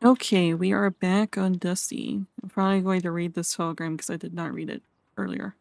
Okay, we are back on Dusty. I'm probably going to read this telegram because I did not read it earlier.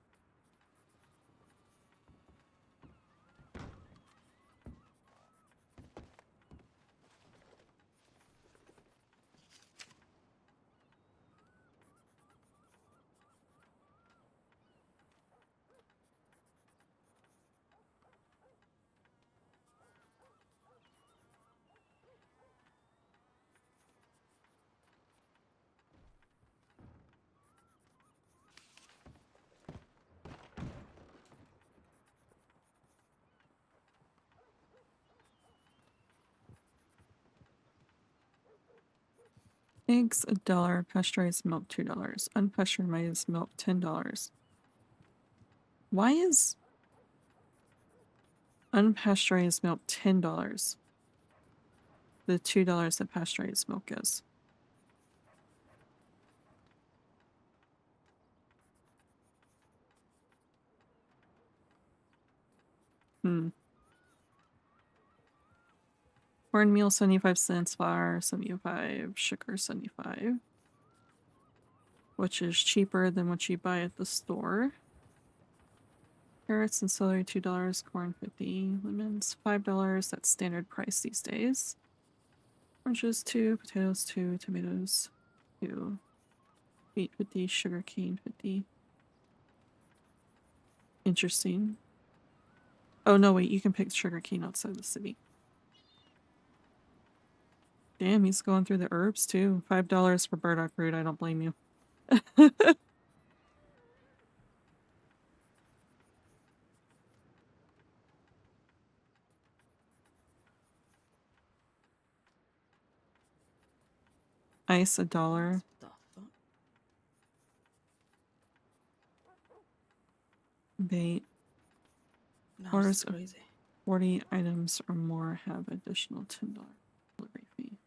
Eggs $1, pasteurized milk $2, unpasteurized milk $10. Why is unpasteurized milk $10? The $2 that pasteurized milk is. Cornmeal 75 cents, flour 75, sugar 75. Which is cheaper than what you buy at the store. Carrots and celery $2, corn 50, lemons $5. That's standard price these days. Oranges 2, potatoes 2, tomatoes 2, wheat 50, sugar cane 50. Interesting. Oh no, wait, you can pick sugar cane outside the city. Damn, he's going through the herbs too. $5 for burdock root, I don't blame you. Ice $1. What the fuck? Bait. No, Orders it's of crazy. 40 items or more have additional $10 delivery fee.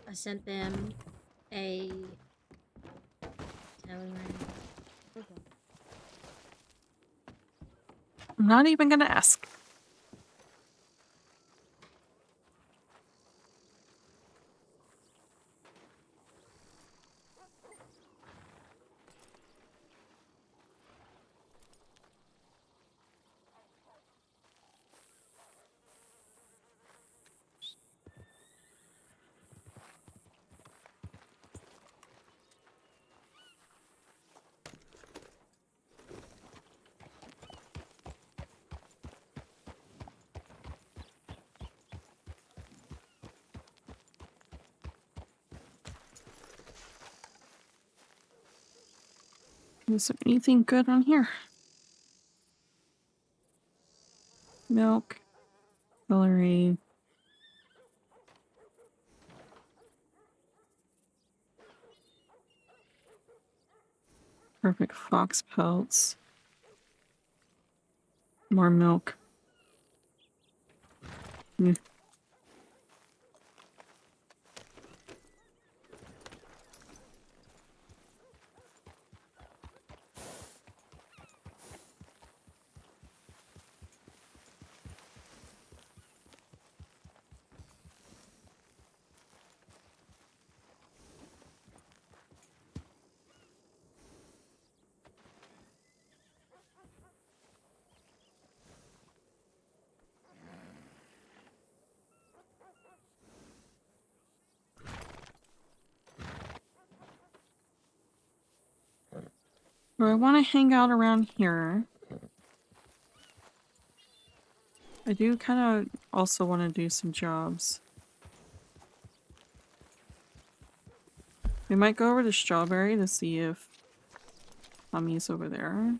I sent them a telegram. I'm not even gonna ask. Is there anything good on here? Milk, celery. Perfect fox pelts. More milk. Mm. So I want to hang out around here. I do kind of also want to do some jobs. We might go over to Strawberry to see if Tommy's over there.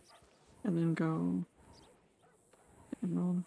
And then go to Emerald.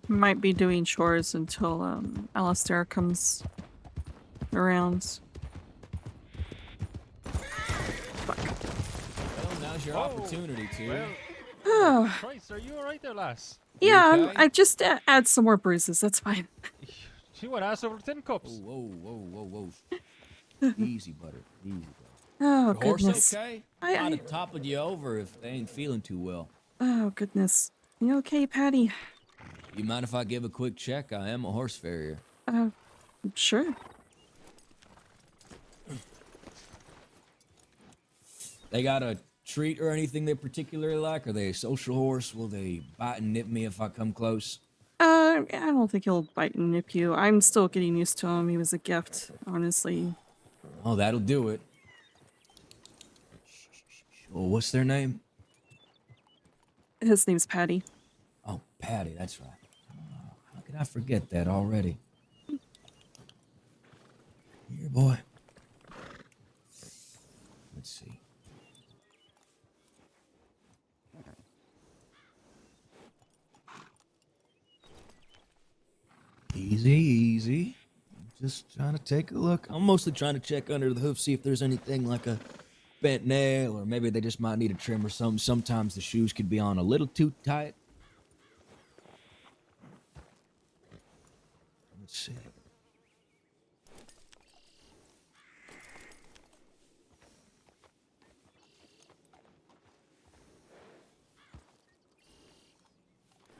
Might be doing chores until Alistair comes around. Fuck. Well, now's your opportunity to. Well, Oh, Christ, are you alright there, lass? yeah, okay? I just add some more bruises. That's fine. She went ass over 10 cups. Whoa. Easy, butter. Easy, butter. Oh Your horse goodness. okay? I- I'd have toppled you over if they ain't feeling too well. Oh goodness. You okay, Patty? You mind if I give a quick check? I am a horse farrier. Sure. They got a treat or anything they particularly like? Are they a social horse? Will they bite and nip me if I come close? I don't think he'll bite and nip you. I'm still getting used to him. He was a gift, honestly. Oh, that'll do it. Well, what's their name? His name's Patty. Oh, Patty, that's right. How could I forget that already? Here, boy. Let's see. Easy. just trying to take a look. I'm mostly trying to check under the hoof, see if there's anything like a bent nail, or maybe they just might need a trim or something. Sometimes the shoes could be on a little too tight. Let's see.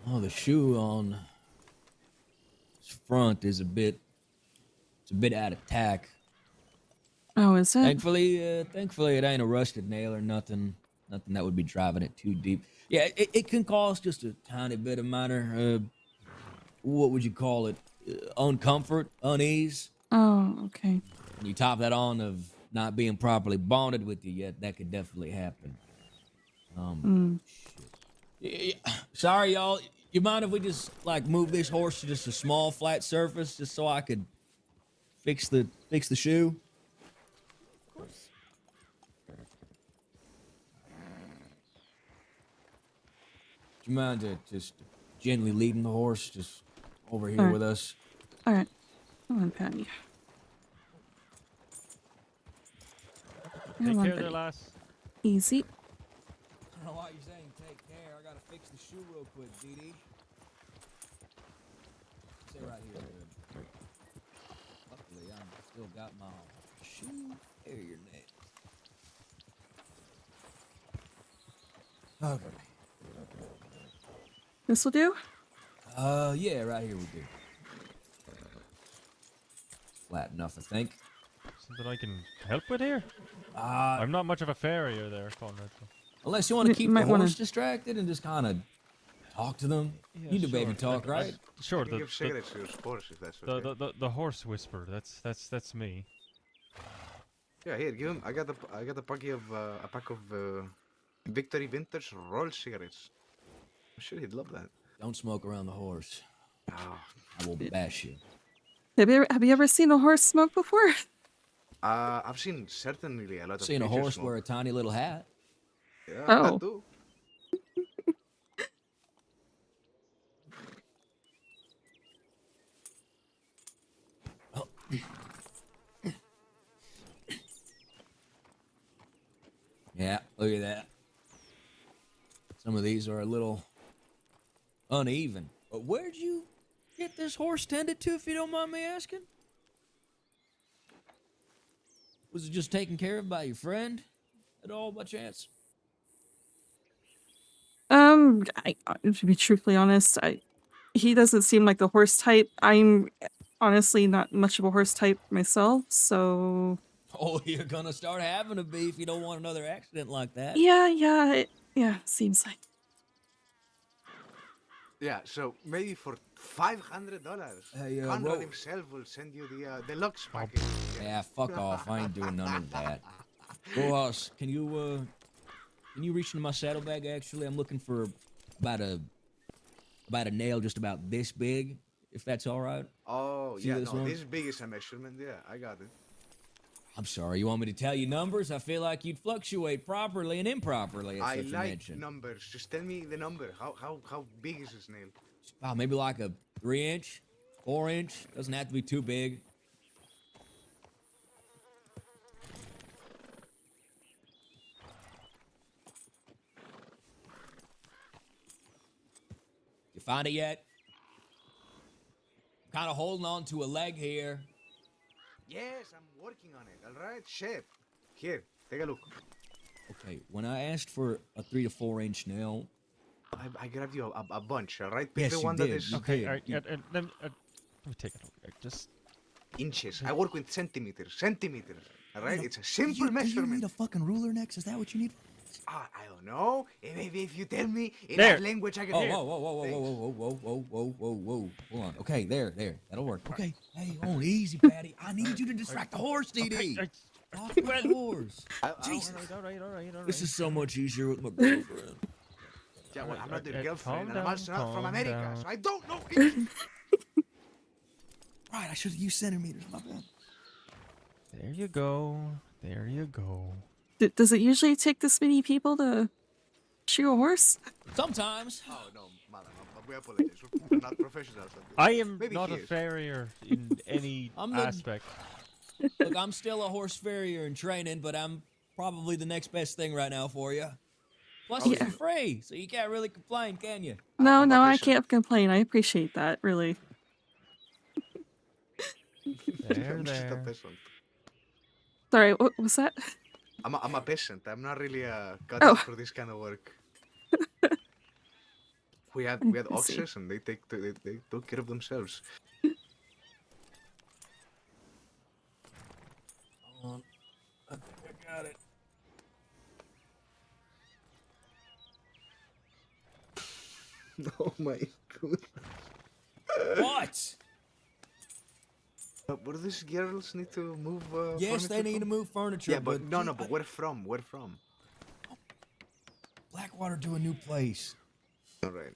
Oh, the shoe on his front is a bit out of tack. Oh, is it? Thankfully it ain't a rusted nail or nothing that would be driving it too deep. Yeah, it can cause just a tiny bit of minor, what would you call it? Uncomfort, unease. Oh, okay. And you top that on of not being properly bonded with you yet, that could definitely happen. Sorry, y'all. You mind if we just like move this horse to just a small flat surface, just so I could fix the shoe? Of course. Do you mind just gently leading the horse just over here Alright. with us? All right. Come on, Patty. Take Come on, care there, Patty. lass. Easy. I don't know why you're saying take care. I gotta fix the shoe real quick, DD. Stay right here, good. Luckily, I'm still got my shoe area net. Okay. This will do? Yeah, right here we do. Flat enough, I think. Something I can help with here? I'm not much of a farrier there, Conrad. So. Unless you want to You keep the might wanna- horse distracted and just kind of talk to them. Yeah, You do sure. baby talk, right? Sure. I can give cigarettes to your horse if that's okay. The horse whisperer. That's me. Yeah, here, give him. I got a pack of Victory Vintage roll cigarettes. I'm sure he'd love that. Don't smoke around the horse. Oh, I will bash you. Have you ever seen a horse smoke before? I've seen certainly a lot of Seen a creatures horse smoke. wear a tiny little hat. Yeah, Oh. that too. Yeah, look at that. Some of these are a little uneven. But where'd you get this horse tended to, if you don't mind me asking? Was it just taken care of by your friend at all, by chance? To be truthfully honest, he doesn't seem like the horse type. I'm honestly not much of a horse type myself, so Oh, you're gonna start having to be if you don't want another accident like that. yeah, seems like. Yeah, so maybe for $500, Hey, Conrad Ro- himself will send you the deluxe package. Yeah, fuck off. I ain't doing none of that. Rojas, can you reach into my saddlebag? Actually, I'm looking for about a nail just about this big, if that's all right. Oh, See yeah, this no, one? this big is a measurement. Yeah, I got it. I'm sorry. You want me to tell you numbers? I feel like you'd fluctuate properly and improperly at I such a like mention. numbers. Just tell me the number. How big is his nail? Wow, maybe like a 3-inch, 4-inch. Doesn't have to be too big. You find it yet? Kind of holding on to a leg here. Yes, I'm working on it. All right, chef. Here, take a look. Okay, when I asked for a 3 to 4-inch nail, I grabbed you a bunch. All right, pick Yes, the you one did. that is Okay. Okay, all right. you- Let me take it over. Just inches. I work with centimeters. Centimeters. All right, it's a simple do you measurement. need a fucking ruler next? Is that what you need? I don't know. Maybe if you tell me in There. that language, I can. Oh, hear. whoa. Hold on. Okay, there. That'll work. Okay. Hey, hold on. Easy, Patty. I need you to distract the horse, DD. Off the horse. Jesus. All right. This is so much easier with my girlfriend. Yeah, well, I'm not your Calm girlfriend, and I'm down, also not from calm America, down. so I don't know English. Right, I should have used centimeters. My bad. There you go. There you go. Does it usually take this many people to shoe a horse? Sometimes. Oh no, madam, we apologize. We're not professionals at this. I am Maybe not he a is. farrier in any I'm the- aspect. Look, I'm still a horse farrier in training, but I'm probably the next best thing right now for you. Plus, Oh, it's yeah. free, so you can't really complain, can you? No, I'm a no, I patient. can't complain. I appreciate that, really. There, I'm just a there. peasant. Sorry, what was that? I'm a peasant. I'm not really cut Oh. out for this kind of work. We had I see. oxes and they took care of themselves. Hold on. I think I got it. Oh my god. What? But these girls need to move. Yes, they furniture need to from? move furniture. Yeah, but no, gee, no. But where from? Where from? Blackwater to a new place. All right.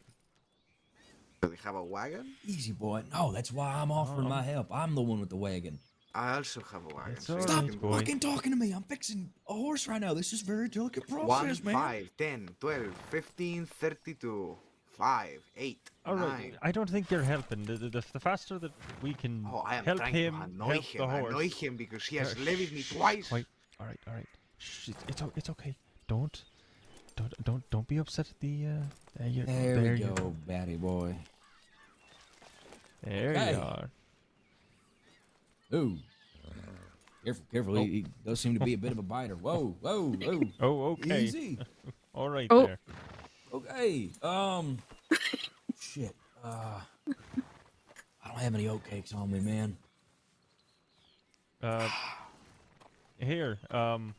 Do they have a wagon? Easy, boy. No, that's why I'm offering my help. I'm the one with the wagon. I also have a wagon. It's so all you right, can- boy. Fucking talking to me. I'm fixing a horse right now. This is a very delicate 1, process, man. 5, 10, 12, 15, 32, 5, 8, All 9. right, I don't think you're helping. The faster that we can Oh, I am help trying him, to annoy help the annoy horse. him because he has Yeah, levied me shh, twice. Quiet. All right, all right. Shh, it's okay. Don't be upset at the. There we go, batty boy. There Okay. you are. Ooh. Careful, careful. Oh. He does seem to be a bit of a biter. Whoa, whoa, whoa. Oh, okay. Easy. All right Oh. there. Okay. Shit. I don't have any oatcakes on me, man. Here. Sorry,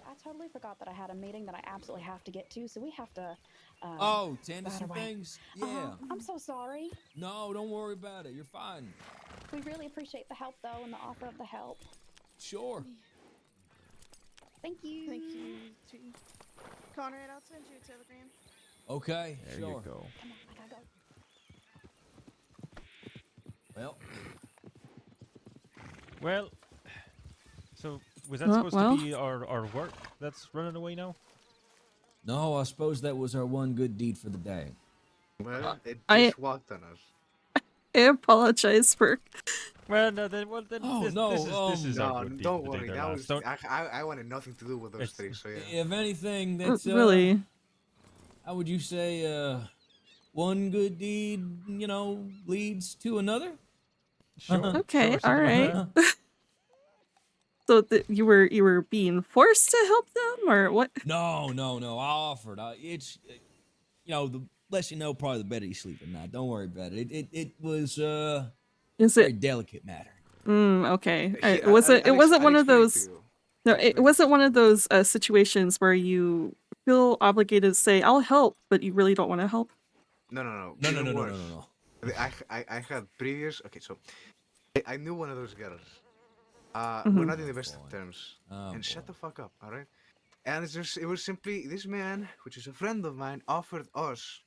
I totally forgot that I had a meeting that I absolutely have to get to, so we have to. Oh, tend to right some away. things? Yeah. I'm so sorry. No, don't worry about it. You're fine. We really appreciate the help, though, and the offer of the help. Sure. Thank you. Thank you. Conrad, I'll send you a telegram. Okay, There sure. you go. Come on, I gotta go. Well, Well, so was that Well- supposed well. to be our work that's running away now? no, I suppose that was our one good deed for the day. Well, it I- just walked on us. I apologize for. Well, no, then Oh, this, no, this is our No, good deed don't for the worry. day, That lads. was Don't- I wanted nothing to do with those It's- three. So yeah. If anything, that's Really. how would you say one good deed, leads to another? Sure, Okay, sure, something like alright. that. So you were being forced to help them, or what? No, I offered. It's the less you know, probably the better you sleep at night. Don't worry about it. It was Is very it? delicate matter. Okay. He- It wasn't. It I'll wasn't one of explain it to those. you. No, I'll it explain wasn't to one you. of those situations where you feel obligated to say, "I'll help," but you really don't want to help. No. No. Even worse. I had previous. Okay, so I knew one of those girls. We're not in the best of terms. Oh, And shut boy. the fuck up, all right? And it was simply this man, which is a friend of mine, offered us,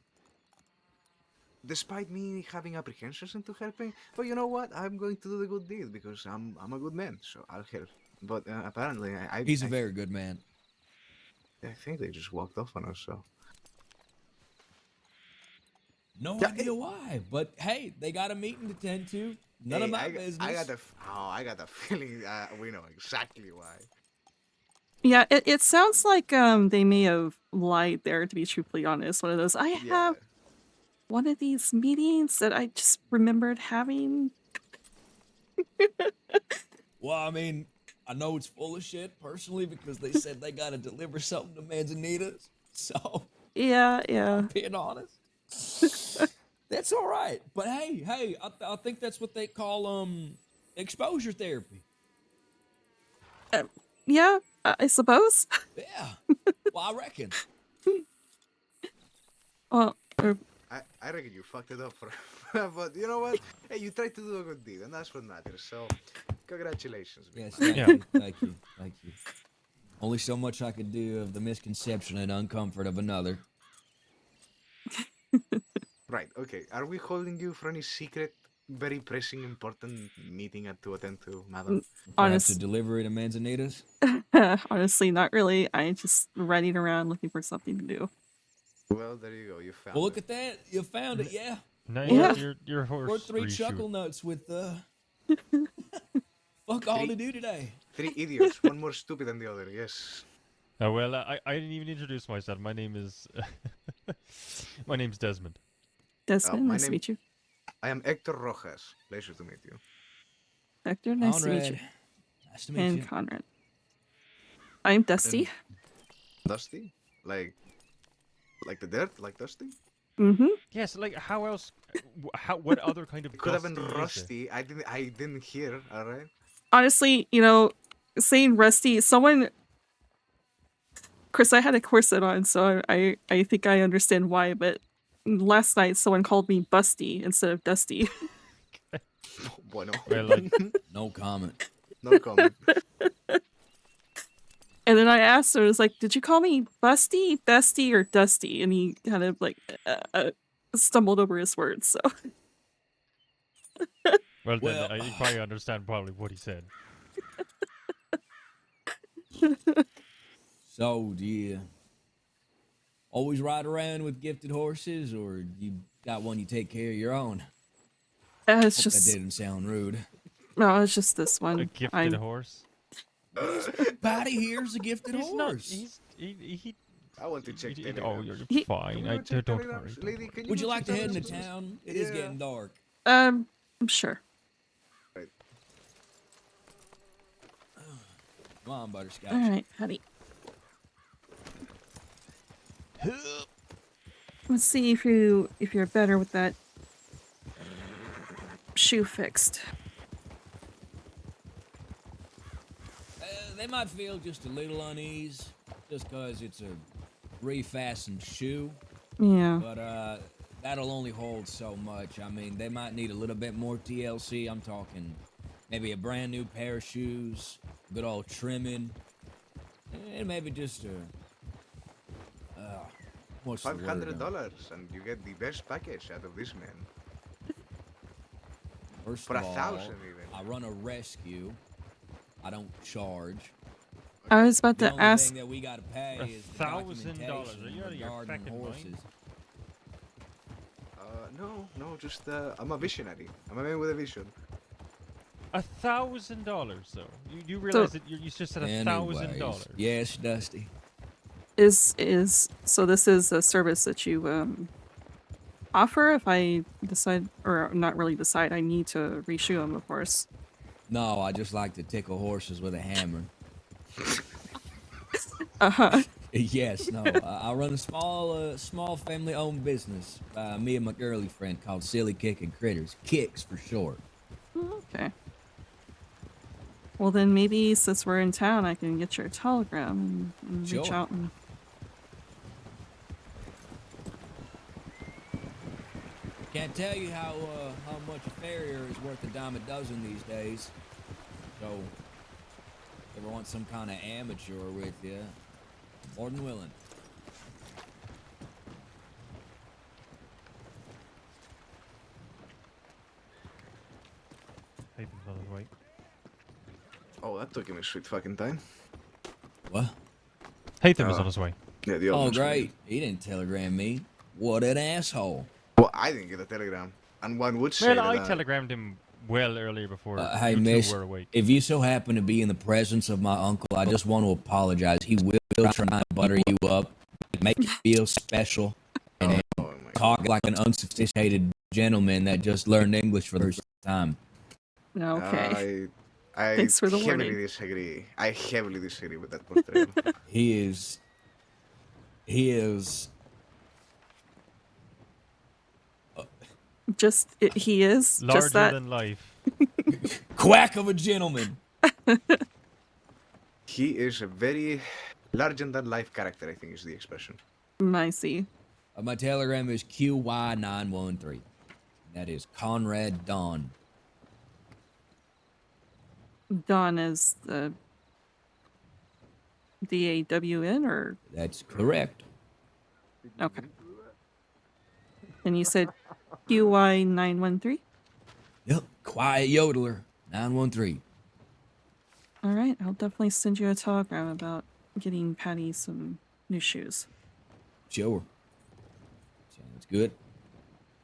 despite me having apprehensions into helping. But you know what? I'm going to do the good deed because I'm a good man, so I'll help. But apparently, He's a very good man. I think they just walked off on us. So No Yeah, idea why, but hey, they got a meeting to tend to. None of Hey, my business. I got the feeling we know exactly why. Yeah, it sounds like they may have lied there. To be truthfully honest, one of those. I Yeah. have one of these meetings that I just remembered having. Well, I mean, I know it's full of shit personally because they said they got to deliver something to Manzanitas. So, Yeah. being honest, that's all right. But hey, I think that's what they call exposure therapy. Yeah, I suppose. Yeah. Well, I reckon. Well, I reckon you fucked it up for but you know what? Hey, you tried to do a good deed, and that's what matters. So, congratulations. big Yes, man. thank you. Only so much I could do of the misconception and uncomfort of another. Right. Okay. Are we holding you for any secret, very pressing, important meeting to attend to, madam? Perhaps honest, a delivery to Manzanitas? honestly, not really. I'm just running around looking for something to do. Well, there you go. You found Well, look it. at that. You found it, yeah. Nice. Yeah. Your horse. We're 3 reshoot. chuckle nuts with fuck all to do today. 3 idiots, one more stupid than the other. Yes. Well, I didn't even introduce myself. My name is my name's Desmond. Desmond, my nice to name- meet you. I am Hector Rojas. Pleasure to meet you. Hector, nice to meet you. Conrad, nice to meet And you. Conrad. I'm Dusty. Dusty? Like the dirt? Like Dusty? Mm-hmm. Yes, like how else? What other kind of It could have been dusty is there? Rusty. I didn't hear. All right. Honestly, saying rusty, Chris, I had a corset on, so I think I understand why, but last night someone called me Busty instead of Dusty. Bueno. Well, like, No comment. No comment. And then I asked her, I was like, did you call me Busty, Bestie, or Dusty? And he kind of like stumbled over his words, so. well, Well- then you probably understand probably what he said. So, do you always ride around with gifted horses, or you got one you take care of your own? It's Hope just, that didn't sound rude. no, it's just this one. A gifted I'm- horse. Patty here's a gifted He's not. horse. He I want to check oh, telegrams. you're He- fine. Can we I go check don't telegrams? worry. Lady, can Would go you like to check head into telegrams, town? It is Yeah. getting dark. I'm sure. Come on, Butterscotch. All right, honey. Let's see if you're better with that shoe fixed. They might feel just a little unease, just because it's a refastened shoe. Yeah. But that'll only hold so much. I mean, they might need a little bit more TLC. I'm talking maybe a brand new pair of shoes, good old trimming, and maybe just what's the word? $500, and you get the best package out of this man. First For of all, 1,000 even. I run a rescue. I don't charge. I was about The to only ask. thing that we gotta pay is the $1,000. Are documentation you out of your regarding fucking mind? horses. No, just I'm a visionary. I'm a man with a vision. $1,000 though. You realize that you just said $1,000. Anyways, yes, Dusty. Is so this is a service that you offer if I decide, or not really decide, I need to reshoe them, of course. No, I just like to tickle horses with a hammer. Uh-huh. Yes, no. I run a small family-owned business by me and my girly friend called Silly Kicking Critters. Kicks for short. Okay. Well, then maybe since we're in town, I can get your telegram and reach Sure. out and. Can't tell you how much a farrier is worth a dime a dozen these days. So, if you ever want some kind of amateur with you, more than willing. Hayden's on his way. Oh, that took him a sweet fucking time. What? Hayden is on his way. Yeah, the other Oh, one's great. He didn't telegram me. What an asshole. Well, I didn't get a telegram, and one would say Well, that I telegrammed him well earlier before Hey, you two miss, were awake. if you so happen to be in the presence of my uncle, I just want to apologize. He will try and butter you up, make you feel special, and Oh my god. talk like an unsophisticated gentleman that just learned English for the first time. Okay. I Thanks for the heavily warning. disagree. I heavily disagree with that portrayal. He is He is Larger just that. than life. quack of a gentleman. He is a very larger-than-life character, I think is the expression. I see. My telegram is QY913. That is Conrad Don. Dawn is the DAWN, or That's correct. okay. And you said QY913. Yep, quiet yodeler 913. All right, I'll definitely send you a telegram about getting Patty some new shoes. Sure. That's good.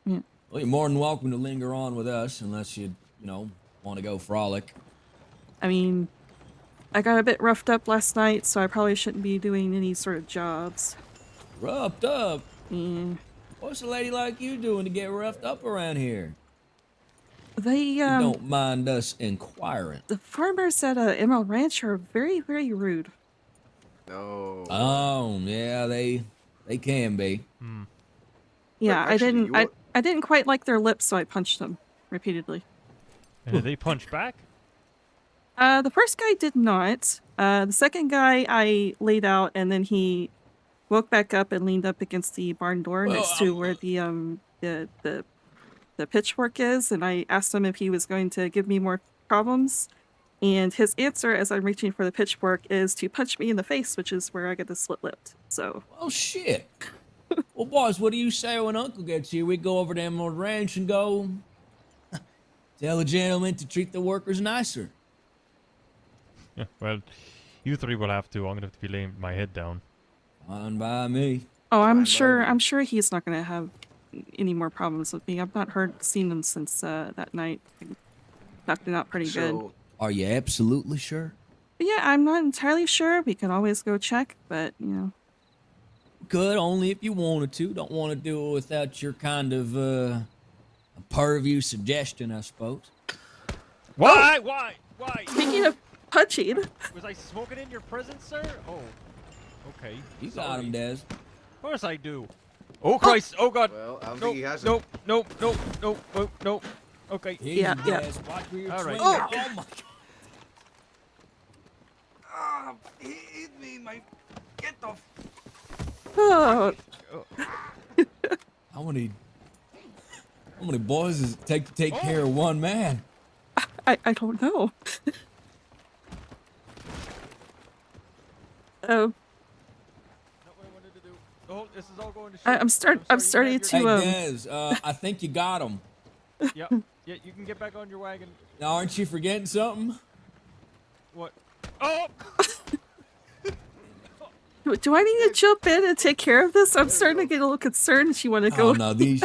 Yeah. Well, you're more than welcome to linger on with us, unless you want to go frolic. I mean, I got a bit roughed up last night, so I probably shouldn't be doing any sort of jobs. Roughed up? Yeah. What's a lady like you doing to get roughed up around here? They, You don't mind us inquiring. the farmers at Emerald Ranch are very, very rude. No. Oh, yeah, they can be. Yeah, actually, I didn't quite like their lips, so I punched them repeatedly. And did they punch back? The first guy did not. The second guy I laid out, and then he woke back up and leaned up against the barn door Well, next to where the pitchfork is, and I asked him if he was going to give me more problems. And his answer, as I'm reaching for the pitchfork, is to punch me in the face, which is where I get the split lipped. So. Oh, shit. Well, boys, what do you say when Uncle gets here? We go over to Emerald Ranch and go tell the gentleman to treat the workers nicer. Well, you three will have to. I'm gonna have to be laying my head down. Fine by me. Oh, Fine by I'm me. sure he's not gonna have any more problems with me. I've not seen him since that night. Knocked him out pretty good. So, Are you absolutely sure? But yeah, I'm not entirely sure. We can always go check, but Could, only if you wanted to. Don't want to do it without your kind of a purview suggestion, I suppose. Why? Why? Speaking of punching, Was I smoking in your presence, sir? Oh. Okay. You got sorry. him, Des. Of course I do. Oh Christ! Oh God! well, I don't Nope! think he has it. Nope! Nope! Okay. Easy, Yeah. Des. Watch where you're All right. swinging. Oh. Oh, my God. Ah, he hit me in my... Get off! oh, How many boys does it take to take care of one man? I don't know. Not what I wanted to do. Oh, this is all going to shit. I'm starting sorry, you to Hey, Des, I think you got him. can have your- Yeah, you can get back on your wagon. Now, aren't you forgetting something? What? Oh! Do I need to jump in and take care of this? I'm starting to get a little concerned. If you want to go. Oh no, these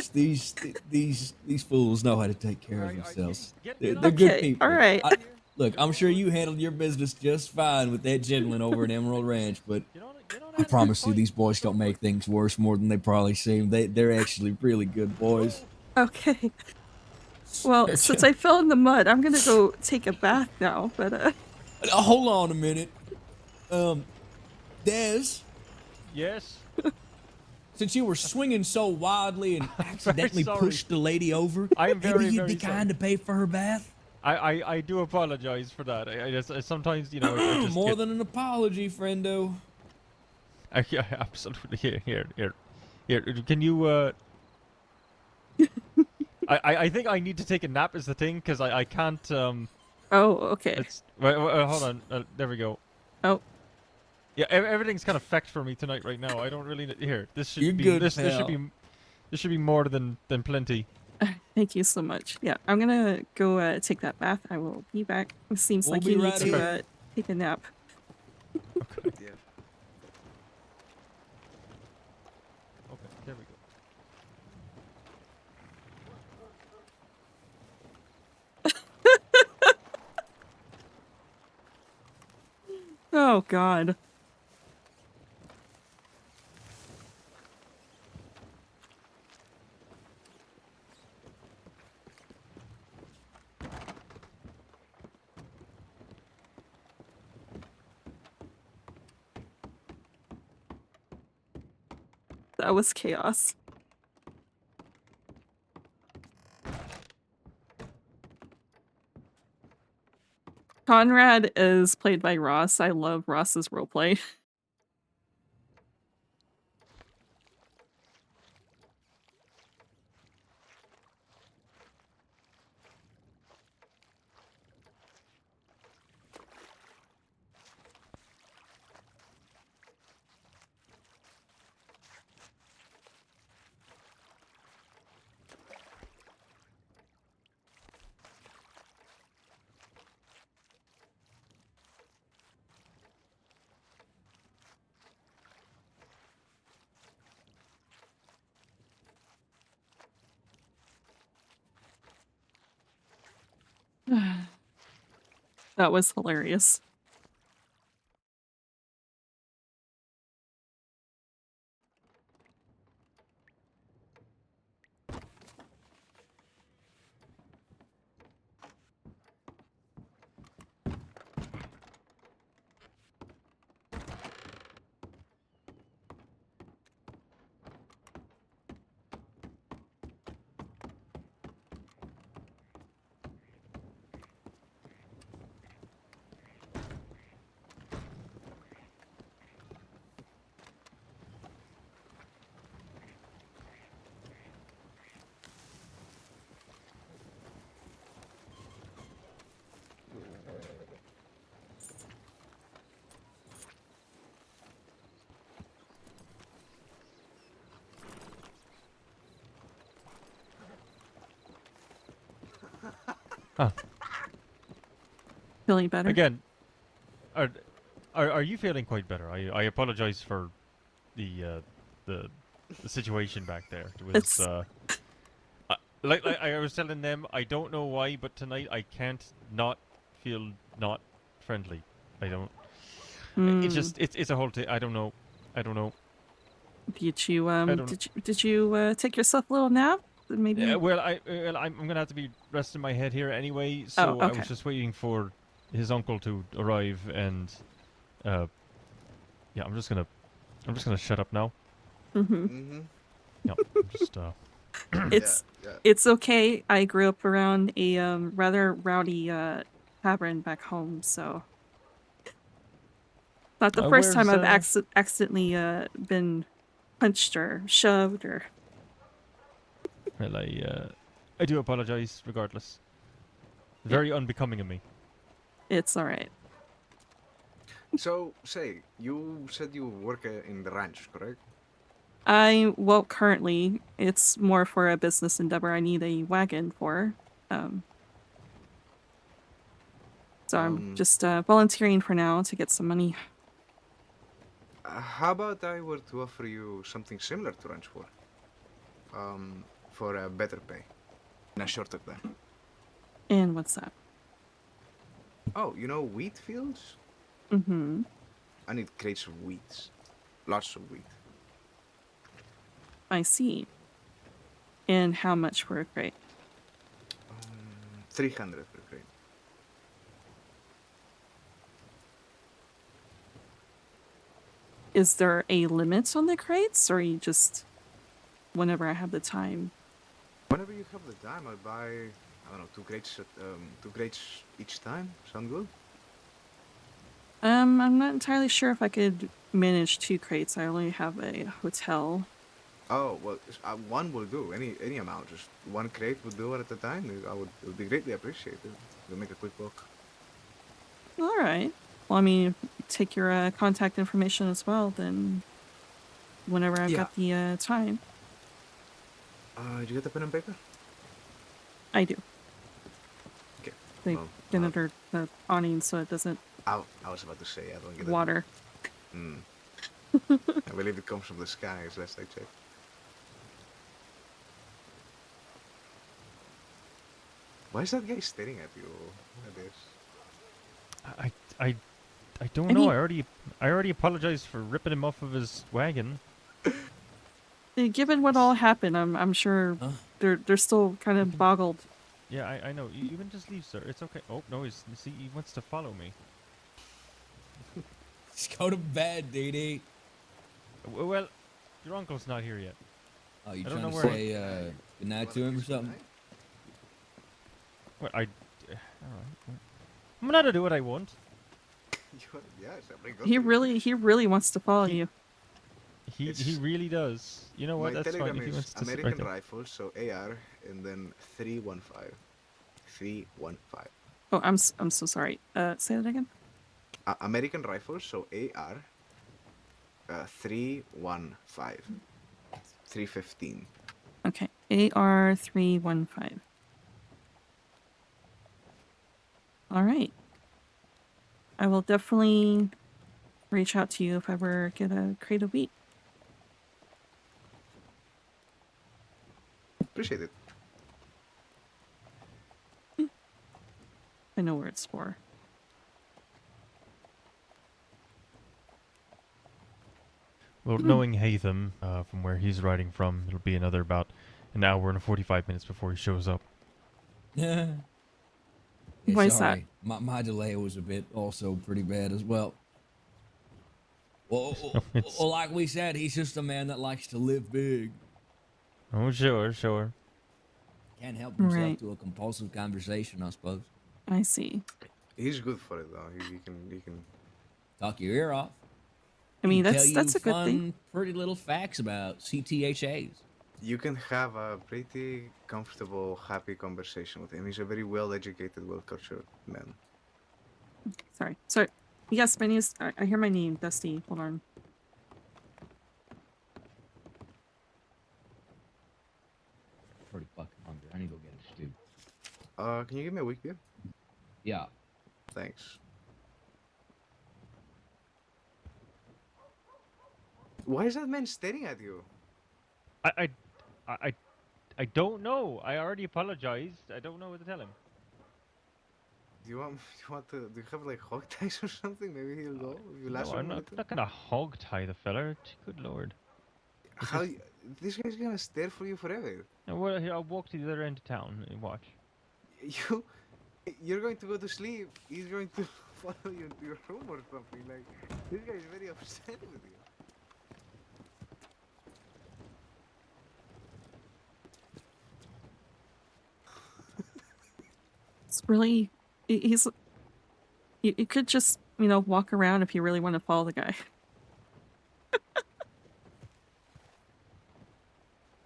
fools know how to take care of Alright, themselves. get They're on. good Okay, people. all right. Look, I'm sure you handled your business just fine with that gentleman over at Emerald Ranch, but Get on it. I promise you, these boys don't make things worse more than they probably seem. They're actually really good boys. Okay. Well, since I fell in the mud, I'm gonna go take a bath now. But Hold on a minute. Des, Yes. since you were swinging so wildly and accidentally sorry. pushed the lady over, I am very, maybe you'd very be sorry. kind to pay for her bath? I do apologize for that. I just sometimes I just More get, than an apology, friendo. yeah, absolutely. Here. Can you I think I need to take a nap is the thing because I can't oh, okay. It's hold on. There we go. Oh, Yeah, everything's kind of fecked for me tonight right now. I don't really here. This should You're be good, this pal. should be more than plenty. thank you so much. Yeah, I'm gonna go take that bath. I will be back. It seems We'll like be you need right to here. take a nap. Yeah. Okay, there we go. Oh God. That was chaos. Conrad is played by Ross. I love Ross's roleplay. That was hilarious. Huh. Feeling better? Again, are, are you feeling quite better? I apologize for the the situation back there. It was It's like I was telling them, I don't know why, but tonight I can't not feel not friendly. I don't. It's just it's a whole thing. I don't know. I don't know. Did you I don't. did you take yourself a little nap? Maybe. I'm gonna have to be resting my head here anyway. So I okay. was just waiting for his uncle to arrive, and yeah, I'm just gonna shut up now. Mm-hmm. Mm-hmm. Yeah, I'm just It's Yeah. it's okay. I grew up around a rather rowdy tavern back home, so not the first time I've accidentally been punched or shoved or. Well, I do apologize regardless. Very unbecoming of me. It's all right. So, say, you said you work in the ranch, correct? Well, currently it's more for a business endeavor. I need a wagon for. So I'm just volunteering for now to get some money. How about I were to offer you something similar to ranch work? For a better pay. In a shorter time. And what's that? Oh, you know wheat fields? Mm-hmm. I need crates of wheat. Lots of wheat. I see. And how much for a crate? 300 per crate. Is there a limit on the crates, or you just whenever I have the time? Whenever you have the time, I'll buy, I don't know, 2 crates each time. Sound good? I'm not entirely sure if I could manage 2 crates. I only have a hotel. Oh, well, one will do. Any amount. Just 1 crate would do it at a time. It would be greatly appreciated. We'll make a quick buck. All right. Well, I mean, take your contact information as well. Then, whenever I've got the time, Did you get the pen and paper? I do. Okay. They Well, get under the awning so it doesn't I was about to say, I don't get it. water. I believe it comes from the sky, as last I checked. Why is that guy staring at you like this? I don't And know. he- I already apologized for ripping him off of his wagon. Given what all happened, I'm sure Huh? they're still kind of boggled. Yeah, I know. You can just leave, sir. It's okay. Oh no, he wants to follow me. Just go to bed, Dee. Well, your uncle's not here yet. Oh, you I don't trying know to where- say goodnight to him or something? Well, all right. I'm allowed to do what I want. Yes, He really wants to follow you. He It's- really does. You know what? My That's fine. telegram If he is wants to sit American right there. Rifle, so AR, and then 315. 315. Oh, I'm so sorry. Say that again. American Rifle, so AR, 315. 315. Okay, AR315. All right. I will definitely reach out to you if I ever get a crate of wheat. Appreciate it. I know where it's for. Well, knowing Hatham, from where he's riding from, it'll be another about an hour and 45 minutes before he shows up. Yeah. Why is that? Sorry. My delay was a bit also pretty bad as well. Well, like we said, he's just a man that likes to live big. Oh, sure. Can't help himself Right. to a compulsive conversation, I suppose. I see. He's good for it though. He can. Talk your ear off. I mean, He can that's tell you a good thing. fun, pretty little facts about CTHAs. You can have a pretty comfortable, happy conversation with him. He's a very well-educated, well-cultured man. Sorry. Yes, my name is. I hear my name, Dusty. Hold on. Pretty fucking hungry. I need to go get a stew. Can you give me a weak beer? Yeah. Thanks. Why is that man staring at you? I don't know. I already apologized. I don't know what to tell him. Do you do you have like hog ties or something? Maybe he'll go if you No, lasso I'm him a not, little. not gonna hog tie the fella. Good lord. How this guy's gonna stare for you forever? And well, here, I'll walk to the other end of town and watch. You're going to go to sleep. He's going to follow you to your room or something. Like this guy is very upset with you. It's really. He's. You could just, walk around if you really want to follow the guy.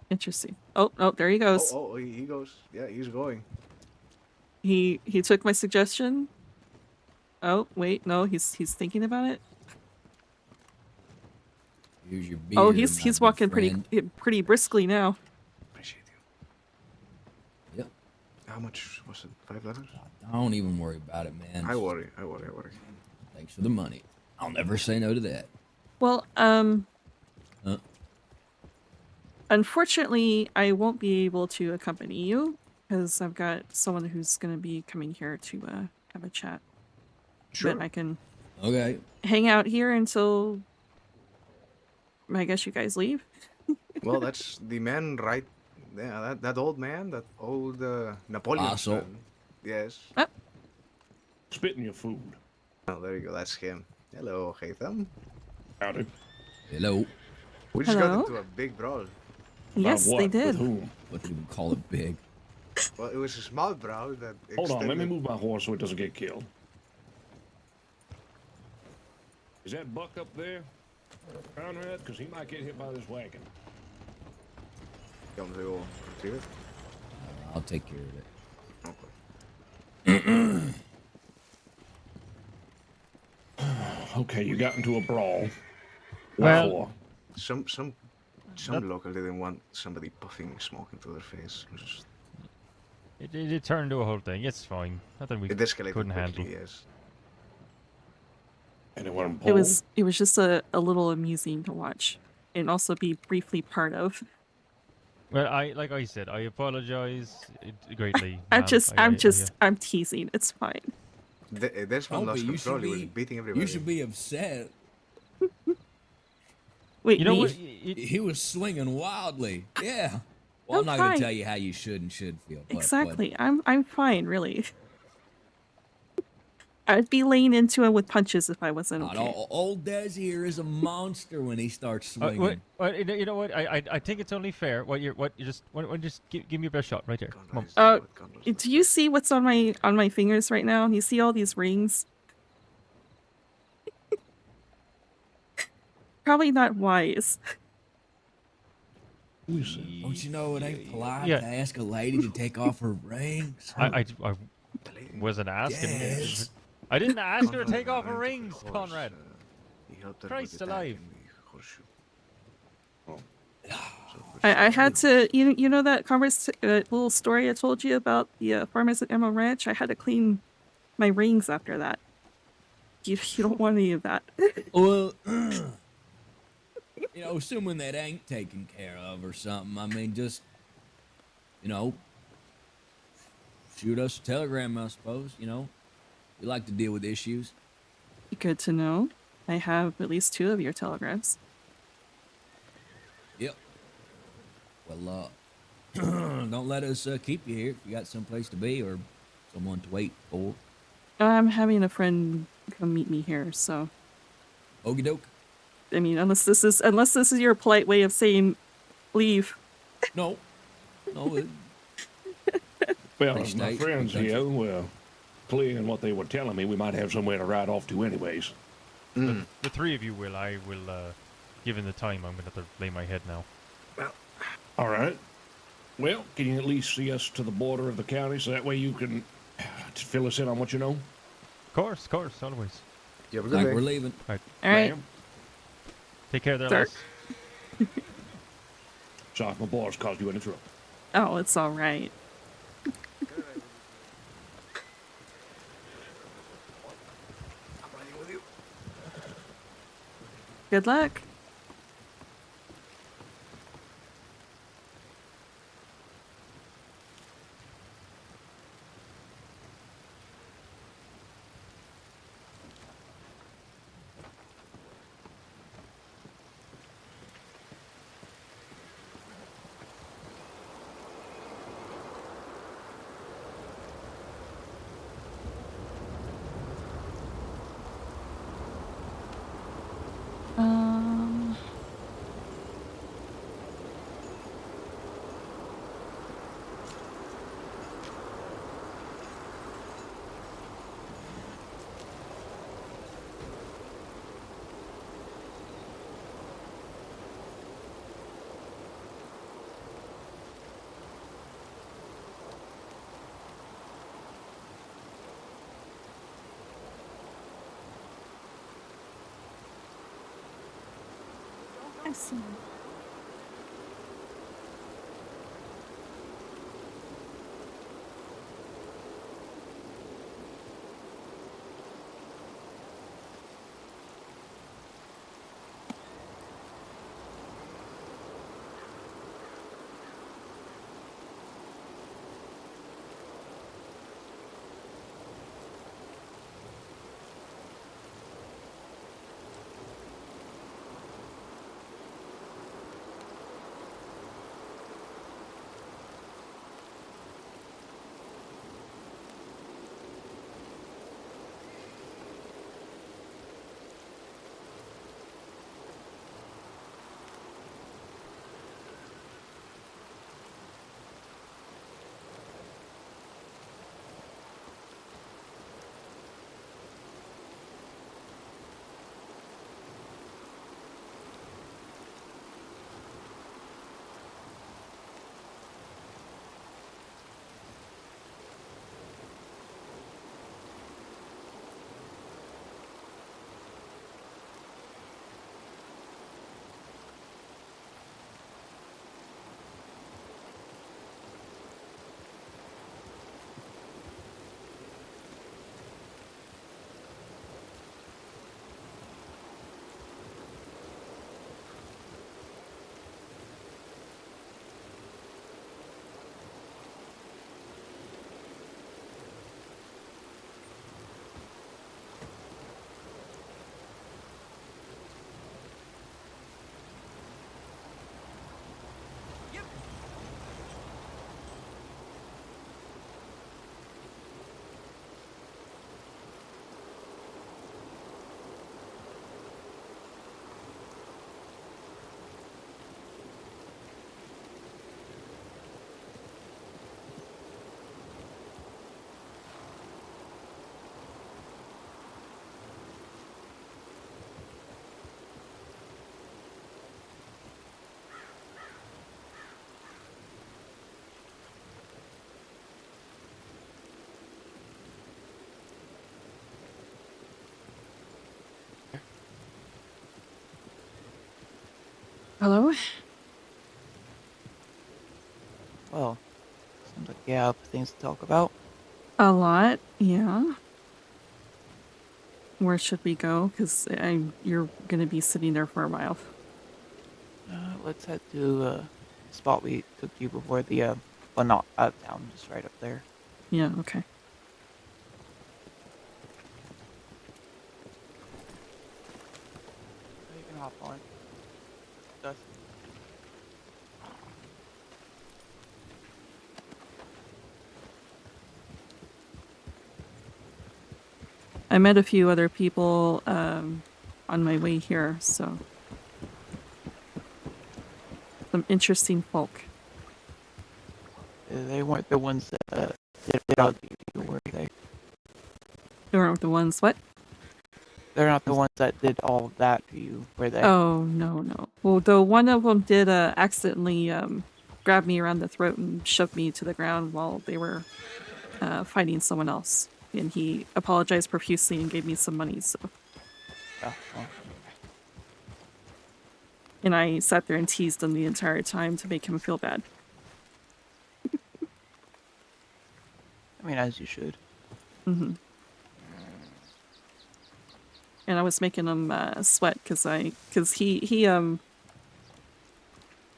Interesting. Oh, there he goes. Oh, he goes. Yeah, he's going. He took my suggestion. Oh, wait, no, he's thinking about it. Here's your beer. Oh, my he's good walking friend. pretty briskly now. Appreciate you. Yep. How much was it? $5? Don't even worry about it, man. I worry. Thanks for the money. I'll never say no to that. Well, Huh? unfortunately, I won't be able to accompany you because I've got someone who's going to be coming here to have a chat. Sure. But I can Okay. hang out here until I guess you guys leave. Well, that's the man, right? Yeah, that old man, that old Napoleon. Asshole. Man. Yes. Spit in your food. Oh, there you go. That's him. Hello, Hatham. Howdy. Hello. We just got Hello? into a big brawl. Yes, About they what? did. With whom? What do you call it, big? Well, it was a small brawl that. Hold on, let me extended- move my horse so it doesn't get killed. Is that Buck up there? Conrad? Because he might get hit by this wagon. You want me to go retrieve it? I'll take care of it. Okay, you got into a brawl. Well- What Some That- local didn't want somebody puffing smoke into their face. It just It turned into a whole thing. It's fine. Nothing we it escalated couldn't quickly. handle. Yes. Anyone It was just a little amusing to watch and also be briefly part of. Well, like I said, I apologize greatly. I'm ma'am. I'm teasing. It's fine. There's one Oh, but lost you control. should He was be- beating everybody. You should be upset. Wait, You know me? what? He was swinging wildly. Yeah. Well, I'm I'm not going fine. to tell you how you should and should feel. But, Exactly. I'm fine, really. I'd be laying into him with punches if I wasn't But okay. old Des here is a monster when he starts swinging. You know what? I think it's only fair. Just give me your best shot right there. Come on. Conrad's- Uh, what Conrad's Do you see what's on my fingers right now? You see all these rings? Probably not wise. Don't you know it ain't polite Yeah. to ask a lady to take off her rings? I The lady- wasn't asking. Yes. I didn't ask her to Conrad take off her ran to the rings, horse, Conrad. He helped her Christ with the tag alive. and the horseshoe. I had to you know that little story I told you about the farmers at Emerald Ranch. I had to clean my rings after that. You don't want any of that. Well, assuming that ain't taken care of or something, I mean, just, shoot us a telegram, I suppose, We like to deal with issues. Good to know. I have at least 2 of your telegrams. Yep. Well, don't let us keep you here if you got someplace to be or someone to wait for. I'm having a friend come meet me here, so Okie doke. I mean, unless this is your polite way of saying leave. No. No. Well, Nice if my state, friends big country. here were clear in what they were telling me, we might have somewhere to ride off to anyways. The three of you will. I will. Given the time, I'm gonna have to lay my head now. All right. Well, can you at least see us to the border of the county so that way you can fill us in on what you know? Of course, always. You have a good Like day. we're leaving. All right, Ma'am. Take care there, Sir. lass. Sorry if my boss caused you any trouble. oh, it's all right. I'm riding with you. Good luck. Um. I see. Hello? Well, seems like you have things to talk about. A lot, yeah. Where should we go? Because you're gonna be sitting there for a while. Let's head to the spot we took you before the, well, not out of town, just right up there. Yeah, okay. You can hop on. Dusty. I met a few other people on my way here, so some interesting folk. They weren't the ones that did it out to you, were they? They weren't the ones. What? They're not the ones that did all of that to you, were they? Oh no, no. Well, though one of them did accidentally grab me around the throat and shove me to the ground while they were fighting someone else, and he apologized profusely and gave me some money. So, Oh, well, and I sat there and teased him the entire time to make him feel bad. I mean, as you should. Mm-hmm. And I was making him sweat because he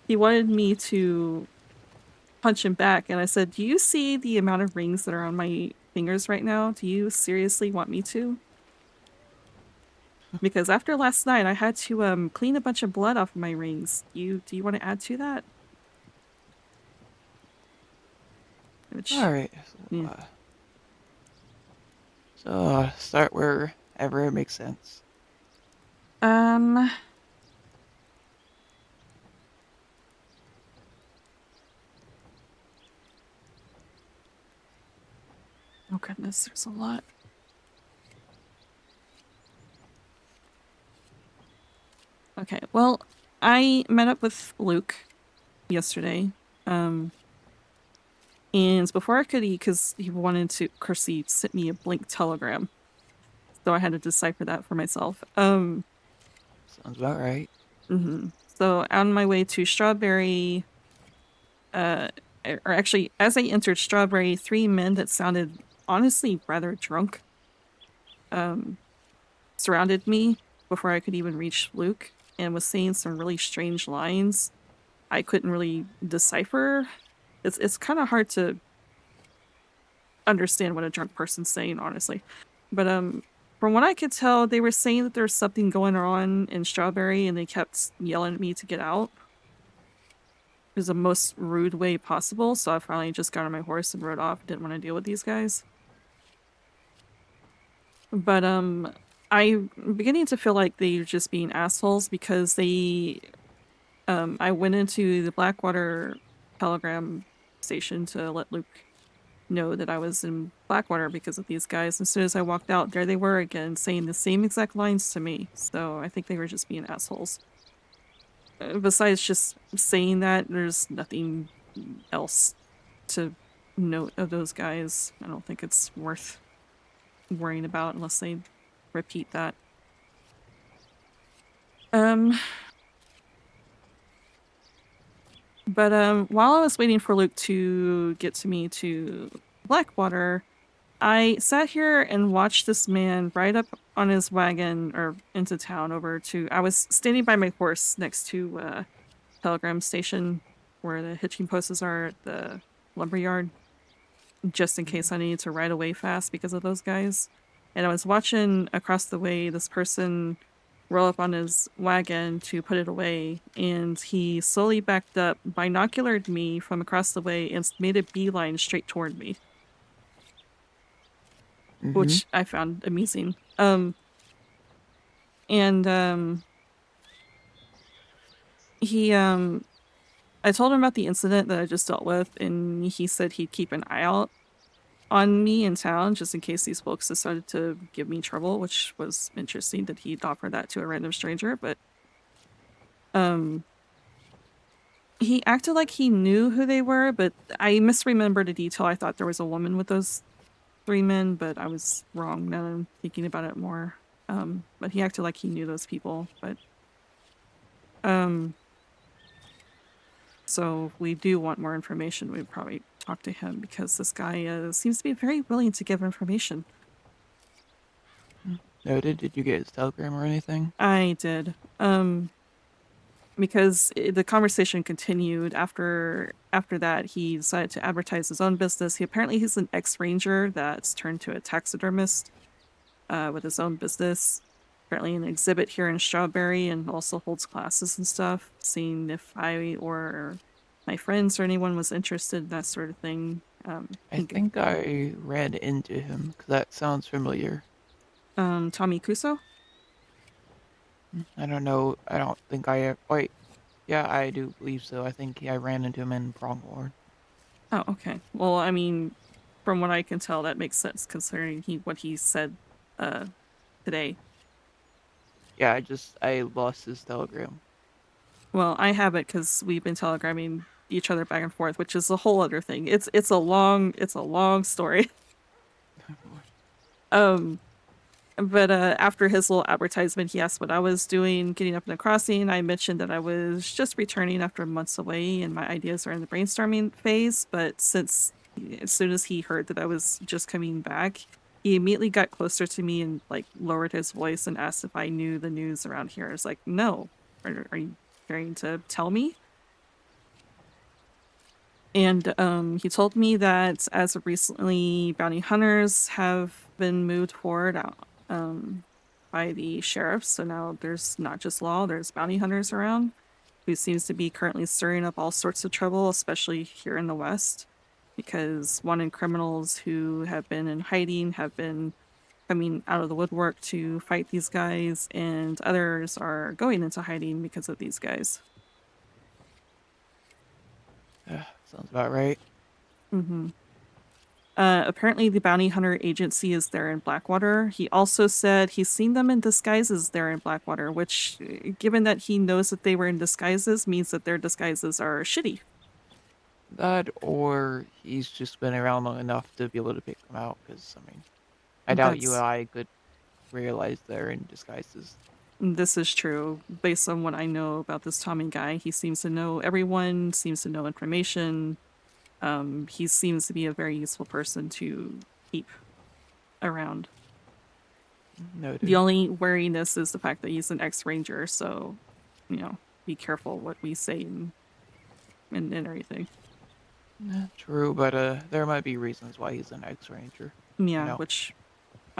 wanted me to punch him back, and I said, "Do you see the amount of rings that are on my fingers right now? Do you seriously want me to?" Because after last night, I had to clean a bunch of blood off of my rings. Do you want to add to that? Which, Alright, yeah. Start wherever it makes sense. Um. Oh goodness, there's a lot. Okay, well, I met up with Luke yesterday. And before I could eat, because he wanted to, of course, he sent me a blank telegram. So I had to decipher that for myself. Sounds about right. So on my way to Strawberry, or actually, as I entered Strawberry, 3 men that sounded honestly rather drunk surrounded me before I could even reach Luke and was saying some really strange lines I couldn't really decipher. It's kind of hard to understand what a drunk person's saying, honestly. But from what I could tell, they were saying that there's something going on in Strawberry, and they kept yelling at me to get out. It was the most rude way possible, so I finally just got on my horse and rode off. Didn't want to deal with these guys. But I'm beginning to feel like they're just being assholes because they I went into the Blackwater telegram station to let Luke know that I was in Blackwater because of these guys. As soon as I walked out, there they were again, saying the same exact lines to me. So I think they were just being assholes. Besides just saying that, there's nothing else to note of those guys. I don't think it's worth worrying about unless they repeat that. But while I was waiting for Luke to get to me to Blackwater, I sat here and watched this man ride up on his wagon or into town over to. I was standing by my horse next to Telegram Station, where the hitching posts are at the lumberyard, just in case I needed to ride away fast because of those guys. And I was watching across the way this person roll up on his wagon to put it away, and he slowly backed up, binoculared me from across the way, and made a beeline straight toward me. Which I found amusing. He I told him about the incident that I just dealt with, and he said he'd keep an eye out on me in town just in case these folks decided to give me trouble, which was interesting that he'd offer that to a random stranger. But he acted like he knew who they were, but I misremembered a detail. I thought there was a woman with those 3 men, but I was wrong now that I'm thinking about it more. But he acted like he knew those people. But so if we do want more information, we'd probably talk to him because this guy seems to be very willing to give information. Noted. Did you get his telegram or anything? I did. Because the conversation continued after that. He decided to advertise his own business. He's an ex-ranger that's turned to a taxidermist with his own business. Apparently an exhibit here in Strawberry, and also holds classes and stuff, seeing if I or my friends or anyone was interested in that sort of thing. I think I ran into him, because that sounds familiar. Tommy Kuso? I don't know. I don't think wait. Yeah, I do believe so. I think I ran into him in Pronghorn. Oh, okay. Well, I mean, from what I can tell, that makes sense considering what he said today. Yeah, I lost his telegram. Well, I have it because we've been telegramming each other back and forth, which is a whole other thing. It's a long story. Um, but after his little advertisement, he asked what I was doing, getting up in the crossing. I mentioned that I was just returning after months away, and my ideas are in the brainstorming phase. But as soon as he heard that I was just coming back, he immediately got closer to me and like lowered his voice and asked if I knew the news around here. I was like, no. Are you going to tell me? And he told me that as of recently, bounty hunters have been moved forward by the sheriff. So now there's not just law, there's bounty hunters around, who seems to be currently stirring up all sorts of trouble, especially here in the West, because wanted criminals who have been in hiding have been coming out of the woodwork to fight these guys, and others are going into hiding because of these guys. Sounds about right. Mm-hmm. Apparently the bounty hunter agency is there in Blackwater. He also said he's seen them in disguises there in Blackwater, which, given that he knows that they were in disguises, means that their disguises are shitty. That, or he's just been around long enough to be able to pick them out, because, I mean, I doubt you and I could realize they're in disguises. This is true. Based on what I know about this Tommy guy, he seems to know everyone, seems to know information. He seems to be a very useful person to keep around. Noted. The only wariness is the fact that he's an ex-ranger, so, be careful what we say and everything. True, but there might be reasons why he's an ex-ranger. Yeah, which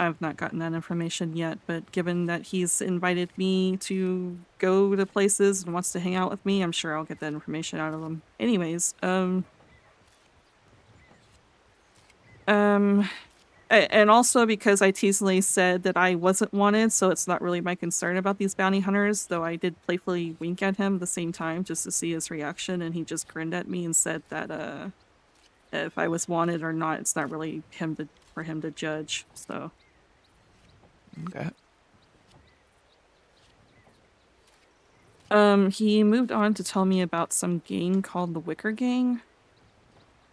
I've not gotten that information yet, but given that he's invited me to go to places and wants to hang out with me, I'm sure I'll get that information out of him. Anyways, and also because I teasingly said that I wasn't wanted, so it's not really my concern about these bounty hunters, though I did playfully wink at him at the same time just to see his reaction, and he just grinned at me and said that if I was wanted or not, it's not really for him to judge, so. Okay. He moved on to tell me about some gang called the Wicker Gang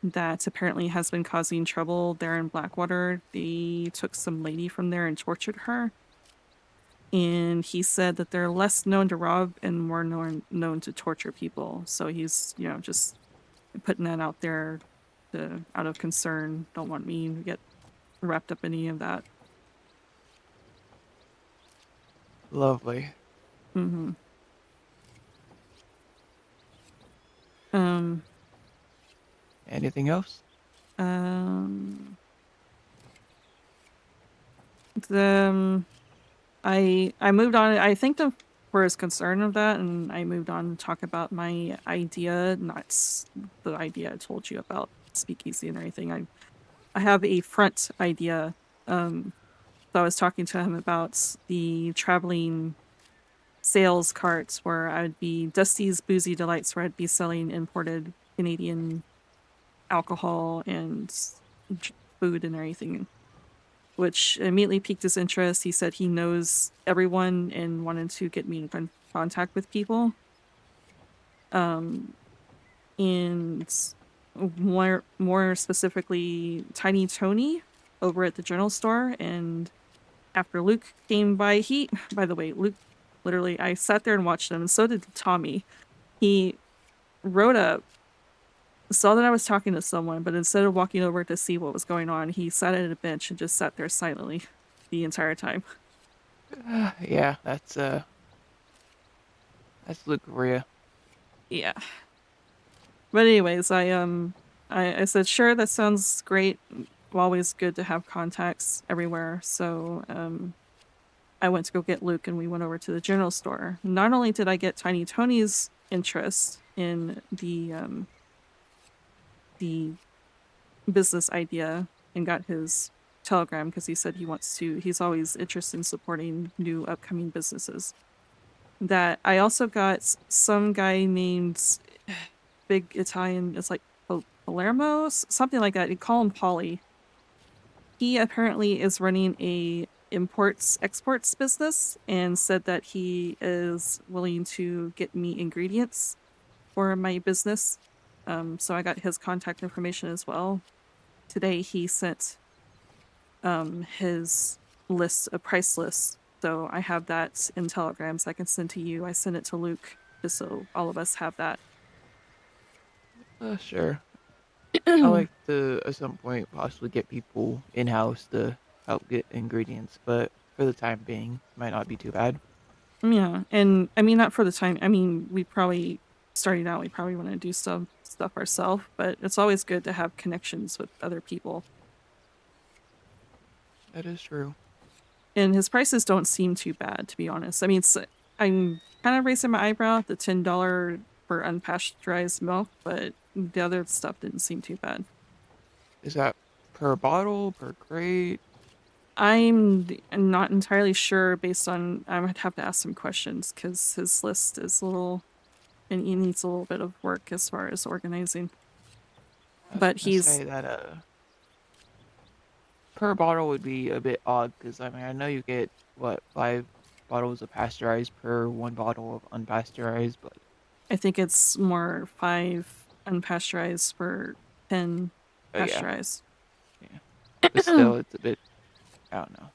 that apparently has been causing trouble there in Blackwater. They took some lady from there and tortured her. And he said that they're less known to rob and more known to torture people. So he's, just putting that out there out of concern. Don't want me to get wrapped up in any of that. Lovely. Mm-hmm. Anything else? I moved on. I thanked him for his concern of that, and I moved on to talk about my idea, not the idea I told you about speakeasy and everything. I have a front idea. So I was talking to him about the traveling sales carts where I would be Dusty's Boozy Delights, where I'd be selling imported Canadian alcohol and food and everything, which immediately piqued his interest. He said he knows everyone and wanted to get me in contact with people. And more specifically, Tiny Tony over at the general store. And after Luke came by, by the way, Luke, literally, I sat there and watched him, and so did Tommy. He rode up, saw that I was talking to someone, but instead of walking over to see what was going on, he sat at a bench and just sat there silently the entire time. Yeah, that's Luke Korea. Yeah. But anyways, I said, sure, that sounds great. Always good to have contacts everywhere. So I went to go get Luke, and we went over to the general store. Not only did I get Tiny Tony's interest in the business idea and got his Telegram because he said he's always interested in supporting new upcoming businesses. That I also got some guy named Big Italian, it's like Palermo, something like that. You call him Polly. He apparently is running a imports-exports business and said that he is willing to get me ingredients for my business. So I got his contact information as well. Today he sent his a price list. So I have that in telegrams I can send to you. I send it to Luke just so all of us have that. Sure. I like to, at some point, possibly get people in-house to help get ingredients, but for the time being, might not be too bad. Yeah, and I mean, not for the time. I mean, we probably starting out, we probably want to do some stuff ourselves, but it's always good to have connections with other people. That is true. And his prices don't seem too bad, to be honest. I mean, I'm kind of raising my eyebrow at the $10 for unpasteurized milk, but the other stuff didn't seem too bad. Is that per bottle, per crate? I'm not entirely sure based on, I would have to ask some questions because his list is a little, and he needs a little bit of work as far as organizing. I was But gonna say that per bottle would be a bit odd because I mean I know you get what 5 bottles of pasteurized per 1 bottle of unpasteurized, but I think it's more 5 unpasteurized for 10 yeah, pasteurized. but still it's a bit, I don't know.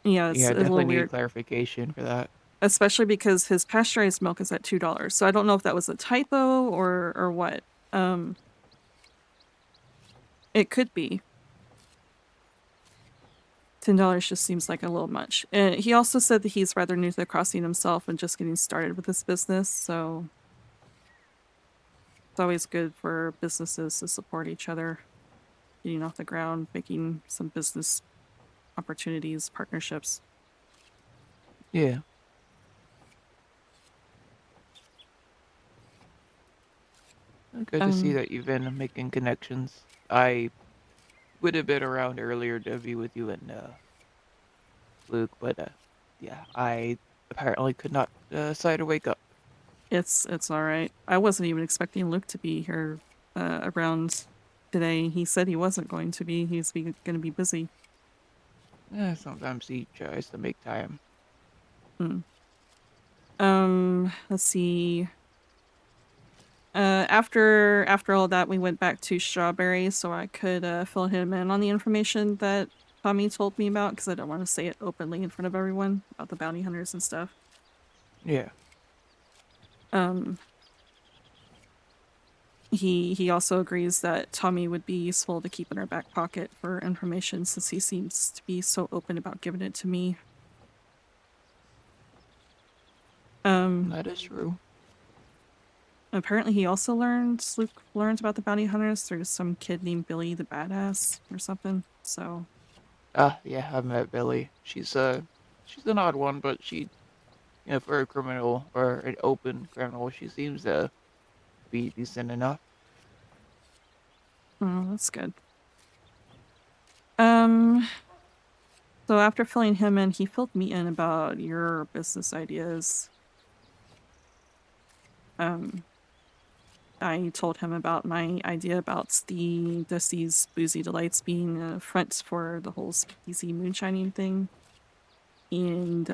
Yeah, it's Yeah, a little definitely need weird. clarification for that. Especially because his pasteurized milk is at $2. So I don't know if that was a typo or what. It could be. $10 just seems like a little much. And he also said that he's rather new to the crossing himself and just getting started with this business, so it's always good for businesses to support each other, getting off the ground, making some business opportunities, partnerships. Yeah. Good to see that you've been making connections. I would have been around earlier to be with you and Luke, but yeah, I apparently could not decide to wake up. It's all right. I wasn't even expecting Luke to be here around today. He said he wasn't going to be. He's going to be busy. Sometimes he tries to make time. Let's see. After all that, we went back to Strawberry so I could fill him in on the information that Tommy told me about because I don't want to say it openly in front of everyone about the bounty hunters and stuff. Yeah. He also agrees that Tommy would be useful to keep in our back pocket for information since he seems to be so open about giving it to me. That is true. Apparently Luke learns about the bounty hunters through some kid named Billy the Badass or something, so. Yeah, I've met Billy. She's an odd one, but she, for a criminal, or an open criminal, she seems to be decent enough. Oh, that's good. So after filling him in, he filled me in about your business ideas. I told him about my idea about the Dusty's Boozy Delights being a front for the whole speakeasy moonshining thing. And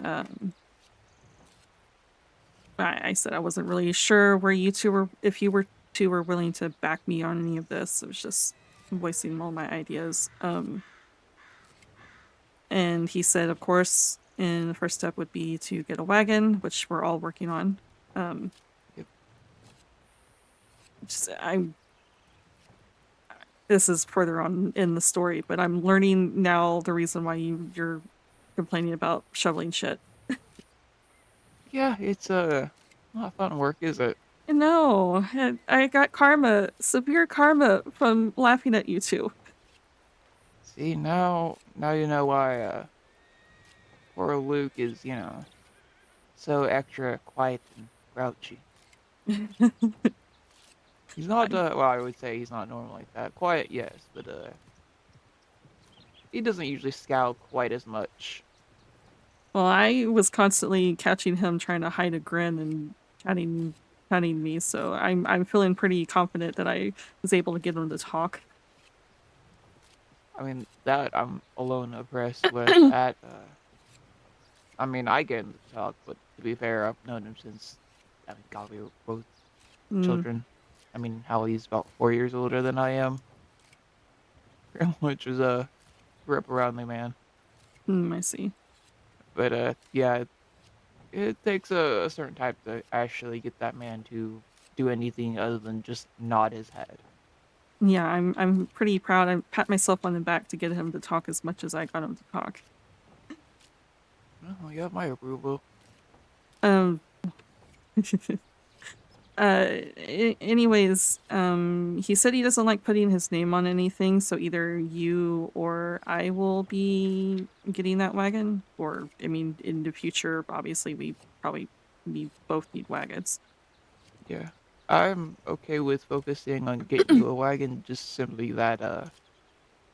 I said I wasn't really sure where you two were, if you were willing to back me on any of this. It was just voicing all my ideas. And he said, of course, and the first step would be to get a wagon, which we're all working on. Yep. This is further on in the story, but I'm learning now the reason why you're complaining about shoveling shit. Yeah, it's not fun work, is it? No, I got severe karma from laughing at you two. See, now you know why poor Luke is, so extra quiet and grouchy. He's not well, I would say he's not normal like that. Quiet, yes, but he doesn't usually scowl quite as much. Well, I was constantly catching him trying to hide a grin and chatting me, so I'm feeling pretty confident that I was able to get him to talk. I mean, that I'm alone impressed with at, I mean, I get him to talk, but to be fair, I've known him since, I mean, God, we were both Mm, children. I mean, how he's about 4 years older than I am, which was a rip around the man. I see. But, yeah, it takes a certain type to actually get that man to do anything other than just nod his head. Yeah, I'm pretty proud. I pat myself on the back to get him to talk as much as I got him to talk. Oh, you have my approval. Um, anyways, he said he doesn't like putting his name on anything, so either you or I will be getting that wagon, or, I mean, in the future, obviously, we probably both need wagons. Yeah. I'm okay with focusing on getting you a wagon, just simply that,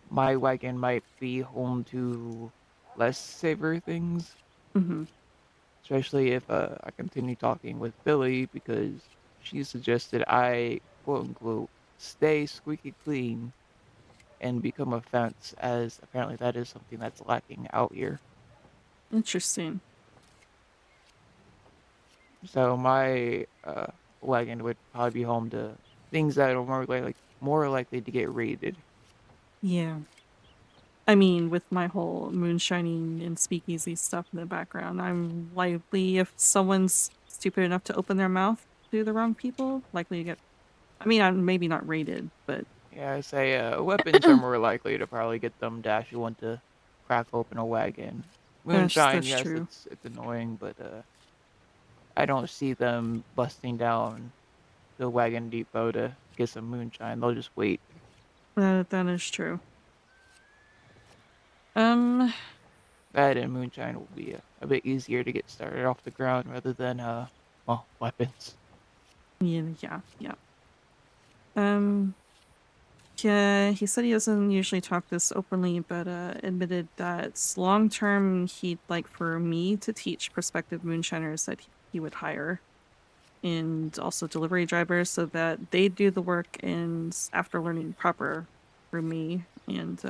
my wagon might be home to less savory things, Mm-hmm. especially if I continue talking with Billy because she suggested I quote unquote stay squeaky clean and become a fence, as apparently that is something that's lacking out here. Interesting. So my wagon would probably be home to things that are more likely to get raided. Yeah. I mean, with my whole moonshining and speakeasy stuff in the background, I'm likely, if someone's stupid enough to open their mouth to the wrong people, likely to get. I mean, I'm maybe not raided, but Yeah, I say weapons are more likely to probably get them to actually want to crack open a wagon. Moonshine, that's yes, true. it's annoying, but I don't see them busting down the wagon depot to get some moonshine. They'll just wait. That is true. Um, That and moonshine will be a bit easier to get started off the ground rather than well, weapons. yeah. Um, yeah, he said he doesn't usually talk this openly, but admitted that long term he'd like for me to teach prospective moonshiners that he would hire, and also delivery drivers, so that they do the work, and after learning proper through me, and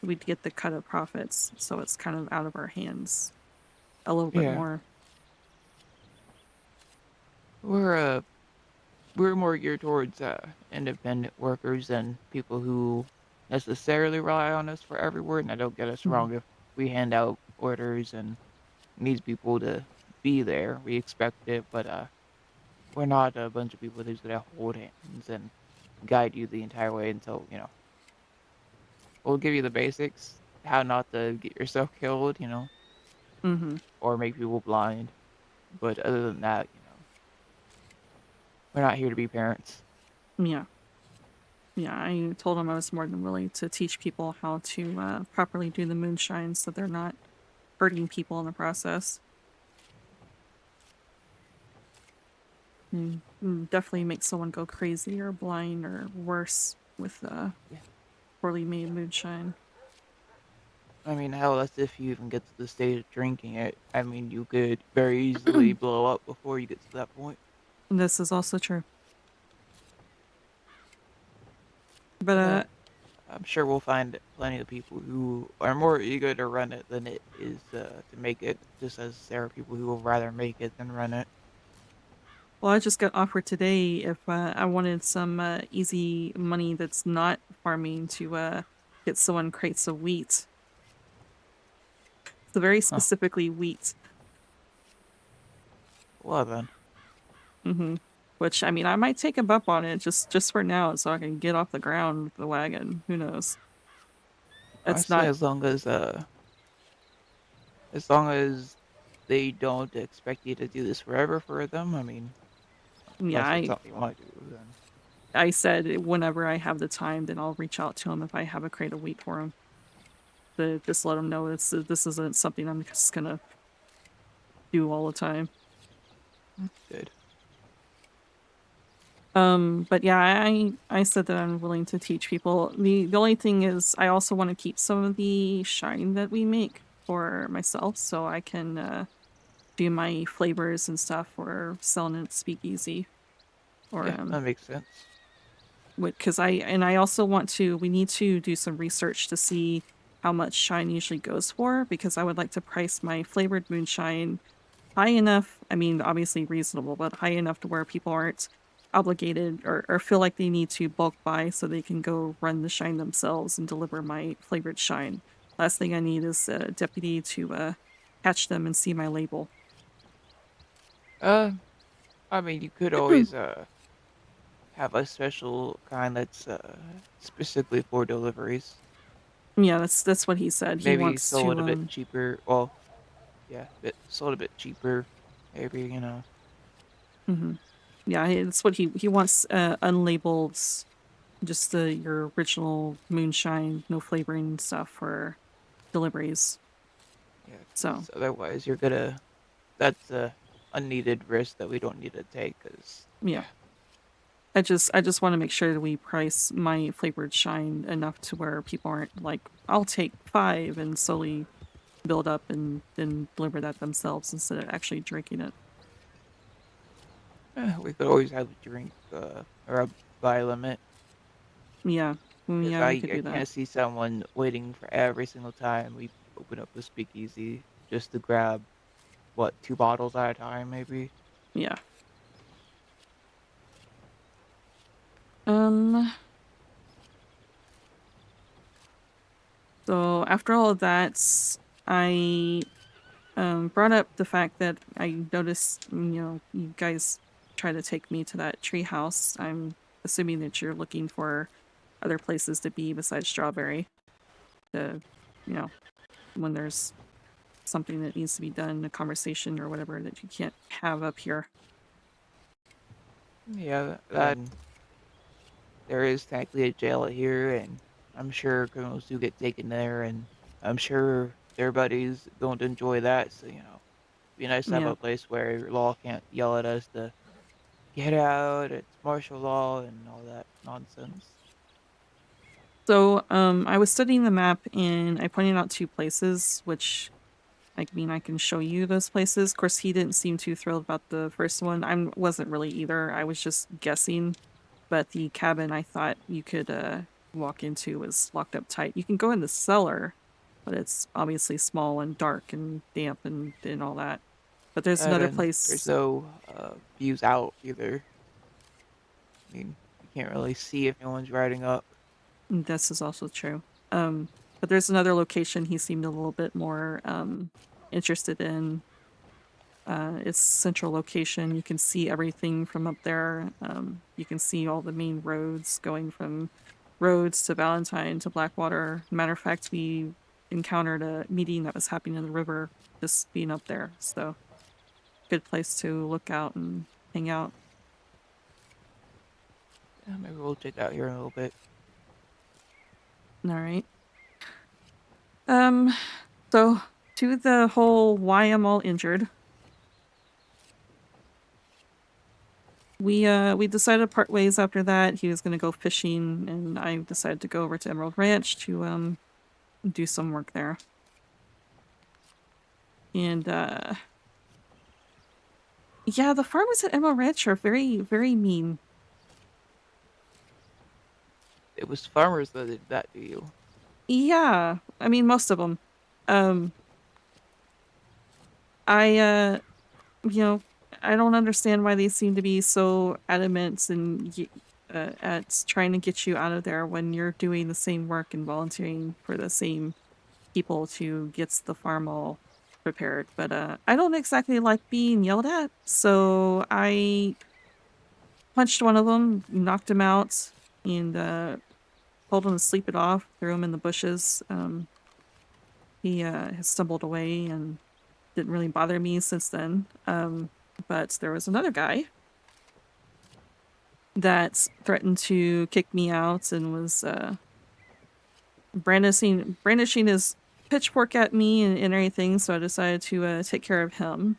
we'd get the cut of profits, so it's kind of out of our hands a little bit Yeah, more. we're uh we're more geared towards independent workers than people who necessarily rely on us for every word. And I don't get us Mhm. wrong, if we hand out orders and needs people to be there, we expect it. But we're not a bunch of people who's gonna hold hands and guide you the entire way until we'll give you the basics, how not to get yourself killed, Mhm. or make people blind. But other than that, we're not here to be parents. Yeah. Yeah, I told him I was more than willing to teach people how to properly do the moonshine so they're not hurting people in the process. Definitely make someone go crazy or blind or worse with Yeah. poorly made moonshine. I mean, hell, that's if you even get to the stage of drinking it. I mean, you could very easily blow up before you get to that point. And this is also true. But But I'm sure we'll find plenty of people who are more eager to run it than it is to make it, just as there are people who will rather make it than run it. well, I just got offered today if I wanted some easy money that's not farming to get someone crates of wheat. So very Huh. specifically wheat. Well then. hmm Which, I mean, I might take him up on it just for now, so I can get off the ground with the wagon. Who knows? I It's say not. as long as they don't expect you to do this forever for them, I mean, Yeah, unless it's something you want to do, then I said whenever I have the time, then I'll reach out to him if I have a crate of wheat for him. To just let him know this isn't something I'm just gonna do all the time. good. But yeah, I said that I'm willing to teach people. The only thing is I also want to keep some of the shine that we make for myself so I can do my flavors and stuff or selling it at speakeasy or Yeah, that makes sense. because I also want to we need to do some research to see how much shine usually goes for because I would like to price my flavored moonshine high enough, I mean obviously reasonable, but high enough to where people aren't obligated or feel like they need to bulk buy so they can go run the shine themselves and deliver my flavored shine. Last thing I need is a deputy to catch them and see my label. Uh, I mean, you could always have a special kind that's specifically for deliveries. Yeah, that's what he said. He Maybe wants sold to a bit cheaper. Well, yeah, sold a bit cheaper. Maybe mhm. Yeah, it's what he wants unlabeled just your original moonshine, no flavoring stuff for deliveries. Yeah, So, 'cause otherwise you're gonna. That's a unneeded risk that we don't need to take. Cause yeah. yeah, I just want to make sure that we price my flavored shine enough to where people aren't like, I'll take 5 and slowly build up and then deliver that themselves instead of actually drinking it. we could always have a drink or a buy limit. Yeah. Cause Yeah, we could I do that. can't see someone waiting for every single time we open up a speakeasy just to grab what 2 bottles at a time, maybe. Yeah. Um so after all of that, I brought up the fact that I noticed, you guys try to take me to that tree house. I'm assuming that you're looking for other places to be besides Strawberry. To, you know, when there's something that needs to be done, a conversation or whatever that you can't have up here. Yeah, that there is technically a jail here, and I'm sure criminals do get taken there, and I'm sure their buddies don't enjoy that. So be nice to have Yeah. a place where law can't yell at us to get out. It's martial law and all that nonsense. So, I was studying the map and I pointed out 2 places, which I mean, I can show you those places. Of course, he didn't seem too thrilled about the first one. I wasn't really either. I was just guessing. But the cabin I thought you could walk into was locked up tight. You can go in the cellar, but it's obviously small and dark and damp and all that. But there's That another and there's place. no views out either. I mean, you can't really see if anyone's riding up. This is also true. But there's another location he seemed a little bit more interested in. It's central location. You can see everything from up there. You can see all the main roads going from Rhodes to Valentine to Blackwater. Matter of fact, we encountered a meeting that was happening in the river just being up there. So, good place to look out and hang out. Yeah, maybe we'll check out here in a little bit. All right. Um, so to the whole why I'm all injured. We decided to part ways after that. He was gonna go fishing, and I decided to go over to Emerald Ranch to do some work there. And yeah, the farmers at Emerald Ranch are very, very mean. It was farmers that did that to you. Yeah, I mean most of them. I you know, I don't understand why they seem to be so adamant and at trying to get you out of there when you're doing the same work and volunteering for the same people to get the farm all prepared. But I don't exactly like being yelled at, so I punched one of them, knocked him out, and told him to sleep it off, threw him in the bushes. He has stumbled away and didn't really bother me since then. But there was another guy that threatened to kick me out and was brandishing his pitchfork at me and everything. So I decided to take care of him.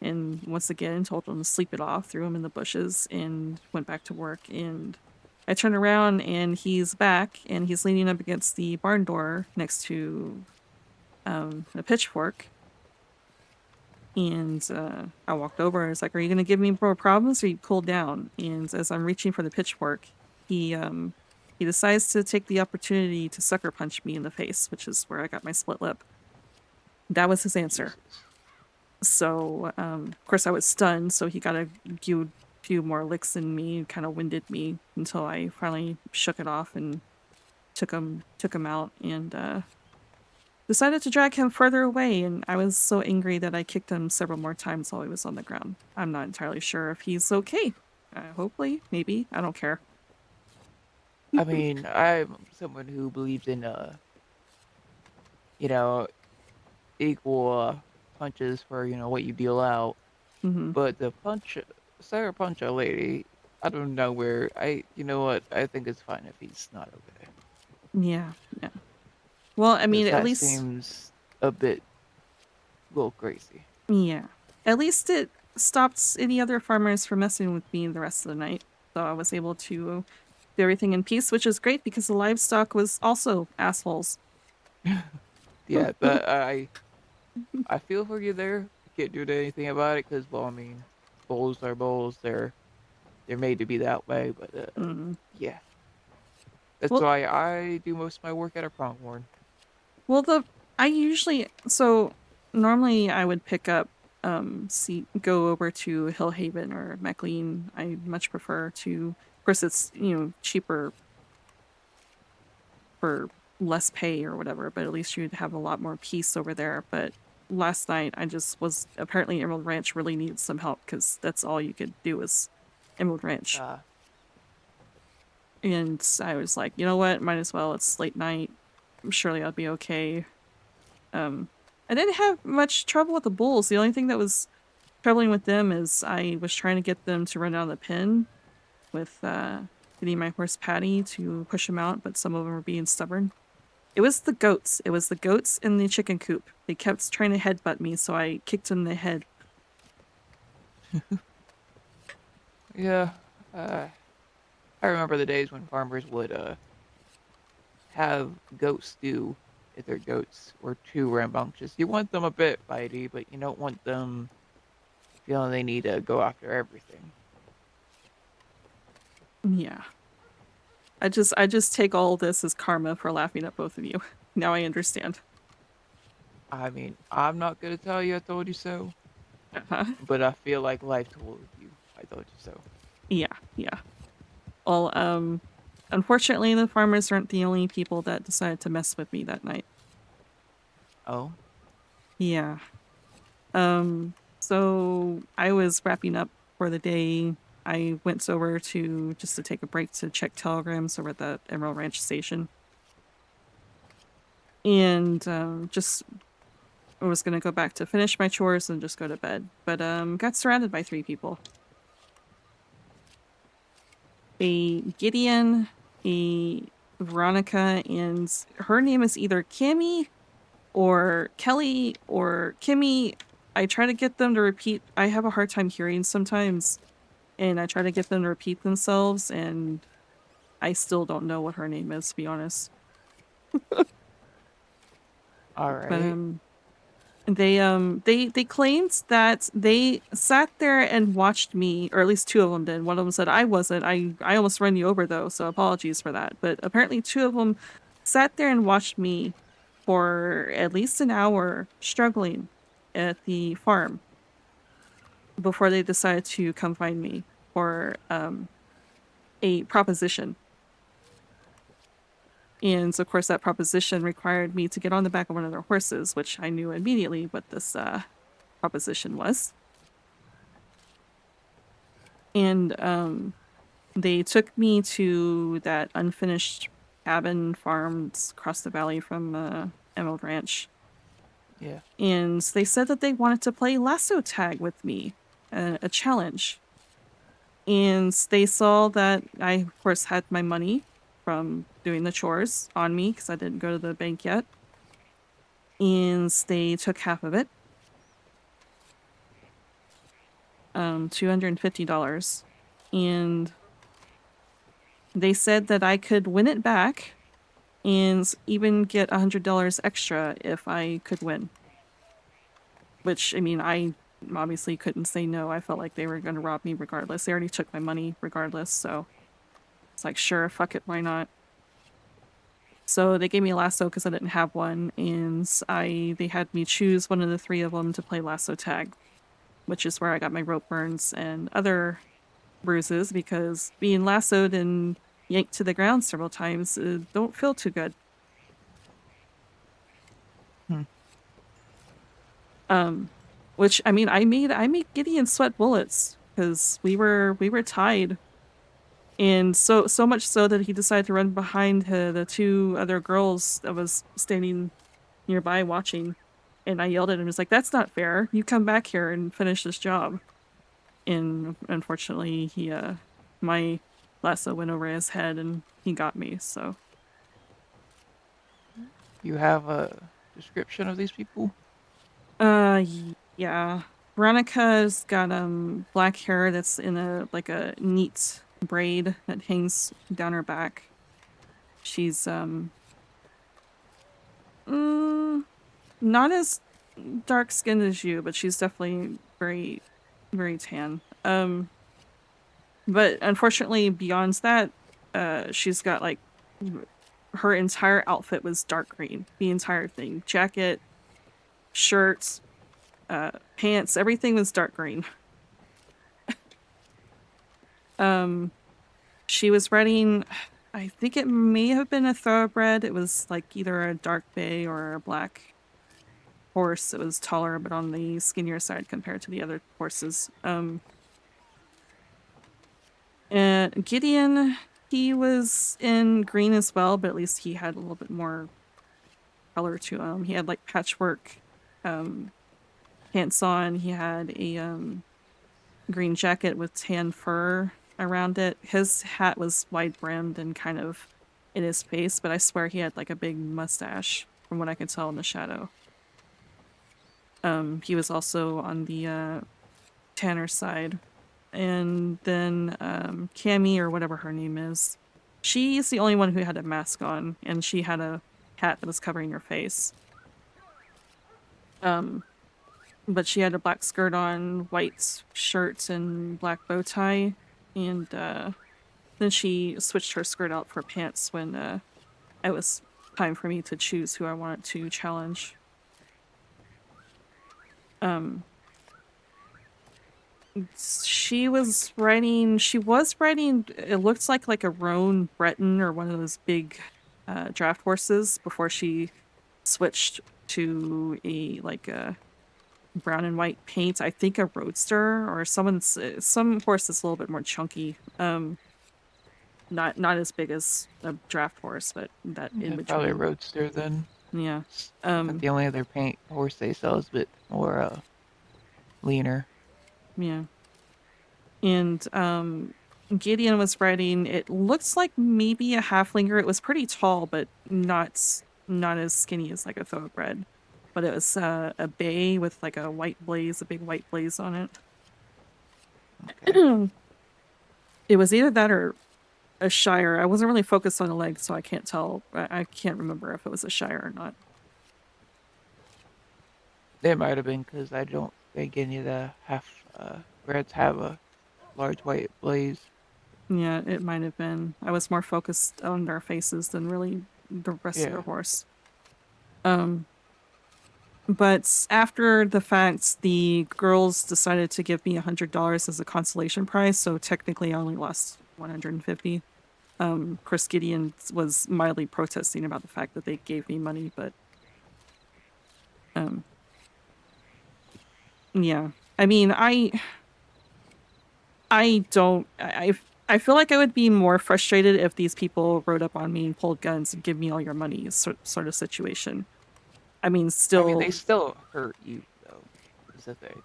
and once again told him to sleep it off, threw him in the bushes, and went back to work. And I turned around and he's back, and he's leaning up against the barn door next to a pitchfork. And I walked over and was like, "Are you gonna give me more problems, or you cool down?" And as I'm reaching for the pitchfork, he decides to take the opportunity to sucker punch me in the face, which is where I got my split lip. That was his answer. So, of course, I was stunned, so he got a few more licks in me, kind of winded me until I finally shook it off and took him out, and decided to drag him further away. And I was so angry that I kicked him several more times while he was on the ground. I'm not entirely sure if he's okay. Hopefully, maybe. I don't care. I mean, I'm someone who believes in you know, equal punches for what you deal out. Hmm. But the sucker punch a lady, I don't know where. You know what? I think it's fine if he's not okay. Yeah, yeah. Well, I mean, 'Cause at that least, seems a little crazy. yeah. At least it stopped any other farmers from messing with me the rest of the night. So I was able to do everything in peace, which is great because the livestock was also assholes. Yeah, but I feel for you there. Can't do anything about it because, well, I mean, bulls are bulls. They're made to be that way. But Mm. yeah, that's Well, why I do most of my work at a pronghorn. well, normally I would pick up, go over to Hillhaven or McLean. I much prefer to. Of course, it's cheaper for less pay or whatever, but at least you'd have a lot more peace over there. But last night I just was apparently Emerald Ranch really needed some help because that's all you could do is Emerald Ranch. And I was like, you know what, might as well. It's late night. Surely I'll be okay. I didn't have much trouble with the bulls. The only thing that was troubling with them is I was trying to get them to run out of the pen with getting my horse Patty to push them out, but some of them were being stubborn. It was the goats. It was the goats in the chicken coop. They kept trying to headbutt me, so I kicked them in the head. Yeah, I remember the days when farmers would have goat stew if their goats were too rambunctious. You want them a bit bitey, but you don't want them feeling they need to go after everything. Yeah. I just take all this as karma for laughing at both of you. Now I understand. I mean, I'm not gonna tell you I told you so, Uh-huh. but I feel like life told you I told you so. Yeah, yeah. Well, unfortunately the farmers aren't the only people that decided to mess with me that night. Oh? Yeah. So I was wrapping up for the day. I went over to just to take a break to check telegrams over at the Emerald Ranch station. And just I was gonna go back to finish my chores and just go to bed. But got surrounded by 3 people. A Gideon, a Veronica, and her name is either Cammy or Kelly or Kimmy. I try to get them to repeat. I have a hard time hearing sometimes, and I try to get them to repeat themselves, and I still don't know what her name is, to be honest. All But right. they claimed that they sat there and watched me, or at least 2 of them did. One of them said I wasn't. I almost ran you over though, so apologies for that. But apparently 2 of them sat there and watched me for at least an hour struggling at the farm before they decided to come find me for a proposition. And of course, that proposition required me to get on the back of one of their horses, which I knew immediately what this proposition was. And they took me to that unfinished cabin farms across the valley from Emerald Ranch. Yeah. And they said that they wanted to play lasso tag with me, a challenge. And they saw that I, of course, had my money from doing the chores on me because I didn't go to the bank yet. And they took half of it. $250, and they said that I could win it back and even get $100 extra if I could win. Which, I mean, I obviously couldn't say no. I felt like they were going to rob me regardless. They already took my money regardless, so it's like, sure, fuck it, why not? So they gave me a lasso because I didn't have one, and they had me choose one of the 3 of them to play lasso tag, which is where I got my rope burns and other bruises, because being lassoed and yanked to the ground several times don't feel too good. Which, I mean, I made Gideon sweat bullets because we were tied, and so much so that he decided to run behind the 2 other girls that was standing nearby watching, and I yelled at him, "It's like, that's not fair. You come back here and finish this job." And unfortunately, my lasso went over his head and he got me. So You have a description of these people? yeah. Veronica's got black hair that's in a neat braid that hangs down her back. She's not as dark skinned as you, but she's definitely very, very tan. But unfortunately beyond that, she's got like her entire outfit was dark green. The entire thing. Jacket, shirts, pants, everything was dark green. She was riding, I think it may have been a thoroughbred. It was like either a dark bay or a black horse. It was taller, but on the skinnier side compared to the other horses. And Gideon, he was in green as well, but at least he had a little bit more color to him. He had like patchwork pants on. He had a green jacket with tan fur around it. His hat was wide brimmed and kind of in his face, but I swear he had like a big mustache from what I could tell in the shadow. He was also on the tanner side. And then Cammy, or whatever her name is, she's the only one who had a mask on, and she had a hat that was covering her face. But she had a black skirt on, white shirt, and black bow tie. And then she switched her skirt out for pants when it was time for me to choose who I wanted to challenge. She was riding, it looks like a roan Breton or one of those big draft horses before she switched to a brown and white paint. I think a roadster or some horse that's a little bit more chunky. Not as big as a draft horse, but that in between. Probably a roadster then. Yeah. But the only other paint horse they sell is a bit more leaner. Yeah. And Gideon was riding, it looks like maybe a halflinger. It was pretty tall, but not as skinny as like a thoroughbred. But it was a bay with like a big white blaze on it. Okay. It was either that or a shire. I wasn't really focused on the legs, so I can't tell. I can't remember if it was a shire or not. It might have been, because I don't think any of the half-breds have a large white blaze. Yeah, it might have been. I was more focused on their faces than really the rest of the horse. But after the fact, the girls decided to give me $100 as a consolation prize, so technically I only lost $150. Chris Gideon was mildly protesting about the fact that they gave me money, but yeah. I mean, I feel like I would be more frustrated if these people rode up on me and pulled guns and give me all your money, sort of situation. I mean, they still hurt you, though, is the thing.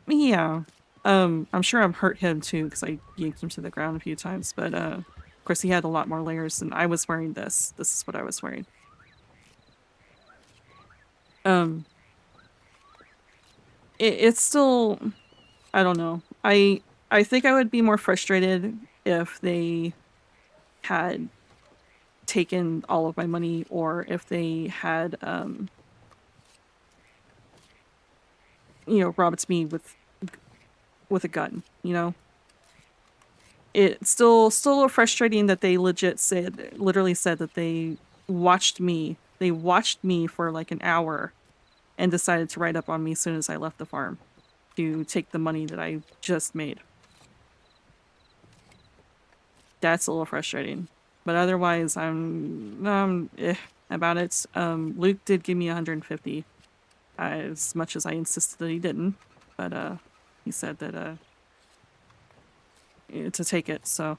Yeah. I'm sure I've hurt him, too, because I yanked him to the ground a few times, but, of course, he had a lot more layers, and I was wearing this. This is what I was wearing. It's still, I don't know. I think I would be more frustrated if they had taken all of my money, or if they had robbed me with a gun. It's still frustrating that they literally said that they watched me. They watched me for like an hour and decided to write up on me as soon as I left the farm to take the money that I just made. That's a little frustrating. But otherwise, I'm about it. Luke did give me 150, as much as I insisted that he didn't. But he said that to take it. So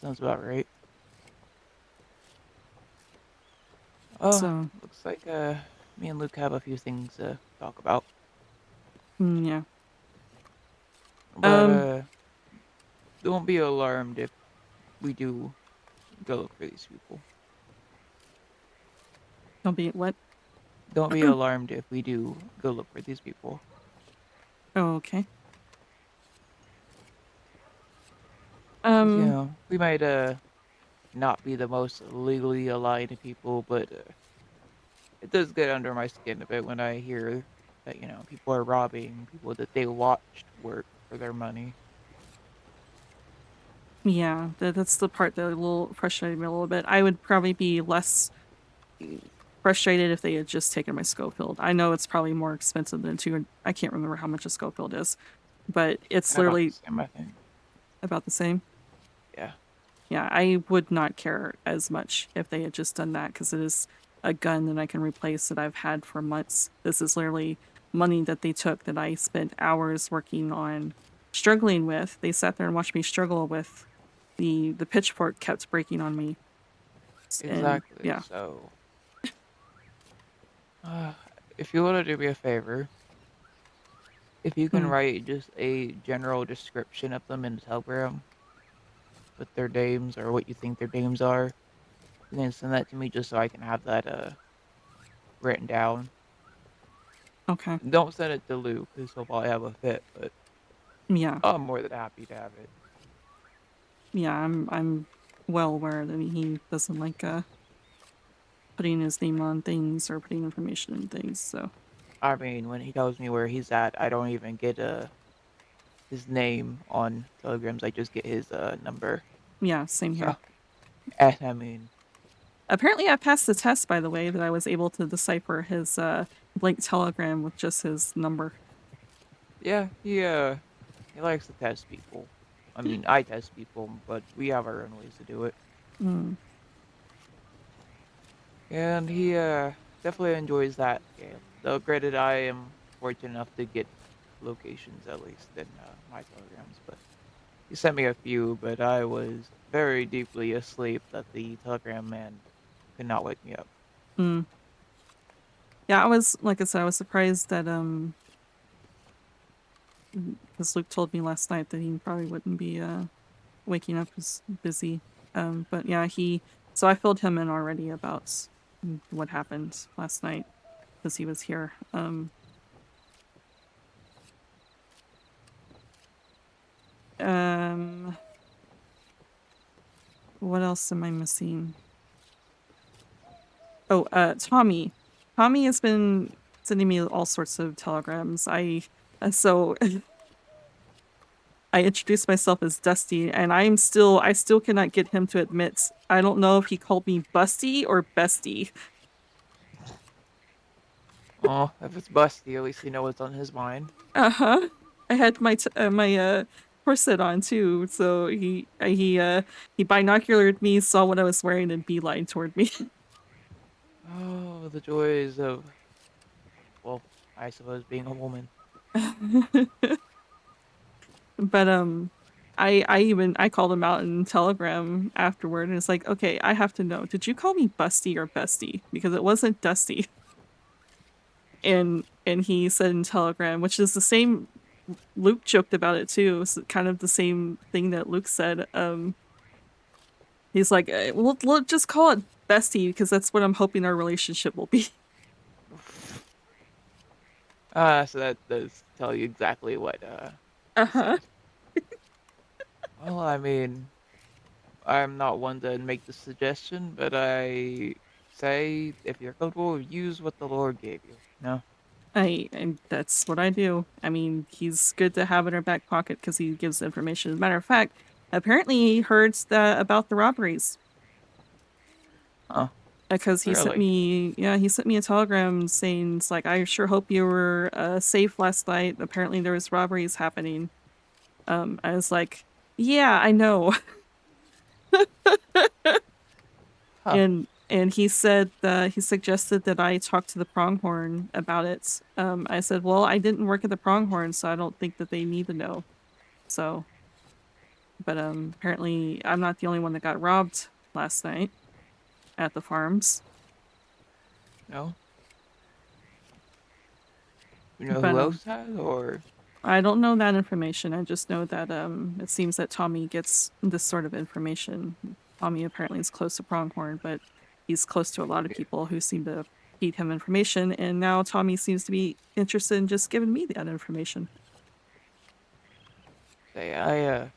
Sounds about right. Oh, so looks like me and Luke have a few things to talk about. yeah. But don't be alarmed if we do go look for these people. Don't be what? Don't be alarmed if we do go look for these people. Oh, okay. 'Cause, you know, we might not be the most legally aligned people, but it does get under my skin a bit when I hear that, you know, people are robbing people that they watched work for their money. Yeah, that's the part that a little frustrated me a little bit. I would probably be less frustrated if they had just taken my Schofield. I know it's probably more expensive than I can't remember how much a Schofield is, but it's About the literally same, I think. about the same. Yeah. Yeah, I would not care as much if they had just done that, because it is a gun that I can replace that I've had for months. This is literally money that they took that I spent hours working on, struggling with. They sat there and watched me struggle with. The pitchfork kept breaking on me. And Exactly. yeah. So, uh, if you want to do me a favor, if you can Hmm. write just a general description of them in the Telegram with their names or what you think their names are, you can send that to me just so I can have that written down. Okay. Don't send it to Luke because he'll probably have a fit, but Yeah. I'm more than happy to have it. Yeah, I'm well aware that he doesn't like putting his name on things or putting information in things, so I mean, when he tells me where he's at, I don't even get his name on Telegrams. I just get his number. yeah, same So, here. and I mean, Apparently I passed the test, by the way, that I was able to decipher his blank telegram with just his number. yeah, he likes to test people. I mean, I test people, but we have our own ways to do it. Mm. And he definitely enjoys that game. Though granted, I am fortunate enough to get locations at least in my telegrams, but he sent me a few, but I was very deeply asleep that the telegram man could not wake me up. Mm. Yeah, like I said, I was surprised that because Luke told me last night that he probably wouldn't be waking up as busy. But yeah, so I filled him in already about what happened last night because he was here. What else am I missing? Oh, Tommy. Tommy has been sending me all sorts of telegrams. So I introduced myself as Dusty, and I still cannot get him to admit. I don't know if he called me Busty or Bestie. Oh, if it's Busty, at least you know what's on his mind. Uh-huh. I had my corset on too, so he binoculared me, saw what I was wearing, and beeline toward me. Oh, the joys of, well, I suppose being a woman. But I called him out in Telegram afterward, and it's like, okay, I have to know, did you call me Busty or Bestie? Because it wasn't Dusty. And he said in Telegram, which is the same. Luke joked about it too. It's kind of the same thing that Luke said. He's like, we'll just call it Bestie because that's what I'm hoping our relationship will be. So that does tell you exactly what Uh-huh. Well, I mean, I'm not one to make the suggestion, but I say if you're comfortable, use what the Lord gave you. No. And that's what I do. I mean, he's good to have in our back pocket because he gives information. As a matter of fact, apparently he heard about the robberies. Huh. Because he sent Really? me, yeah, he sent me a telegram saying, it's like, I sure hope you were safe last night. Apparently there was robberies happening. I was like, yeah, I know. Huh. And he said he suggested that I talk to the pronghorn about it. I said, well, I didn't work at the pronghorn, so I don't think that they need to know. So, but apparently I'm not the only one that got robbed last night at the farms. No. You know But who else has, or? I don't know that information. I just know that it seems that Tommy gets this sort of information. Tommy apparently is close to Pronghorn, but he's close to a lot of people who seem to feed him information, and now Tommy seems to be interested in just giving me that information. Say, I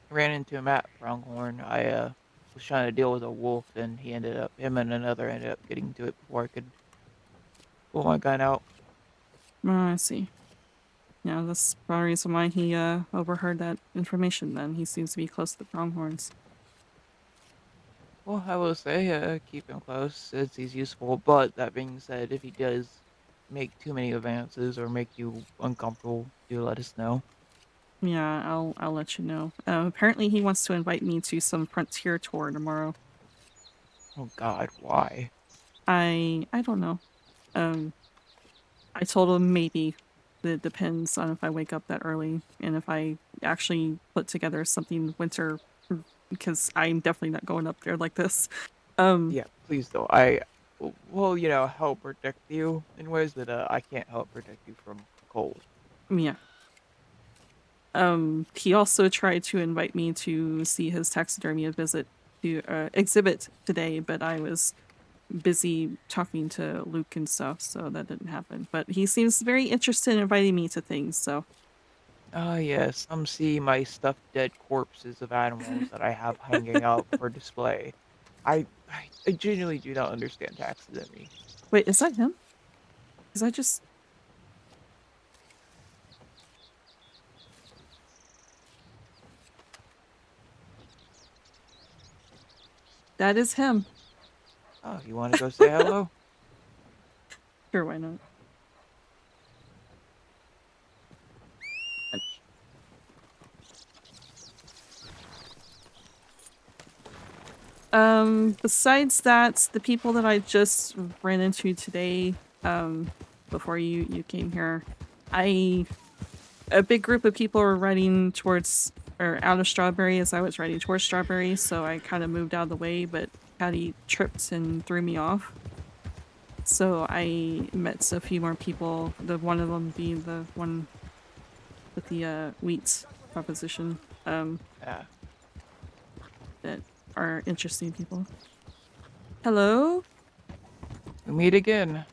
ran into him at Pronghorn. I was trying to deal with a wolf, and him and another ended up getting to it before I could pull my gun out. Oh, I see. Yeah, that's probably the reason why he overheard that information then. He seems to be close to the Pronghorns. Well, I will say, keep him close since he's useful. But that being said, if he does make too many advances or make you uncomfortable, do let us know. Yeah, I'll let you know. Apparently he wants to invite me to some frontier tour tomorrow. Oh God, why? I don't know. I told him maybe. It depends on if I wake up that early and if I actually put together something winter, because I'm definitely not going up there like this. Yeah, please don't. Will, help protect you in ways that I can't help protect you from cold. Yeah. He also tried to invite me to see his taxidermy exhibit today, but I was busy talking to Luke and stuff, so that didn't happen. But he seems very interested in inviting me to things, so. Ah, yes, some see my stuffed dead corpses of animals that I have hanging out for display. I genuinely do not understand taxidermy. Wait, is that him? Is I just... That is him. Oh, you want to go say hello? Sure, why not? Besides that, the people that I just ran into today, before you came here, a big group of people were riding towards, or out of Strawberry as I was riding towards Strawberry, so I kind of moved out of the way, but Patty tripped and threw me off. So I met a few more people, one of them being the one with the wheat proposition, Yeah. that are interesting people. Hello? We meet again.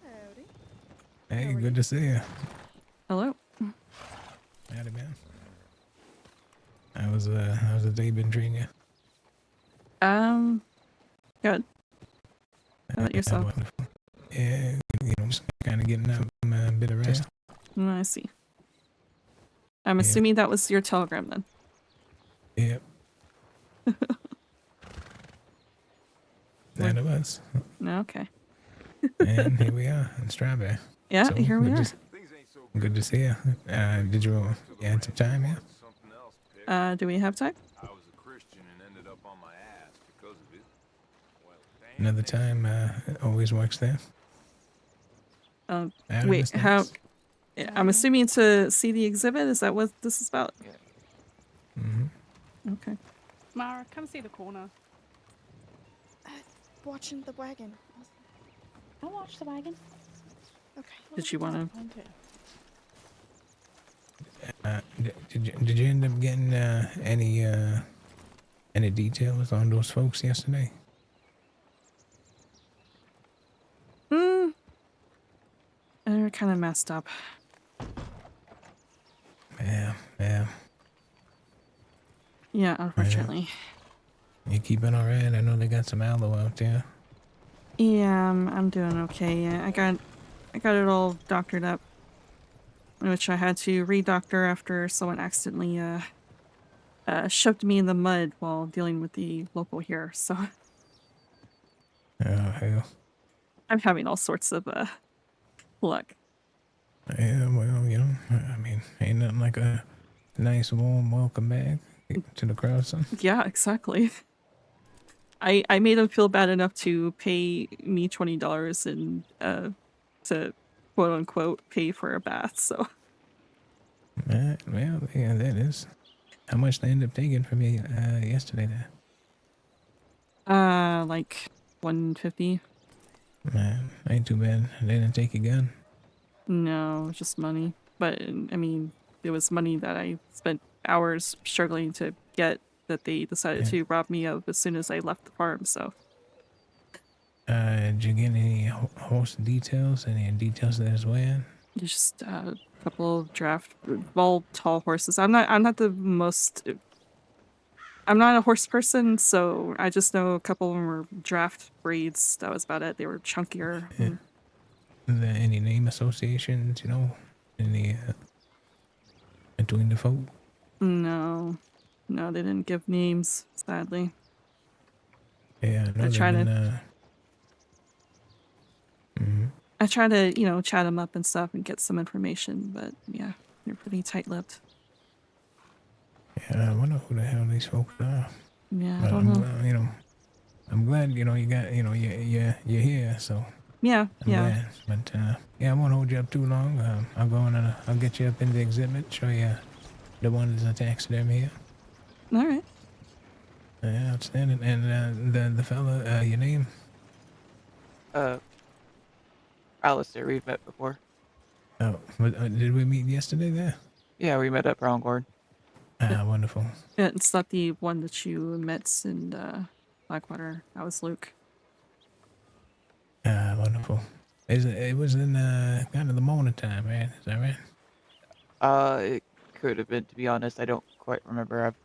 Howdy. Hey, How are good you? to see you. Hello? Howdy, man. How's the day been treating you? Good. How about yourself? Wonderful. Yeah, just kind of getting up a bit of rest. I see. I'm Yeah. assuming that was your telegram then. Yep. That it was. Okay. And here we are in Strawberry. Yeah, So, here we good are. Good to see you. Did you had some time, yeah? Do we have time? Another time always works there. Out in Wait, the how... States. I'm assuming to see the exhibit? Is that what this is about? Mm-hmm. Okay. Mara, come see the corner. Watching the wagon. I'll watch the wagon. Okay. Did you want to... Did you end up getting any details on those folks yesterday? They're kind of messed up. Yeah, yeah. Yeah, unfortunately. You keeping all right? I know they got some aloe out there. Yeah, I'm doing okay. I got it all doctored up, which I had to re-doctor after someone accidentally shoved me in the mud while dealing with the local here. So Oh, hell. I'm having all sorts of luck. Yeah, well, I mean, ain't nothing like a nice, warm welcome back to the Crowson. Yeah, exactly. I made him feel bad enough to pay me $20 and to quote unquote pay for a bath. So Well, yeah, that is. How much they end up taking from you yesterday there? like 150. Man, ain't too bad. They didn't take your gun. No, just money. But I mean, it was money that I spent hours struggling to get that they decided Yeah. to rob me of as soon as I left the farm. So Did you get any horse details? Any details that is weighing? it's just a couple of tall horses. I'm not the most. I'm not a horse person, so I just know a couple of them were draft breeds. That was about it. They were chunkier. Yeah. Is there any name associations, any between the folk? No, no, they didn't give names. Sadly, Yeah, I know I they've try been, to. I try to, chat them up and stuff and get some information, but yeah, they're pretty tight-lipped. Yeah, I wonder who the hell these folks are. Yeah, I But don't know. I'm glad, you got, you're here, so Yeah, I'm yeah. glad. But, yeah, I won't hold you up too long. I'll go and I'll get you up in the exhibit, show you the one that's a taxidermy here. All right. Yeah, outstanding. And the fella, your name? Alistair, we've met before. Oh, did we meet yesterday there? Yeah, we met at Browncorn. Ah, wonderful. Yeah, it's not the one that you met in Blackwater. That was Luke. Ah, wonderful. It was in kind of the morning time, right? Is that right? It could have been, to be honest. I don't quite remember. I've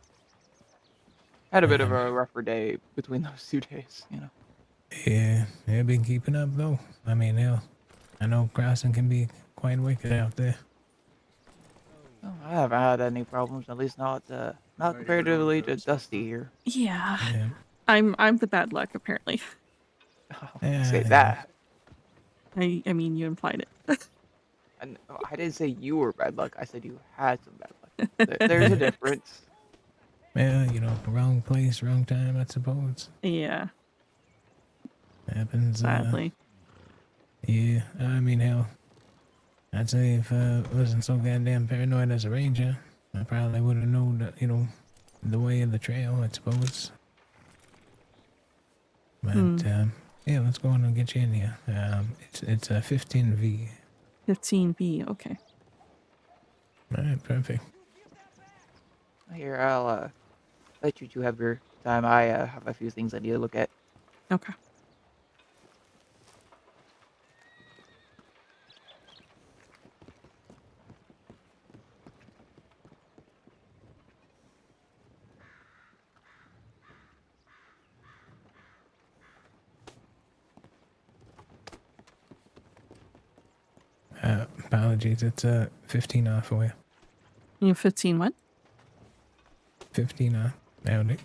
had a bit of a rougher day between those 2 days. Yeah, they've been keeping up though. I mean, hell, I know crossing can be quite wicked out there. Oh, I haven't had any problems, at least not comparatively to Dusty here. Yeah. Yeah. I'm the bad luck apparently. Say that. I mean, you implied it. I didn't say you were bad luck. I said you had some bad luck. There's a difference. Well, wrong place, wrong time, I suppose. Yeah. Happens. Sadly. Yeah, I mean, hell, I'd say if I wasn't so goddamn paranoid as a ranger, I probably would have known that, the way of the trail, I suppose. But, yeah, let's go on and get you in here. It's a 15V. 15B, okay. All right, perfect. Here, I'll let you two have your time. I have a few things I need to look at. Okay. Apologies, it's 15 off for you. You 15 what? 15 off. Nailed it.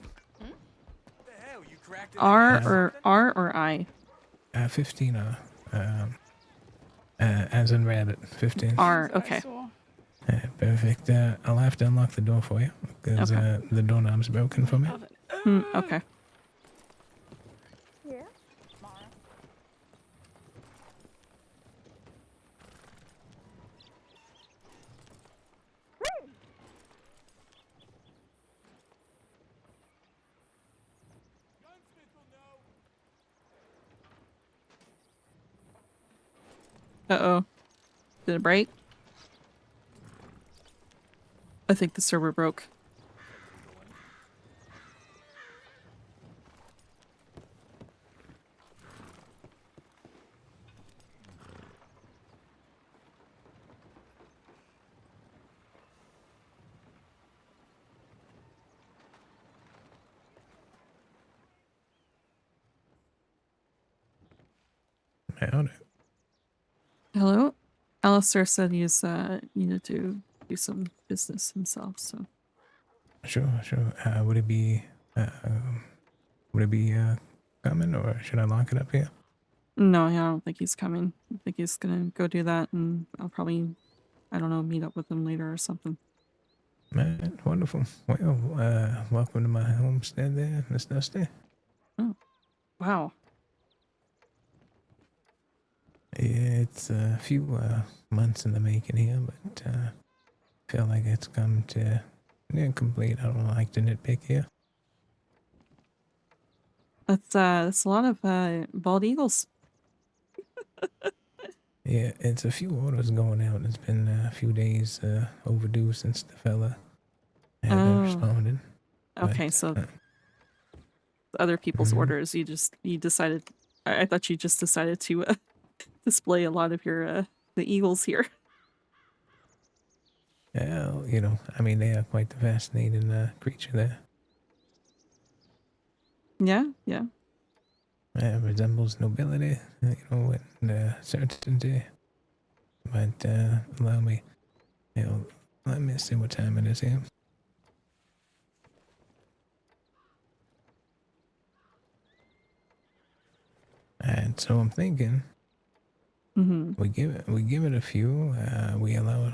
R or I? 15 off. As in rabbit. 15. R, okay. Perfect. I'll have to unlock the door for you because the doorknob's broken for me. Okay. Yeah. Uh-oh. Did it break? I think the server broke. Howdy. Hello? Alistair said he's needed to do some business himself, so. Sure. Would it be coming, or should I lock it up here? No, yeah, I don't think he's coming. I think he's gonna go do that, and I'll probably, I don't know, meet up with him later or something. Man, wonderful. Well, welcome to my homestead there, Miss Dusty. Oh, wow. Yeah, it's a few months in the making here, but feel like it's come to near complete. I don't like to nitpick here. That's a lot of bald eagles. Yeah, it's a few orders going out. It's been a few days overdue since the fella had Oh. responded. Okay, But, so other people's mhm. orders, you decided. I thought you just decided to display a lot of your the eagles here. Well, you know, I mean, they are quite the fascinating creature there. Yeah. Resembles nobility, you know, and certainty. But allow me, you know, let me see what time it is here. And so I'm thinking Mm-hmm. we give it a few. We allow,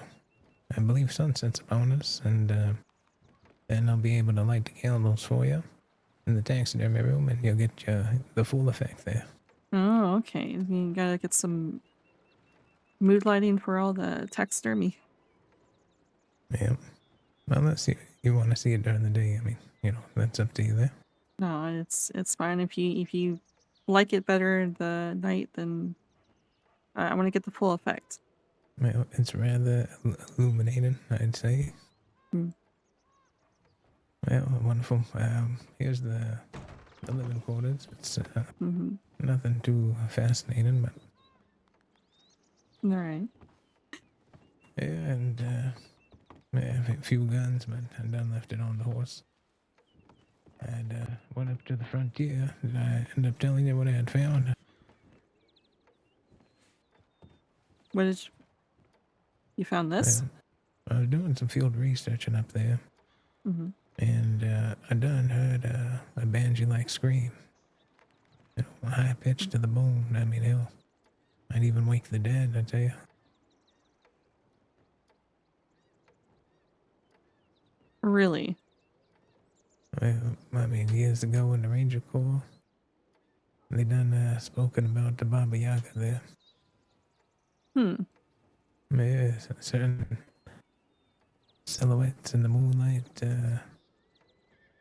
I believe, sunsets upon us, and then I'll be able to light the candles for you in the taxidermy room, and you'll get the full effect there. Oh, okay. You gotta get some mood lighting for all the taxidermy. Yeah. Well, let's see. You want to see it during the day? I mean, you know, that's up to you there. No, it's fine if you like it better the night, then I want to get the full effect. Well, it's rather illuminating, I'd say. Hmm. Well, wonderful. Here's the living quarters. It's Mm-hmm. nothing too fascinating, but All right. yeah, and yeah, a few guns, but I done left it on the horse. And went up to the frontier. Did I end up telling you what I had found? What did you found this? Well, I was doing some field researching up there, Mm-hmm. and I done heard a banshee-like scream. You know, high pitched to the bone. I mean, hell, might even wake the dead, I tell you. Really? Well, I mean, years ago in the Ranger Corps, they done spoken about the Baba Yaga there. Hmm. Yeah, certain silhouettes in the moonlight,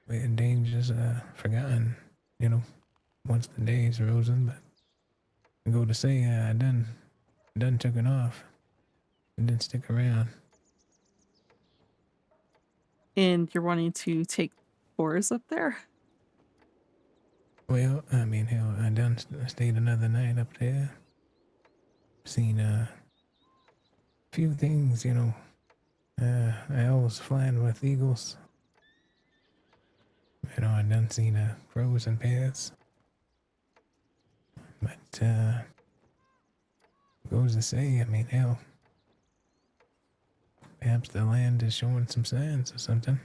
where dangers forgotten, you know, once the day's risen. But I go to say, I done took it off. It didn't stick around. And you're wanting to take tours up there? Well, I mean, hell, I done stayed another night up there. Seen a few things, you know. I always flying with eagles. You know, I done seen crows and pairs. But goes to say, I mean, hell, perhaps the land is showing some signs or something.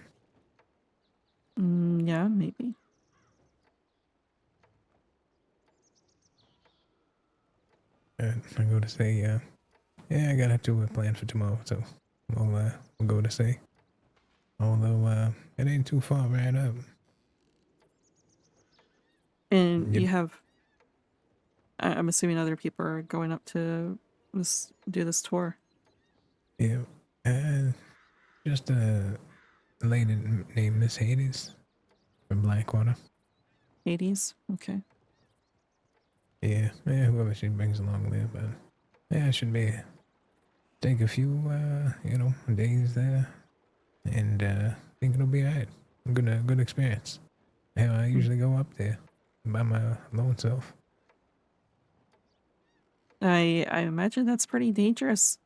Yeah, maybe. I go to say, yeah, I got a tour planned for tomorrow, so we'll go to say. Although it ain't too far right up. And Yep. you have, I'm assuming other people are going up to do this tour. Yeah, just a lady named Miss Hades from Blackwater. Hades? Okay. Yeah, whoever she brings along there, but yeah, it should be take a few, you know, days there, and think it'll be alright. Good experience. Hell, I usually go up there by my lone self. I imagine that's pretty dangerous.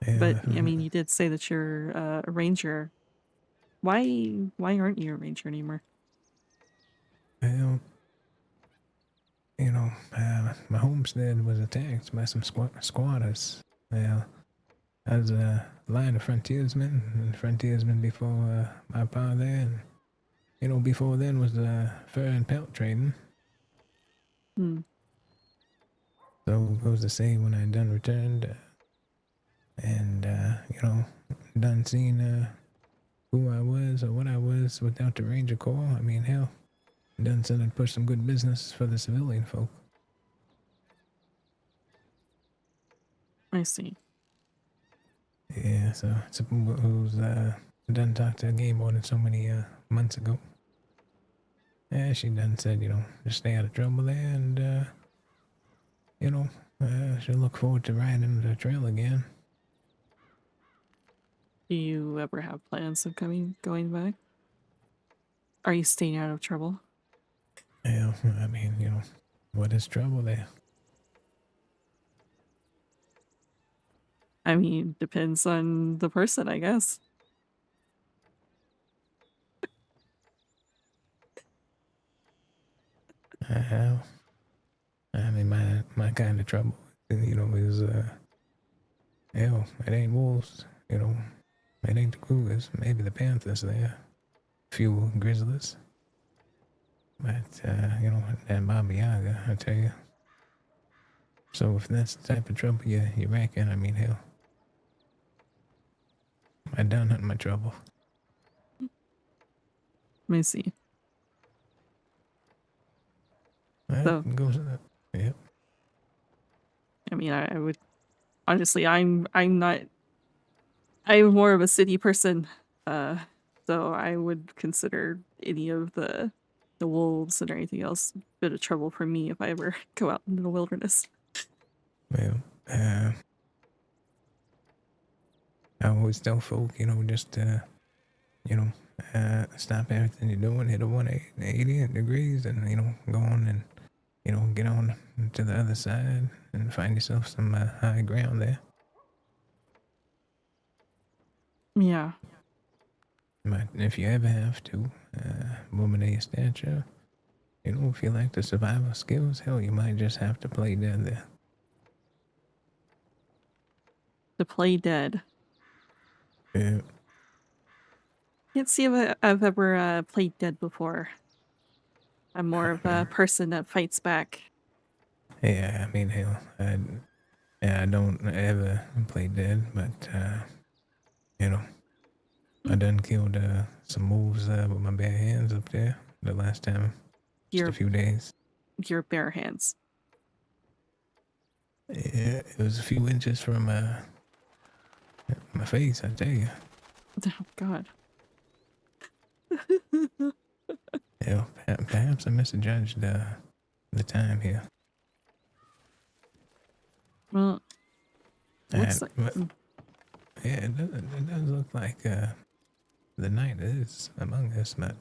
Yeah, But I mean, you did say that you're a ranger. Why aren't you a ranger anymore? well, my homestead was attacked by some squatters. Well, I was a line of frontiersmen before my pa there, and before then was fur and pelt trading. Hmm. So goes to say when I done returned, and done seen who I was or what I was without the Ranger Corps. I mean, hell, done said I'd push some good business for the civilian folk. I see. Yeah, so who's done talked to a game warden so many months ago. Yeah, she done said, just stay out of trouble there, and she'll look forward to riding the trail again. Do you ever have plans of going back? Are you staying out of trouble? Yeah, I mean, what is trouble there? I mean, depends on the person, I guess. I mean, my kind of trouble, is hell, it ain't wolves, it ain't the cougars, maybe the panthers there, few grizzlies. But, that Baba Yaga, I tell you. So if that's the type of trouble you reckon, I mean, hell, I done hunting my trouble. Let me see. So, Goes yep. I mean, I would honestly, I'm not. I'm more of a city person, so I would consider any of the wolves and anything else a bit of trouble for me if I ever go out into the wilderness. Well, I always tell folk, just stop everything you're doing, hit a 180 degrees, and go on and get on to the other side and find yourself some high ground there. Yeah. But if you ever have to, woman of your stature, if you like the survival skills, hell, you might just have to play dead there. To play dead. Yeah. Can't see if I've ever played dead before. I'm more of a person that fights back. Yeah, I mean, hell, I don't ever play dead, but, I done killed some wolves with my bare hands up there the last time, just a few days. Your bare hands. Yeah, it was a few inches from my face, I tell you. Oh, God. Yeah, perhaps I misjudged the time here. Well, looks like... Yeah, it does look like the night is among us, but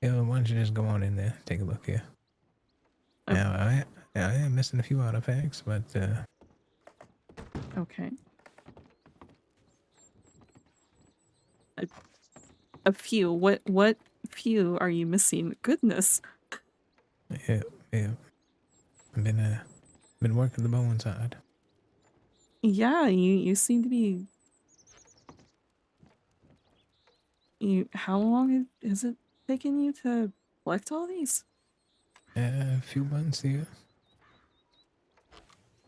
why don't you just go on in there, take a look here. Okay. Now, I am missing a few artifacts, but Okay. A few. What few are you missing? Goodness. yeah. I've been working the bones hard. Yeah, you seem to be... How long has it taken you to collect all these? A few months here.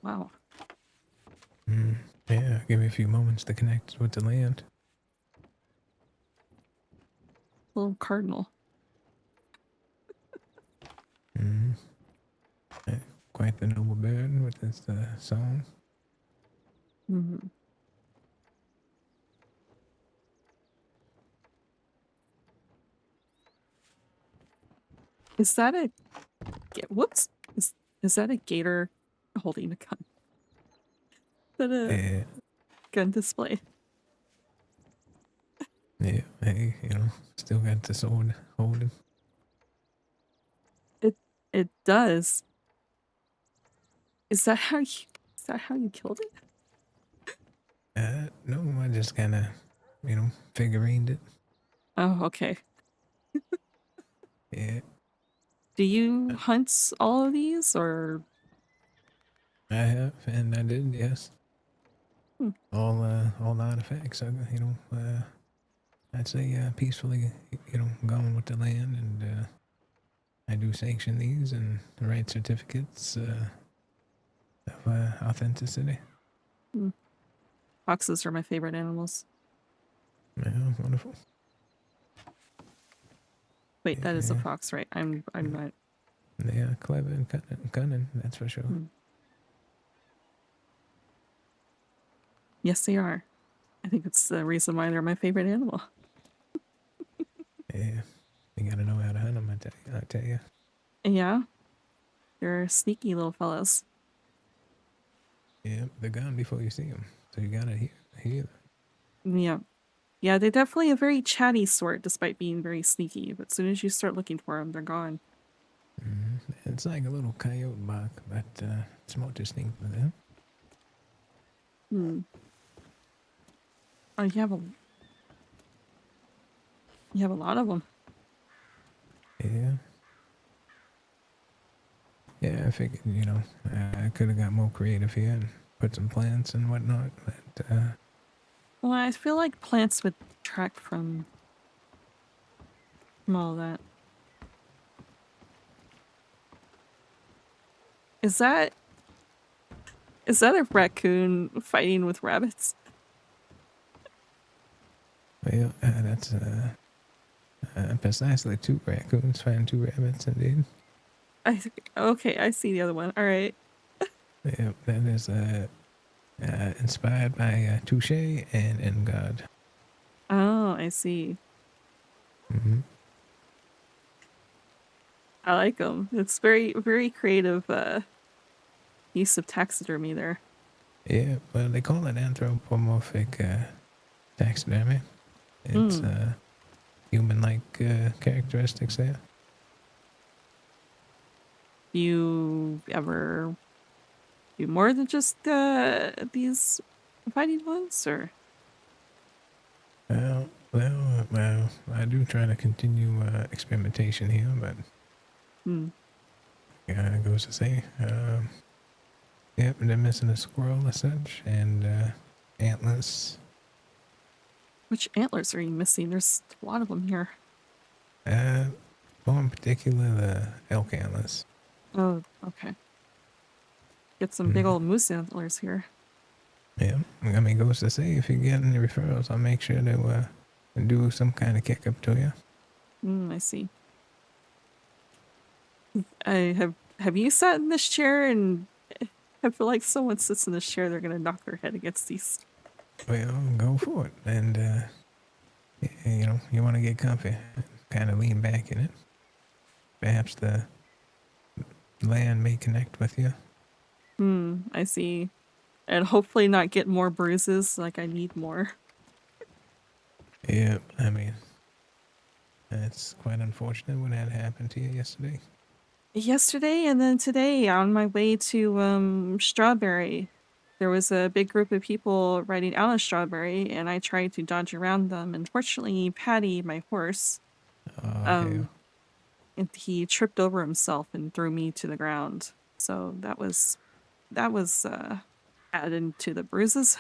Wow. Yeah, give me a few moments to connect with the land. Little cardinal. Quite the noble bird with this song. Mm-hmm. Is that a... Whoops. Is that a gator holding a gun? Is that a gun display? Yeah, hey, still got the sword holding. It does. Is that how you killed it? No, I just kind of, figurined it. Oh, okay. Yeah. Do you hunt all of these, or? I have, and I did, yes. Hmm. All artifacts. I'd say peacefully, going with the land, and I do sanction these and write certificates of authenticity. Hmm. Foxes are my favorite animals. Yeah, wonderful. Wait, that is a Yeah. fox, right? I'm not. They are clever and cunning, that's for sure. Hmm. Yes, they are. I think it's the reason why they're my favorite animal. Yeah, you gotta know how to hunt them. I tell you. Yeah, they're sneaky little fellas. Yeah, they're gone before you see them, so you gotta hear them. Yeah. Yeah, they're definitely a very chatty sort, despite being very sneaky. But as soon as you start looking for them, they're gone. It's like a little coyote bark, but it's more distinct than that. Hmm. Oh, you have a lot of them. Yeah. Yeah, I figured, I could have got more creative here and put some plants and whatnot, but Well, I feel like plants would detract from all that. Is that a raccoon fighting with rabbits? well, that's precisely 2 raccoons fighting 2 rabbits, indeed. Okay, I see the other one. All right. Yeah, that is inspired by Touche and Engard. Oh, I see. Mm-hmm. I like them. It's very, very creative use of taxidermy there. Yeah, well, they call it anthropomorphic taxidermy. It's human-like characteristics there. Do you ever do more than just these fighting ones, or? Well, I do try to continue experimentation here, but yeah, it goes to say, yep, they're missing a squirrel as such, and antlers. Which antlers are you missing? There's a lot of them here. More in particular, the elk antlers. Oh, okay. Get some big old moose antlers here. Yeah, I mean, goes to say, if you get any referrals, I'll make sure to do some kind of kick up to you. I see. Have you sat in this chair, and I feel like someone sits in this chair, they're gonna knock their head against these. Well, go for it, and you want to get comfy, kind of lean back in it. Perhaps the land may connect with you. I see. And hopefully not get more bruises, like I need more. Yeah, I mean, it's quite unfortunate when that happened to you yesterday. Yesterday and then today on my way to Strawberry, there was a big group of people riding out of Strawberry, and I tried to dodge around them. Unfortunately, Patty, my horse, and he tripped over himself and threw me to the ground. So that was added to the bruises.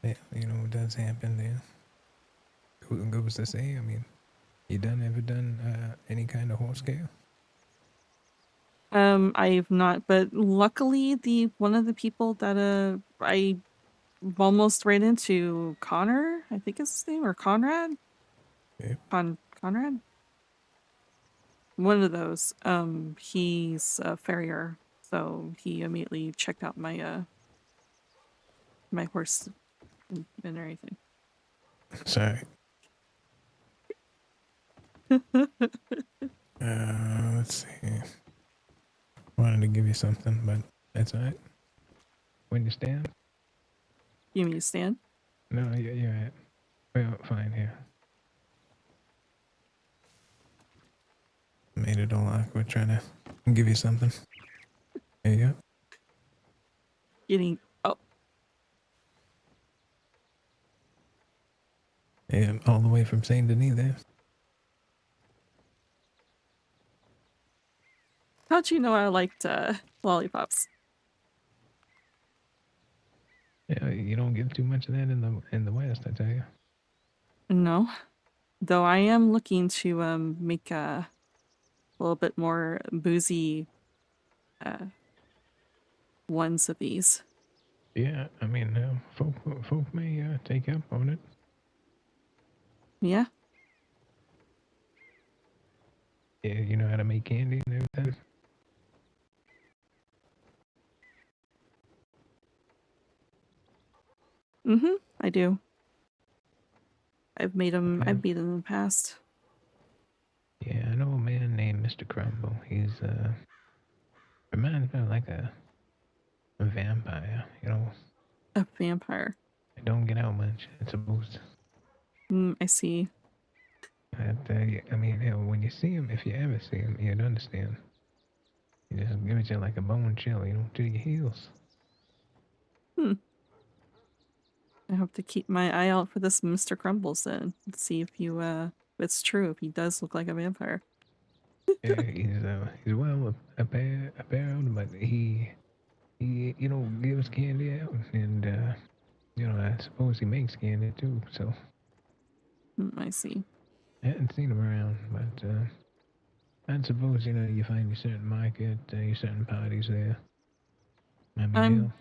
Yeah, it does happen there. Goes to say, I mean, you ever done any kind of horse care? I've not, but luckily one of the people that I almost ran into, Connor, I think is his name, or Conrad? Yeah. Conrad? One of those. He's a farrier, so he immediately checked out my my horse and everything. Sorry. Let's see. Wanted to give you something, but that's all right. When you stand? You mean you stand? No, you're right. Well, fine here. Made it all awkward trying to give you something. There you go. Oh. Yeah, all the way from Saint Denis there. How'd you know I liked lollipops? Yeah, you don't get too much of that in the West, I tell you. No. Though I am looking to make a little bit more boozy ones of these. Yeah, I mean, folk may take up on it. Yeah. Yeah, you know how to make candy and everything. Mm-hmm. I do. I've made them. Okay. I've made them in the past. Yeah, I know a man named Mr. Crumble. He's reminds me of like a vampire. You know, A vampire. I don't get out much. It's a boost. I see. I mean, hell, when you see him, if you ever see him, you'd understand. He just gives you like a bone chill, you know, to your heels. Hmm. I hope to keep my eye out for this Mr. Crumbles then. Let's see if if it's true, if he does look like a vampire. Yeah, he's well apparelled, but he you know gives candy out, and you know I suppose he makes candy too. So I see. I hadn't seen him around, but I suppose you know you find your certain market, your certain parties there. I mean, hell,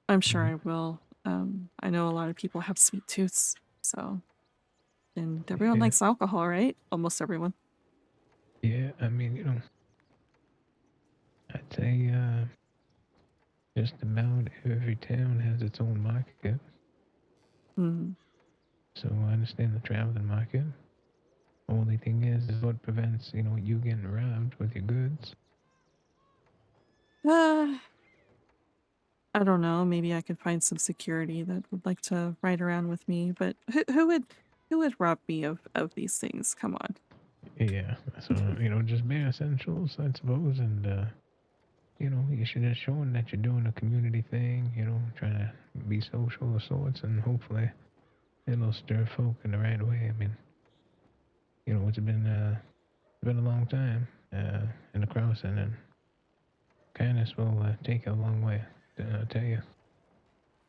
I'm sure I will. I know a lot of people have sweet tooths, so and everyone yeah, likes alcohol, right? Almost everyone. yeah. I mean, you know, I'd say just about every town has its own market. Hmm. So I understand the traveling market. Only thing is what prevents, you know, you getting robbed with your goods. Uh, I don't know. Maybe I could find some security that would like to ride around with me. But who would rob me of these things? Come on. Yeah, so, you know, just bare essentials, I suppose, and, you know, you should just show them that you're doing a community thing, you know, trying to be social of sorts, and hopefully it'll stir folk in the right way. I mean, you know, it's been a long time in the crossing, and kindness will take you a long way, I tell you.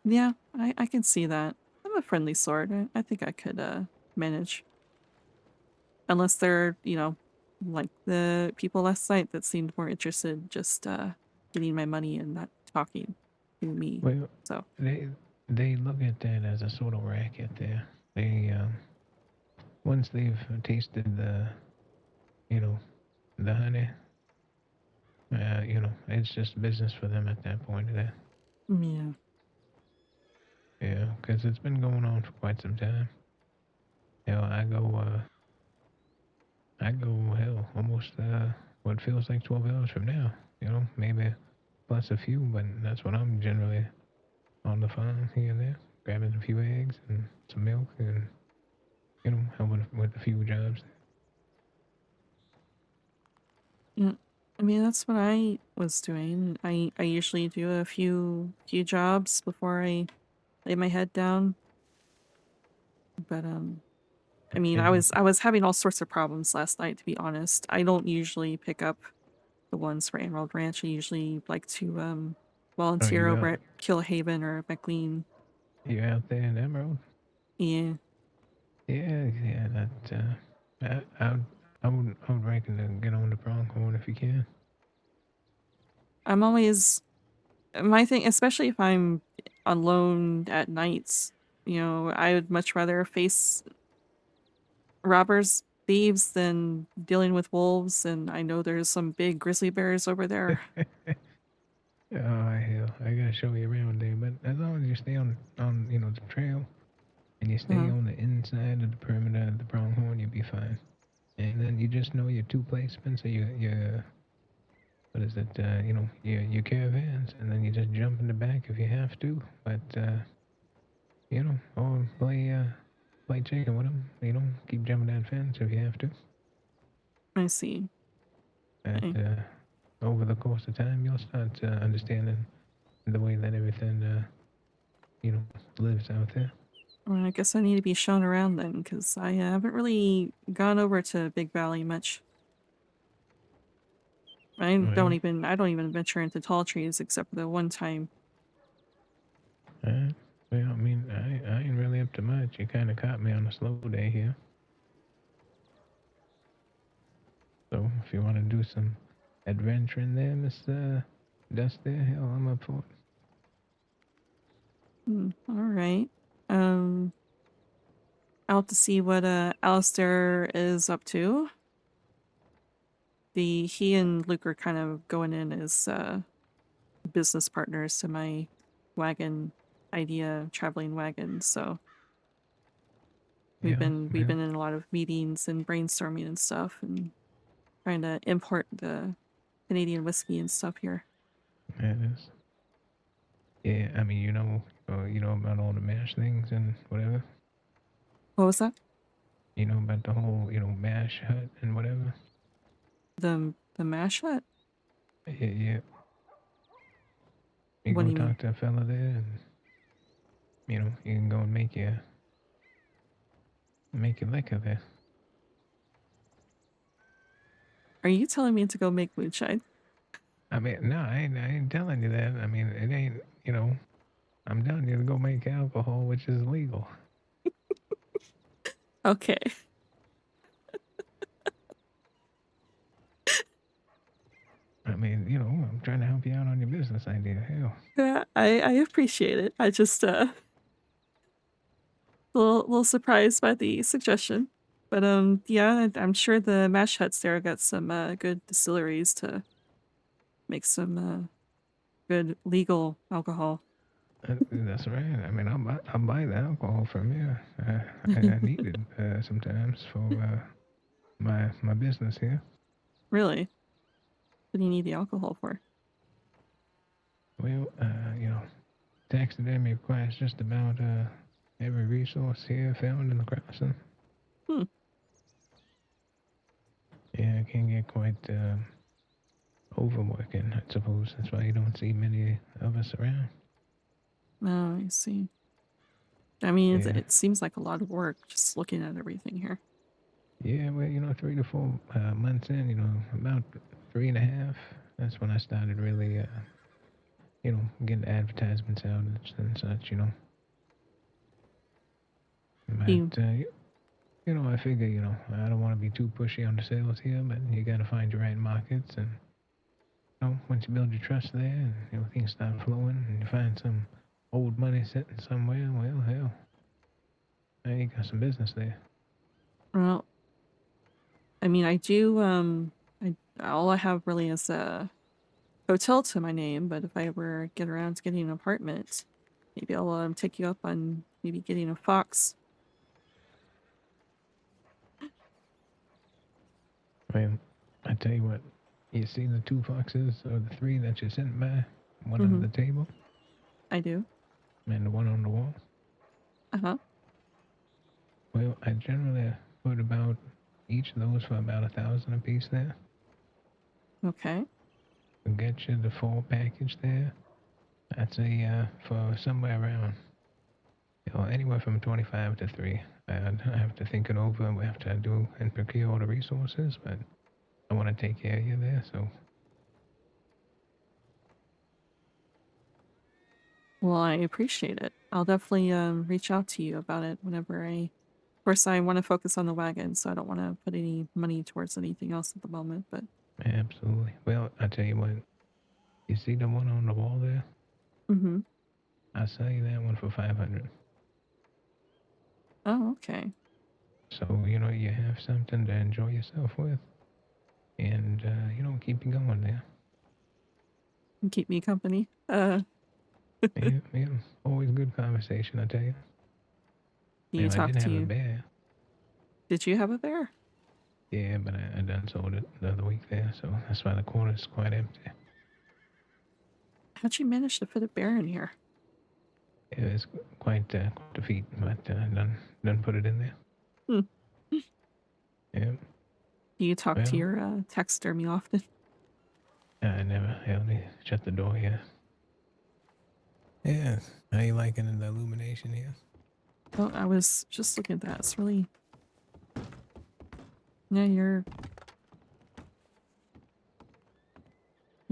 Yeah, I can see that. I'm a friendly sort. I think I could manage. Unless they're, like the people last night that seemed more interested just getting my money and not talking to me. Well, So, they look at that as a sort of racket there. They, once they've tasted you know, the honey, you know, it's just business for them at that point there. yeah. Yeah, because it's been going on for quite some time. You know, I go, hell, almost, what feels like 12 hours from now. You know, maybe plus a few, but that's when I'm generally on the farm here and there, grabbing a few eggs and some milk and, you know, helping with a few jobs. Yeah. I mean, that's what I was doing. I usually do a few jobs before I lay my head down. But I mean, I Yeah. was having all sorts of problems last night, to be honest. I don't usually pick up the ones for Emerald Ranch. I usually like to Oh, volunteer over at Killhaven or McLean. you out there in Emerald? Yeah. Yeah, that, I would reckon to get on the pronghorn if you can. I'm always my thing, especially if I'm alone at nights, I would much rather face robbers, thieves than dealing with wolves, and I know there's some big grizzly bears over there. Oh, hell, I gotta show you around there, but as long as you stay on you know, the trail, and you stay Uh-huh. on the inside of the perimeter of the pronghorn, you'll be fine. And then you just know your two placements, so what is it, you know, your caravans, and then you just jump in the back if you have to, but, you know, or play chicken with them, you know, keep jumping that fence if you have to. I see. And, Okay. over the course of time, you'll start understanding the way that everything, you know, lives out there. Well, I guess I need to be shown around then, because I haven't really gone over to Big Valley much. I Well. don't even venture into tall trees except for the one time. Well, I mean, I ain't really up to much. You kind of caught me on a slow day here. So if you want to do some adventuring there, Miss Dusty, hell, I'm up for it. All right. I'll have to see what Alistair is up to. He and Luke are kind of going in as business partners to my wagon idea, traveling wagon. So we've been in a lot of meetings and brainstorming and stuff, and trying to import the Canadian whiskey and stuff here. It is. Yeah, I mean, you know about all the mash things and whatever. What was that? You know about the whole, mash hut and whatever. The mash hut? Yeah. You What go do you mean? talk to a fella there, and you can go and make your liquor there. Are you telling me to go make moonshine? I mean, no, I ain't telling you that. I mean, it ain't, I'm telling you to go make alcohol, which is legal. Okay. I mean, I'm trying to help you out on your business idea. Hell. Yeah, I appreciate it. I just a little surprised by the suggestion. But yeah, I'm sure the mash huts there got some good distilleries to make some good legal alcohol. That's right. I mean, I'll buy the alcohol from you. I need it sometimes for my business here. Really? What do you need the alcohol for? Well, taxidermy requires just about every resource here found in the crossing. Hmm. Yeah, it can get quite overworking, I suppose. That's why you don't see many of us around. Oh, I see. I mean, Yeah. it seems like a lot of work just looking at everything here. Yeah, well, 3 to 4 months in, about 3.5, that's when I started really, getting advertisements out and such, But, I figure, I don't want to be too pushy on the sales here, but you got to find your right markets. And, once you build your trust there and, things start flowing and you find some old money sitting somewhere, well, hell, now you got some business there. Well, I mean, I do, all I have really is a hotel to my name, but if I ever get around to getting an apartment, maybe I'll take you up on maybe getting a fox. Well, I tell you what, you see the 2 foxes or the 3 that you sent by? One Mm-hmm. on the table I do. and the one on the wall? Uh-huh. Well, I generally put about each of those for about 1,000 a piece there. Okay. I'll get you the full package there. I'd say for somewhere around, anywhere from 25 to 3. I have to think it over. We have to do and procure all the resources, but I want to take care of you there, so. Well, I appreciate it. I'll definitely reach out to you about it whenever of course, I want to focus on the wagon, so I don't want to put any money towards anything else at the moment, but. Absolutely. Well, I tell you what, you see the one on the wall there? Mm-hmm. I'll sell you that one for 500. Oh, okay. So, you have something to enjoy yourself with. And, keep you going there. And keep me company. Yeah, always good conversation, I tell you. Do you I talk did have to a you? bear. Did you have a bear? Yeah, but I done sold it the other week there, so that's why the corner's quite empty. How'd you manage to fit a bear in here? It was quite a feat, but done put it in there. Hmm. Yeah. Do you talk to Well, your taxidermy often? I never held me shut the door yet. Yeah. How you liking the illumination here? Oh, I was just looking at that. It's really. Yeah, you're.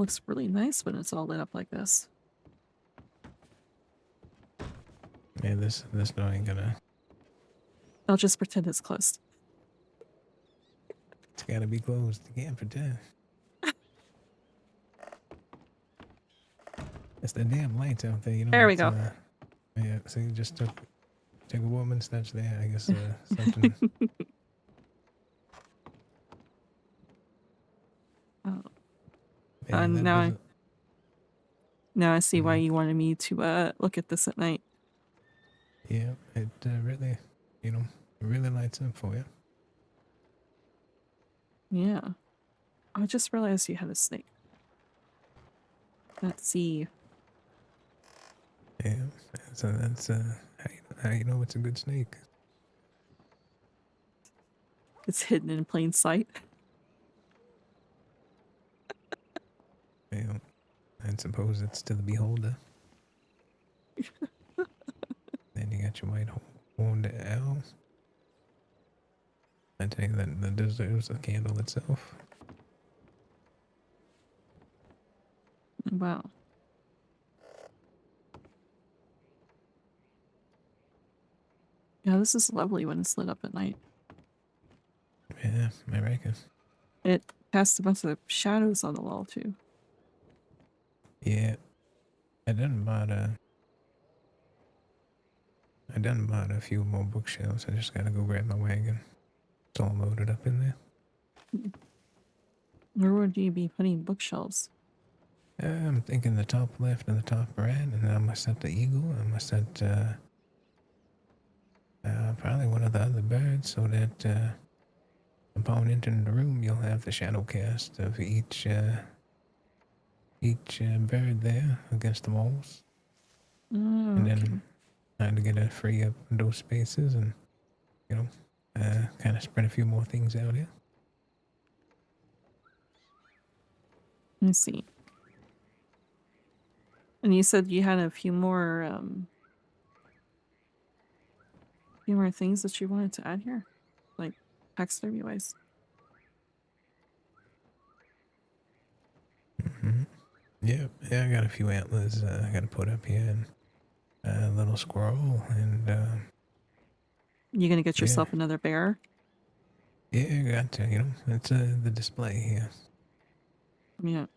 looks really nice when it's all lit up like this. Yeah, this door ain't gonna. I'll just pretend it's closed. It's gotta be closed. You can't pretend. It's the damn lights out there. You know. There we it's, go. Yeah. So you just took a woman's touch there. I guess something. Oh. Yeah, that now I see why Mhm. you wanted me to look at this at night. Yeah, it really, it really lights up for you. Yeah. I just realized you had a snake. Let's see. Yeah, so that's how you know it's a good snake. It's hidden in plain sight. Yeah, I suppose it's to the beholder. Then you got your white horned owl. I tell you that deserves a candle itself. Wow. Yeah, this is lovely when it's lit up at night. Yeah, I reckon. It casts a bunch of shadows on the wall too. Yeah, I done bought a few more bookshelves. I just gotta go grab my wagon. It's all loaded up in there. Where would you be putting bookshelves? I'm thinking the top left and the top right, and then I must set the eagle. I must set probably one of the other birds, so that upon entering the room, you'll have the shadow cast of each bird there against the walls, Oh, and okay. then I had to get to free up those spaces and kind of spread a few more things out here. Let me see. And you said you had a few more things that you wanted to add here, like taxidermy wise. Mm-hmm. Yeah, I got a few antlers I got to put up here, and a little squirrel, and You gonna get yeah. yourself another bear? Yeah, I got to. It's the display here. Yeah.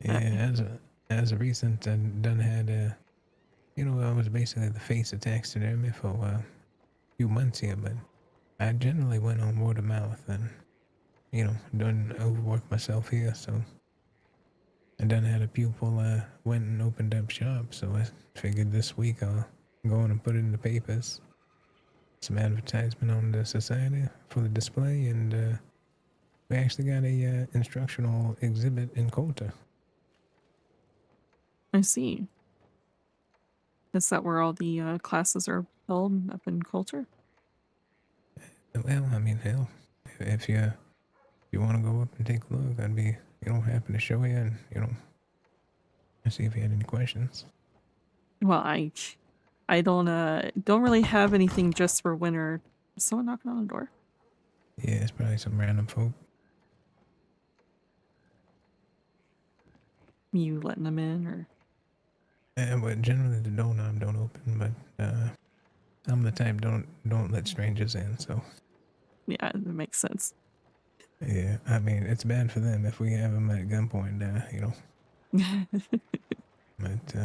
Yeah, as a recent, I done had I was basically the face of taxidermy for a few months here, but I generally went on word of mouth and done overwork myself here, so I done had a pupil went and opened up shop, so I figured this week I'll go on and put it in the papers. Some advertisement on the society for the display, and we actually got a instructional exhibit in Colter. I see. Is that where all the classes are held up in Coulter? Well, I mean, hell, if you want to go up and take a look, I'd be happy to show you and see if you had any questions. Well, I don't really have anything just for winter. Is someone knocking on the door? Yeah, it's probably some random folk. You letting them in or? But generally the doorknob don't open, but I'm the type don't let strangers in, so. Yeah, that makes sense. Yeah, I mean, it's bad for them if we have them at gunpoint, But,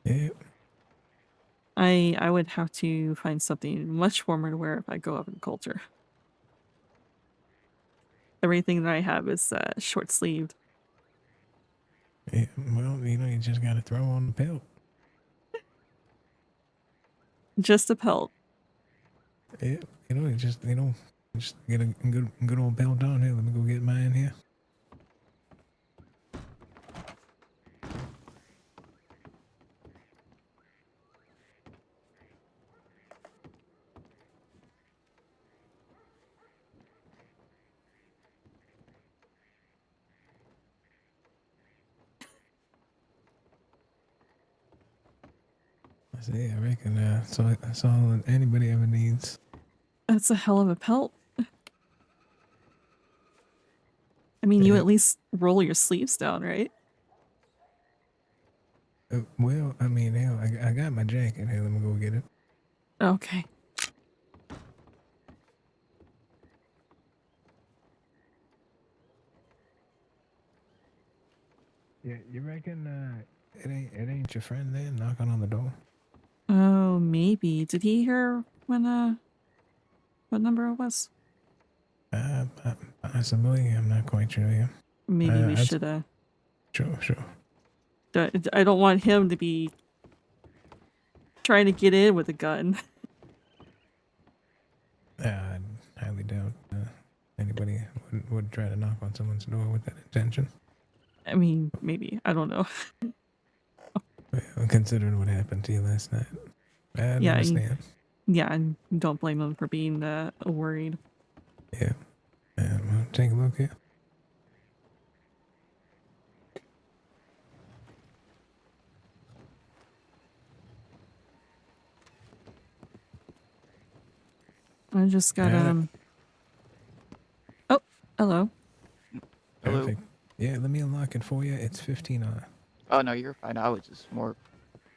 yeah. I would have to find something much warmer to wear if I go up in Coulter. Everything that I have is short sleeved. Yeah, well, you just gotta throw on the pelt. Just a pelt. Yeah, just get a good old belt on here. Let me go get mine here. I reckon that's all anybody ever needs. That's a hell of a pelt. I mean, you Yeah. at least roll your sleeves down, right? Well, I mean, hell, I got my jacket. Hey, let me go get it. Okay. Yeah, you reckon it ain't your friend there knocking on the door? Oh, maybe. Did he hear when what number it was? Possibly. I'm not quite sure. Yeah. Maybe we I'd- should Sure. I don't want him to be trying to get in with a gun. I highly doubt anybody would try to knock on someone's door with that intention. I mean, maybe. I don't know. Well, considering what happened to you last night, I Yeah, understand. Yeah, and don't blame him for being worried. Yeah. Well, take a look here. I just got Oh, hello. Hello. Perfect. Yeah, let me unlock it for you. It's 15 on. Oh no, you're fine. I was just more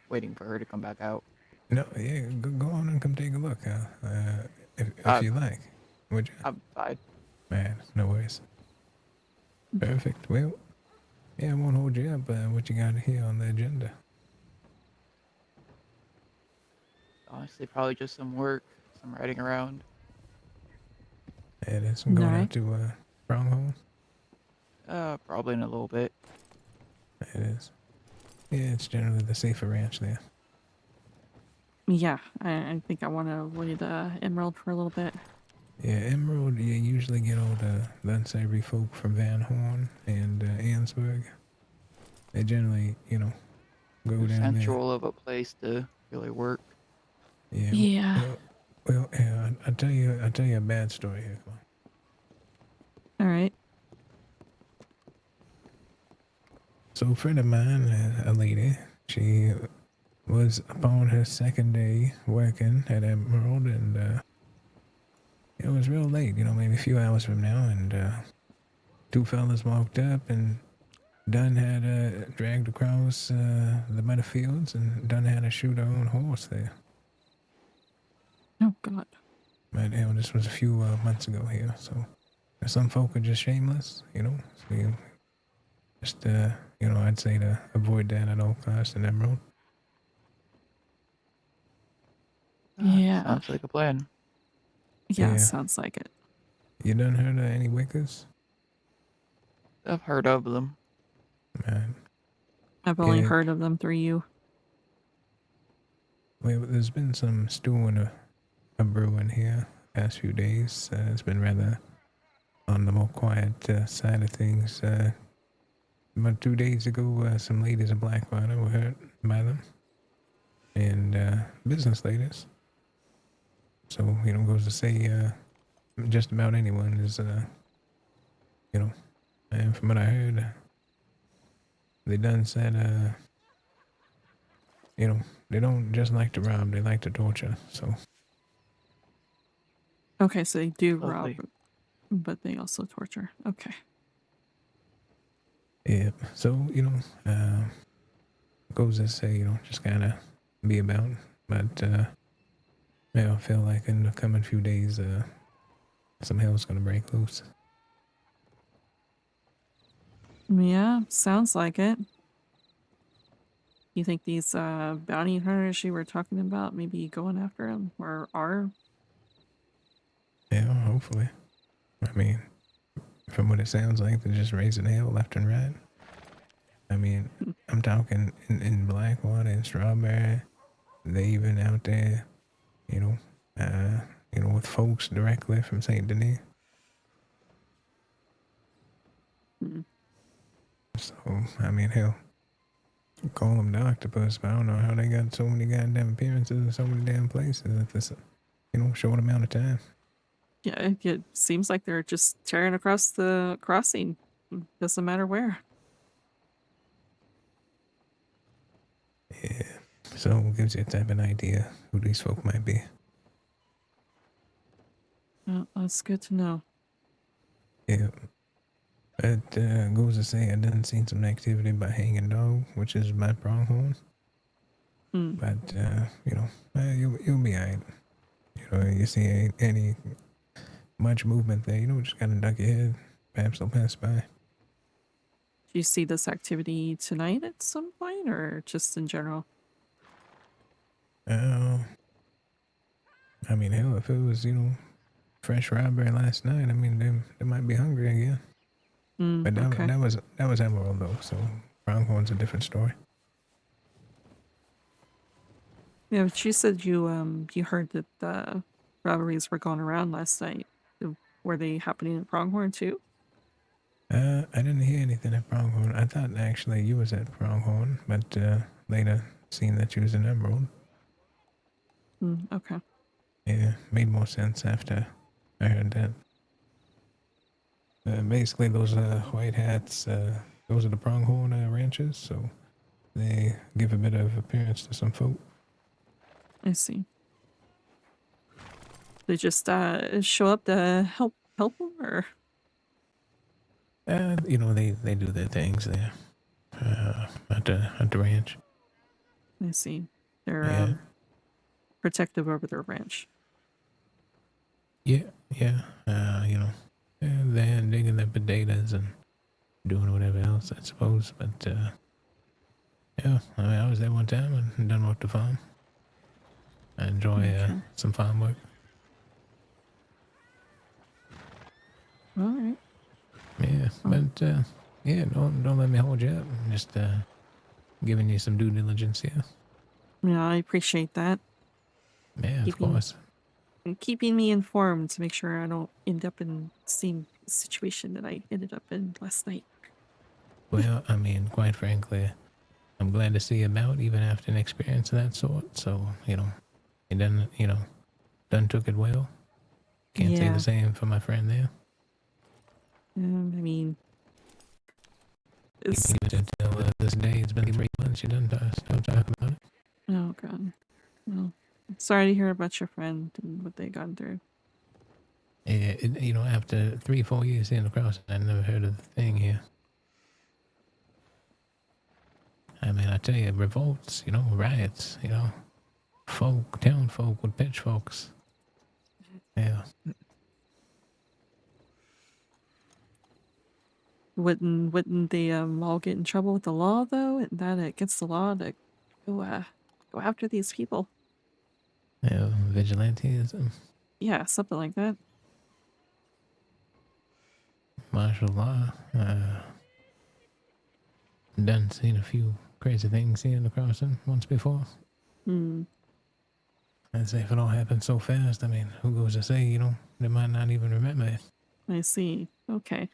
waiting for her to come back out. No, yeah, go on and come take a look. If Uh, you like, would you? I'm fine. Man, no worries. Perfect. Well, yeah, I won't hold you up. What you got here on the agenda? Honestly, probably just some work, some riding around. It is. I'm going Alright. out to Stronghold. Probably in a little bit. It is. Yeah, it's generally the safer ranch there. Yeah, I think I want to avoid Emerald for a little bit. Yeah, Emerald, you usually get all the unsavory folk from Van Horn and Ansburg. They generally, go Too down there. central of a place to really work. Yeah. Yeah. Well, yeah, I'll tell you a bad story here. Come on. All right. So a friend of mine, a lady, she was upon her second day working at Emerald, and it was real late, maybe a few hours from now, and two fellas walked up, and Dunn had dragged across the muddy fields, and Dunn had to shoot her own horse there. Oh God. But this was a few months ago here, so some folk are just shameless, So you just I'd say to avoid that at all costs in Emerald. Yeah. Sounds like a plan. Yeah, Yeah. sounds like it. You done heard of any Wickers? I've heard of them. Man. I've only Yeah. heard of them through you. Well, there's been some stewing a brewing here past few days. It's been rather on the more quiet side of things. About 2 days ago, some ladies of Blackwater were hurt by them. And business ladies. So, goes to say just about anyone is, and from what I heard, they done said, they don't just like to rob, they like to torture, so. Okay, so they do Lovely. rob, but they also torture. Okay. Yeah, so, goes to say, just kind of be about, but, I feel like in the coming few days, some hell's gonna break loose. Yeah, sounds like it. You think these bounty hunters you were talking about maybe going after him or are? Yeah, hopefully. I mean, from what it sounds like, they're just raising hell left and right. I mean, I'm talking in Blackwater and Strawberry. They even out there, with folks directly from St. Denis. Hmm. So, I mean, hell, call them the octopus, but I don't know how they got so many goddamn appearances in so many damn places at this, short amount of time. Yeah, it seems like they're just tearing across the crossing. Doesn't matter where. Yeah. So, gives you a type of idea who these folk might be. Well, that's good to know. Yeah. But goes to say I done seen some activity by hanging dog, which is my pronghorn. Hmm. But you know, you'll be alright. You know, you see any much movement there, you know, just gotta duck your head. Perhaps they'll pass by. Do you see this activity tonight at some point, or just in general? I mean, hell, if it was, you know, fresh robbery last night, I mean, they might be hungry again. But Okay. that was Emerald though, so pronghorn's a different story. Yeah, but you said you heard that the robberies were going around last night. Were they happening at Pronghorn too? I didn't hear anything at Pronghorn. I thought actually you was at Pronghorn, but later seen that you was in Emerald. Okay. Yeah, made more sense after I heard that. Basically, those white hats, those are the Pronghorn ranches, so they give a bit of appearance to some folk. I see. They just show up to help them, or You know, they do their things there at the ranch. I see. They're Yeah. protective over their ranch. Yeah. You know, they're digging their potatoes and doing whatever else, I suppose. But yeah, I mean, I was there one time and done work the farm. I enjoy some farm work. All right. Yeah, but yeah, don't let me hold you up. I'm just giving you some due diligence here. Yeah, I appreciate that. Yeah, of course. And keeping me informed to make sure I don't end up in the same situation that I ended up in last night. Well, I mean, quite frankly, I'm glad to see you about even after an experience of that sort. So, you know, done took it well. Can't say the same for my friend there. I mean, it's... Until this day, it's been 3 months. You done still talking about it. Oh, God. Well, sorry to hear about your friend and what they gone through. Yeah, you know, after 3-4 years in the crossing, I never heard of the thing here. I mean, I tell you, revolts, you know, riots, you know, town folk with pitchforks. Yeah. Wouldn't they all get in trouble with the law though? Isn't that against the law to go after these people? Yeah, vigilantism. Yeah, something like that. Martial law. Done seen a few crazy things here in the crossing once before. I'd say if it all happened so fast, I mean, who goes to say, you know, they might not even remember it. I see. Okay.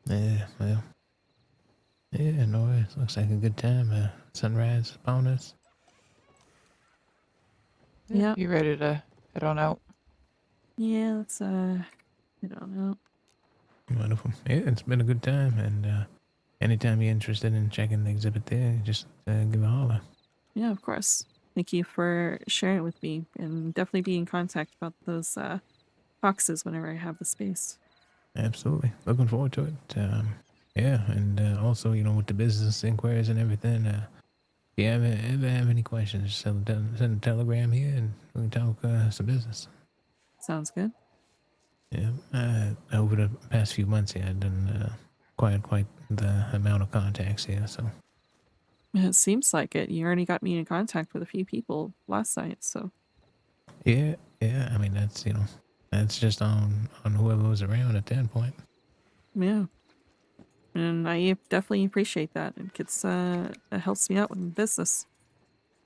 Yeah, well. Yeah, no, it looks like a good time. Sunrise upon us. Yeah. You ready to head on out? Yeah, let's I don't know. Wonderful. Yeah, it's been a good time, and anytime you're interested in checking the exhibit there, just give a holler. Yeah, of course. Thank you for sharing it with me, and definitely be in contact about those boxes whenever I have the space. Absolutely. Looking forward to it. Yeah, and also, you know, with the business inquiries and everything, if you ever have any questions, just send a telegram here and we can talk some business. Sounds good. Yeah, over the past few months here, I've done quite the amount of contacts here, so. It seems like it. You already got me in contact with a few people last night, so. Yeah, I mean, that's, you know, that's just on whoever was around at that point. Yeah. And I definitely appreciate that. It helps me out with business.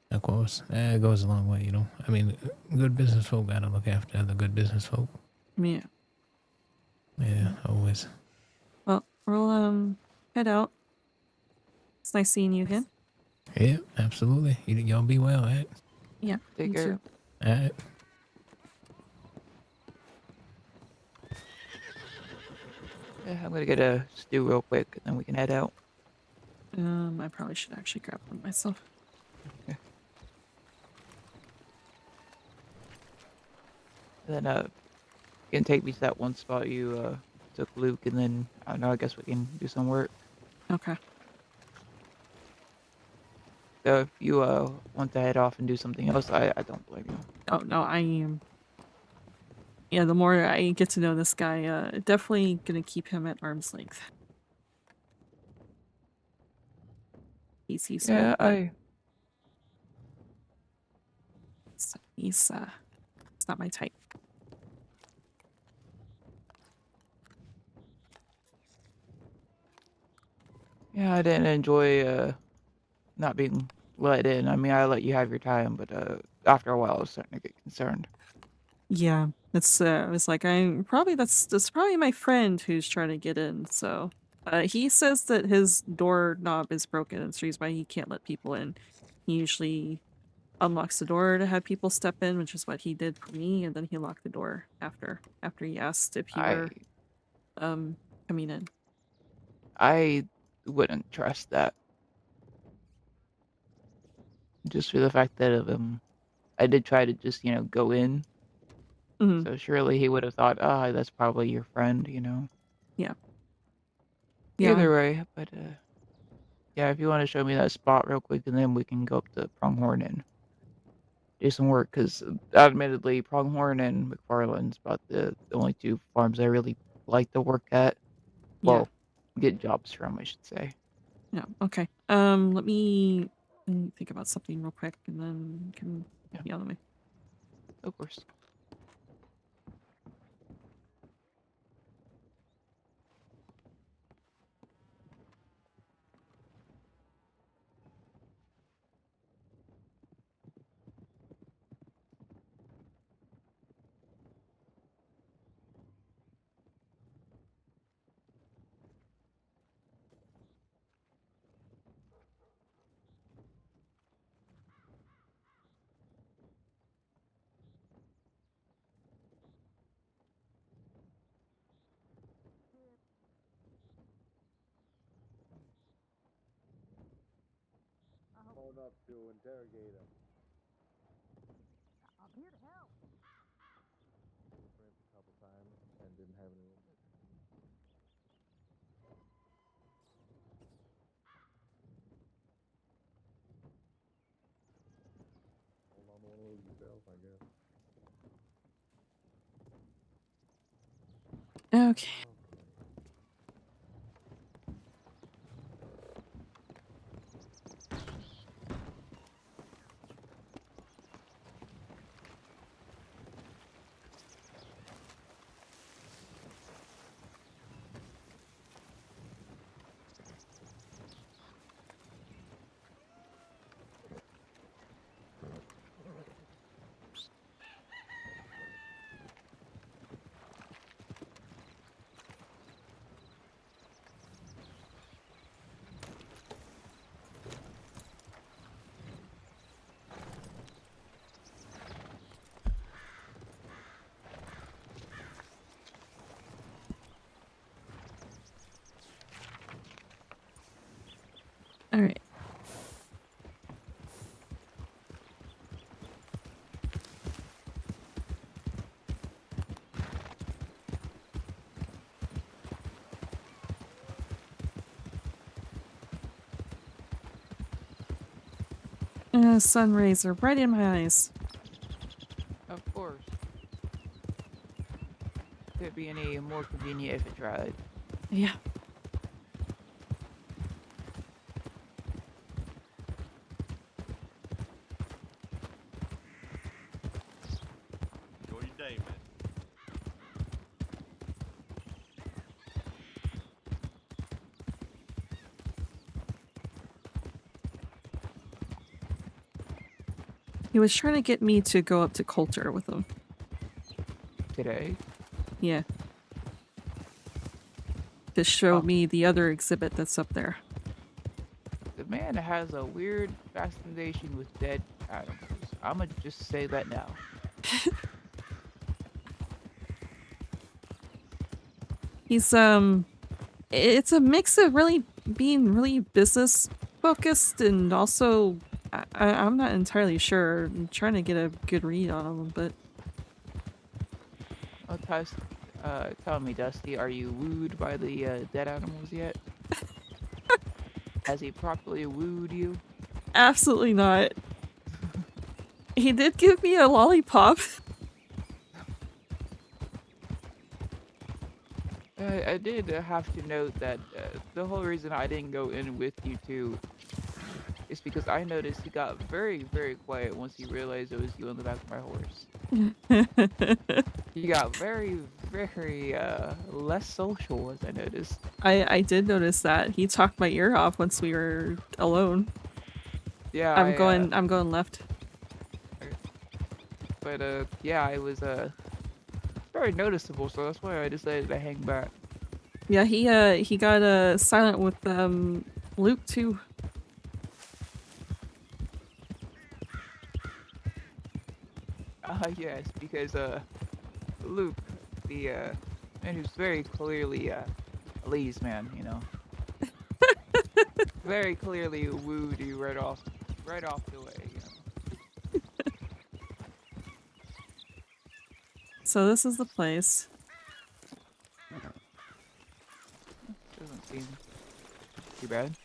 Of course, it goes a long way, you know. I mean, good business folk gotta look after other good business folk. Yeah. Yeah, always. Well, we'll head out. It's nice seeing you again. Yeah, absolutely. Y'all be well, right? Yeah. Take you care. too. All right. Yeah, I'm gonna get a stew real quick, and then we can head out. I probably should actually grab one myself. Okay. Then can take me to that one spot you took Luke, and then I don't know. I guess we can do some work. Okay. So if you want to head off and do something else, I don't blame you. Oh no, I am. Yeah, the more I get to know this guy, definitely gonna keep him at arm's length. He's useful, Yeah, but he's it's not my type. I didn't enjoy not being let in. I mean, I let you have your time, but after a while, I was starting to get concerned. Yeah, it's like that's probably my friend who's trying to get in. So, he says that his door knob is broken, and so reason why he can't let people in. He usually unlocks the door to have people step in, which is what he did for me, and then he locked the door after he asked if you I were coming in. I wouldn't trust that just for the fact that I did try to just go in. Mhm. So surely he would have thought, ah, that's probably your friend. Yeah. Yeah. Either way, but yeah, if you want to show me that spot real quick, and then we can go up to Pronghorn and do some work. Because admittedly, Pronghorn and McFarland's about the only two farms I really like to work at. Yeah. Well, get jobs from, I should say. Yeah. Okay. Let me think about something real quick, and then you can be on the way. Of course. Phone up to interrogate him. I'm here to help. Fingerprints a couple times and didn't have any. Hold on to one of those yourself, I guess. Okay. All right. Sun rays are right in my eyes. Of course. Could be any more convenient if it tried. Yeah. Enjoy your day, man. He was trying to get me to go up to Coulter with him. Today? Yeah. To show Oh. me the other exhibit that's up there. The man has a weird fascination with dead animals. I'ma just say that now. He's it's a mix of really being really business focused and also I'm not entirely sure. I'm trying to get a good read on him, but Oh, tell me, Dusty, are you wooed by the dead animals yet? Has he properly wooed you? Absolutely not. He did give me a lollipop. I did have to note that the whole reason I didn't go in with you two is because I noticed he got very, very quiet once he realized it was you on the back of my horse. He got very, very less social, as I noticed. I did notice that. He talked my ear off once we were alone. Yeah, I'm going left. but yeah, it was very noticeable, so that's why I decided to hang back. Yeah, he got silent with Luke too. Yes, because Luke, the man who's very clearly a ladies' man, you know, very clearly wooed you right off the way. You know. So this is the place. Doesn't seem too bad.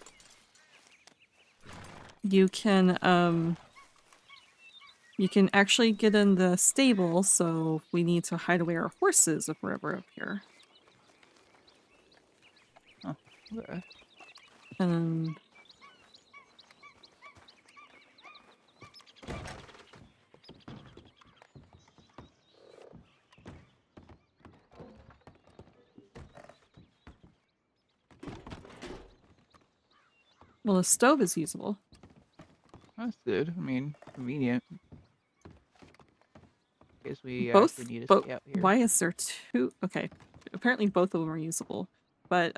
You can actually get in the stable, so we need to hide away our horses if we're ever up here. Huh. Okay. And then well, the stove is usable. That's good. I mean, convenient. Guess we Both, actually need to but stay out here. why is there two? Okay, apparently both of them are usable, but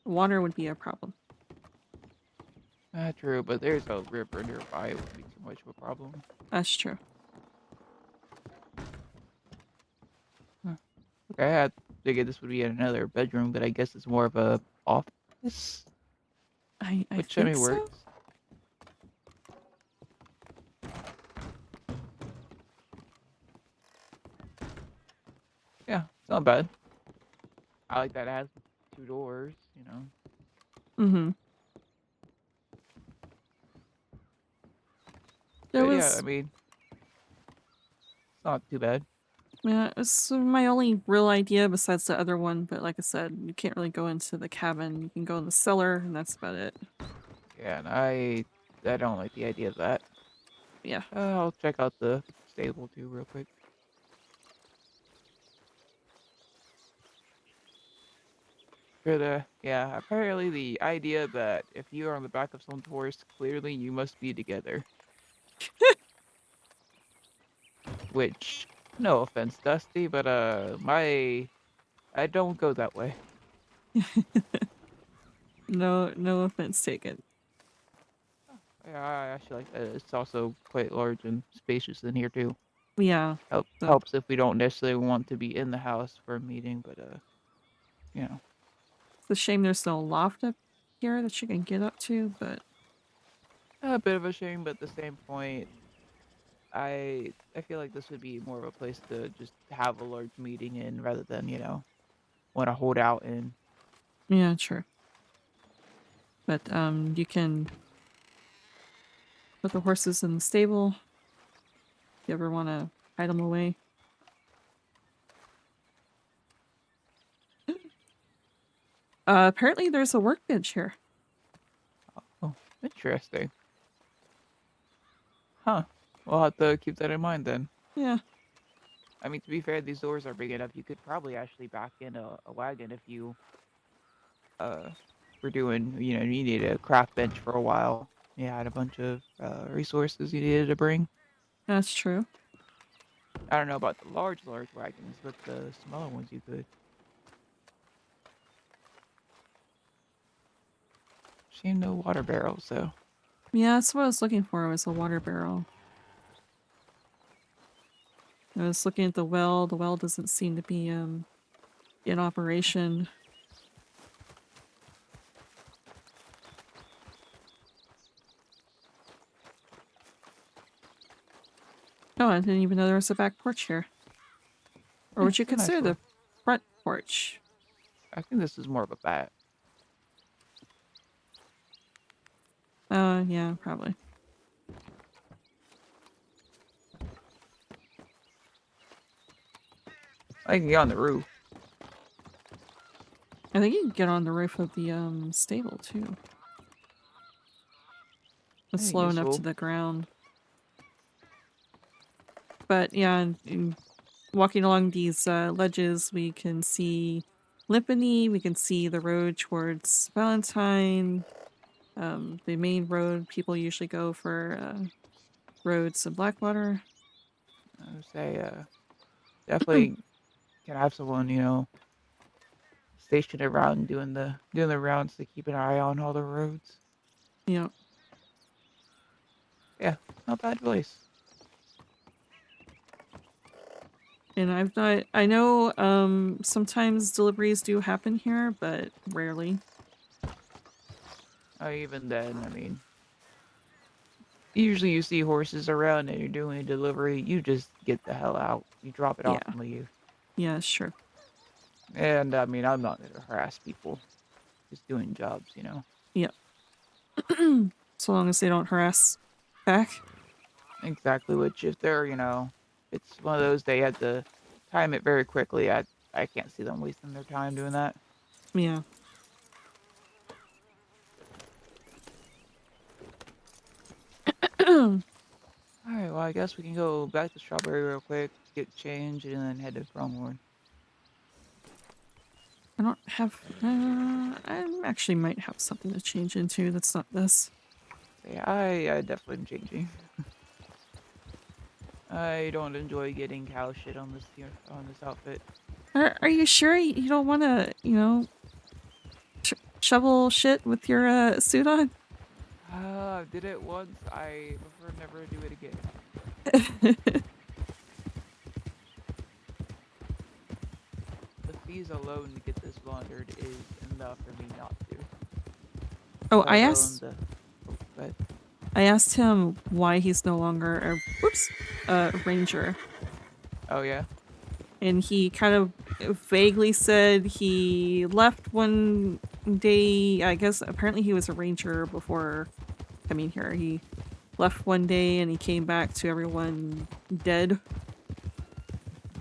water would be a problem. True, but there's a river nearby. It wouldn't be too much of a problem. That's true. Huh. Okay, I figured this would be another bedroom, but I guess it's more of a office. I Which think so. works. Yeah, it's not bad. I like that it has 2 doors, you know. Mm-hmm. There But yeah, was I mean, it's not too bad. yeah, it's my only real idea besides the other one, but like I said, you can't really go into the cabin. You can go in the cellar, and that's about it. Yeah, and I don't like the idea of that. Yeah. I'll check out the stable too real quick. But yeah, apparently the idea that if you are on the back of someone's horse, clearly you must be together. Which, no offense, Dusty, but I don't go that way. No offense taken. Yeah, I actually like that. It's also quite large and spacious in here too. Yeah. Helps if we don't necessarily want to be in the house for a meeting, but you know. It's a shame there's no loft up here that you can get up to, but A bit of a shame, but at the same point, I feel like this would be more of a place to just have a large meeting in rather than, you know, want to hold out in. yeah, sure. But you can put the horses in the stable if you ever want to hide them away. Apparently there's a workbench here. Oh, interesting. Huh. We'll have to keep that in mind then. Yeah. I mean, to be fair, these doors are big enough. You could probably actually back in a wagon if you were doing, you know, you needed a craft bench for a while. You had a bunch of resources you needed to bring. That's true. I don't know about the large wagons, but the smaller ones you could. Shame no water barrels, though. Yeah, that's what I was looking for, was a water barrel. I was looking at the well. The well doesn't seem to be in operation. Oh, I didn't even know there was a back porch here. Or would you it's a nice consider the room. front porch? I think this is more of a bat. Yeah, probably. I can get on the roof. I think you can get on the roof of the stable too. It's That'd be low enough to useful. the ground. But yeah, walking along these ledges, we can see Limpany, we can see the road towards Valentine, the main road people usually go for roads in Blackwater. I would say, definitely can have someone, stationed around doing the rounds to keep an eye on all the roads. Yeah. Yeah, not bad place. And I know sometimes deliveries do happen here, but rarely. Even then, I mean, usually you see horses around and you're doing a delivery, you just get the hell out. You drop it Yeah. off and leave. Yeah, sure. And I mean, I'm not going to harass people. Just doing jobs, Yeah. So long as they don't harass back. Exactly, which if they're, it's one of those they had to time it very quickly. I can't see them wasting their time doing that. Yeah. Alright, well, I guess we can go back to Strawberry real quick, get changed, and then head to Pronghorn. I don't have. I actually might have something to change into that's not this. Yeah, I definitely am changing. I don't enjoy getting cow shit on this outfit. Are you sure you don't want to, shovel shit with your suit on? I did it once. I prefer never to do it again. The fees alone to get this laundered is enough for me not to. Oh, Let alone the. Oh, go ahead. I asked him why he's no longer a ranger. Oh yeah. And he kind of vaguely said he left one day. I guess apparently he was a ranger before coming here. He left one day and he came back to everyone dead.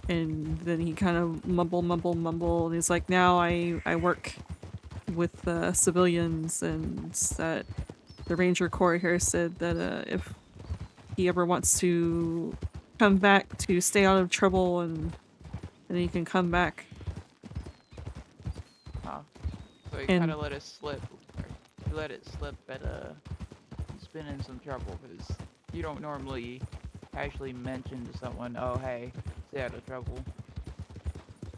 And then he kind of mumble. And he's like, now I work with civilians, and that the Ranger Corps here said that if he ever wants to come back to stay out of trouble, and then he can come back. Huh. So he And- kind of let it slip. He let it slip that he's been in some trouble because you don't normally actually mention to someone, oh hey, stay out of trouble.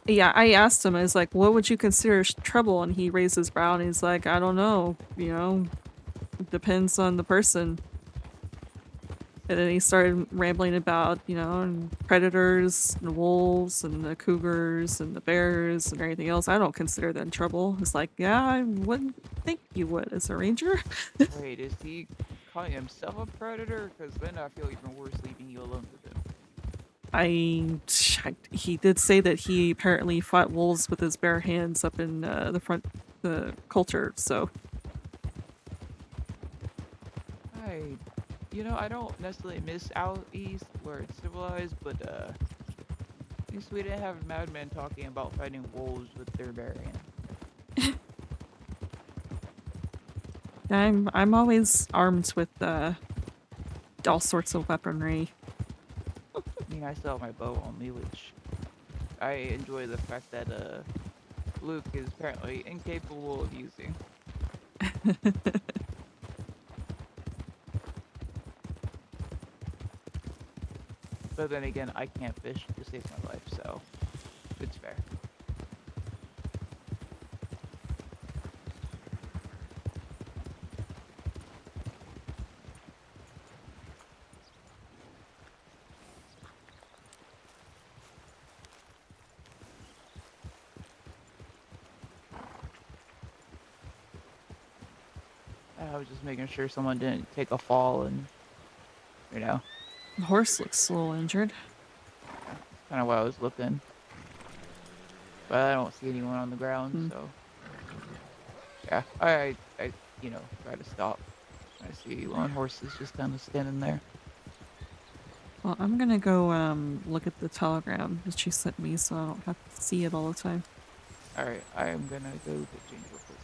Yeah, I asked him, I was like, what would you consider trouble? And he raised his brow and he's like, I don't know, it depends on the person. And then he started rambling about, predators, and the wolves, and the cougars, and the bears, and everything else. I don't consider them trouble. It's like, yeah, I wouldn't think you would as a ranger. Wait, is he calling himself a predator? Because then I feel even worse leaving you alone with him. He did say that he apparently fought wolves with his bare hands up in the Coulter, so. I don't necessarily miss out east where it's civilized, but at least we didn't have madmen talking about fighting wolves with their bare hands. I'm always armed with all sorts of weaponry. I mean, I still have my bow on me, which I enjoy the fact that Luke is apparently incapable of using. But then again, I can't fish to save my life, so it's fair. I was just making sure someone didn't take a fall and, The horse looks a little injured. kind of what I was looking. but I don't see anyone on the ground, so yeah, I try to stop. I see one horse is just kind of standing there. Well, I'm gonna go look at the telegram that she sent me so I don't have to see it all the time. All right, I am gonna go get change real quick.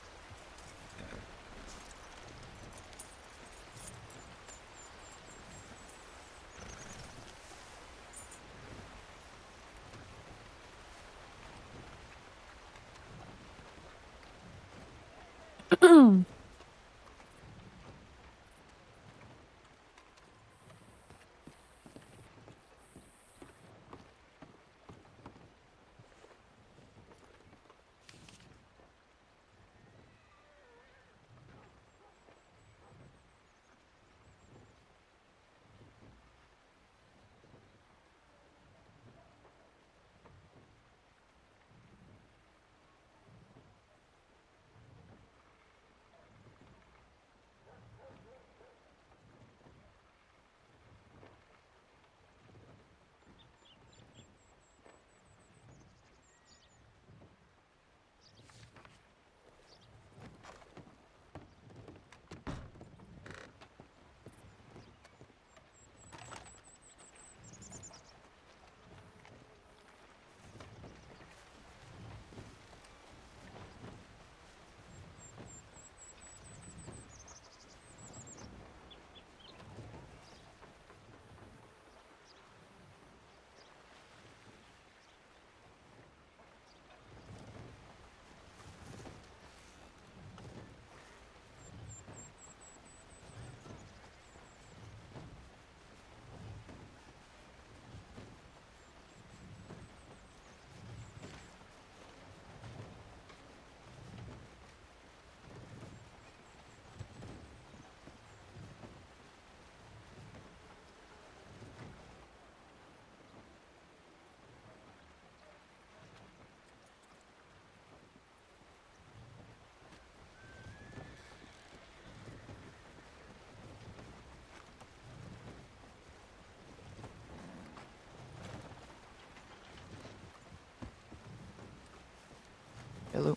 Hello.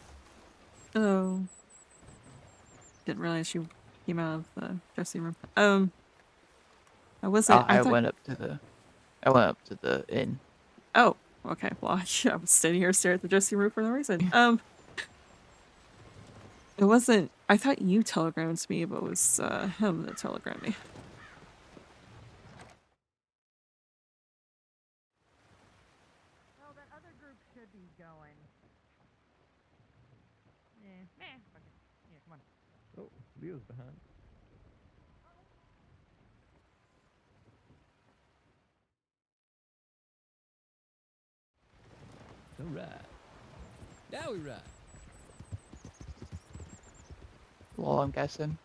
Oh. Didn't realize you came out of the dressing room. I wasn't. I went up to the inn. Oh, okay. Well, I was standing here staring at the dressing room for no reason. It wasn't. I thought you telegrammed me, but it was him that telegrammed me. Well, that other group should be going. Yeah, fuck it. Yeah, come on. Oh, Leo's behind. All right. Now we ride. Well, I'm guessing.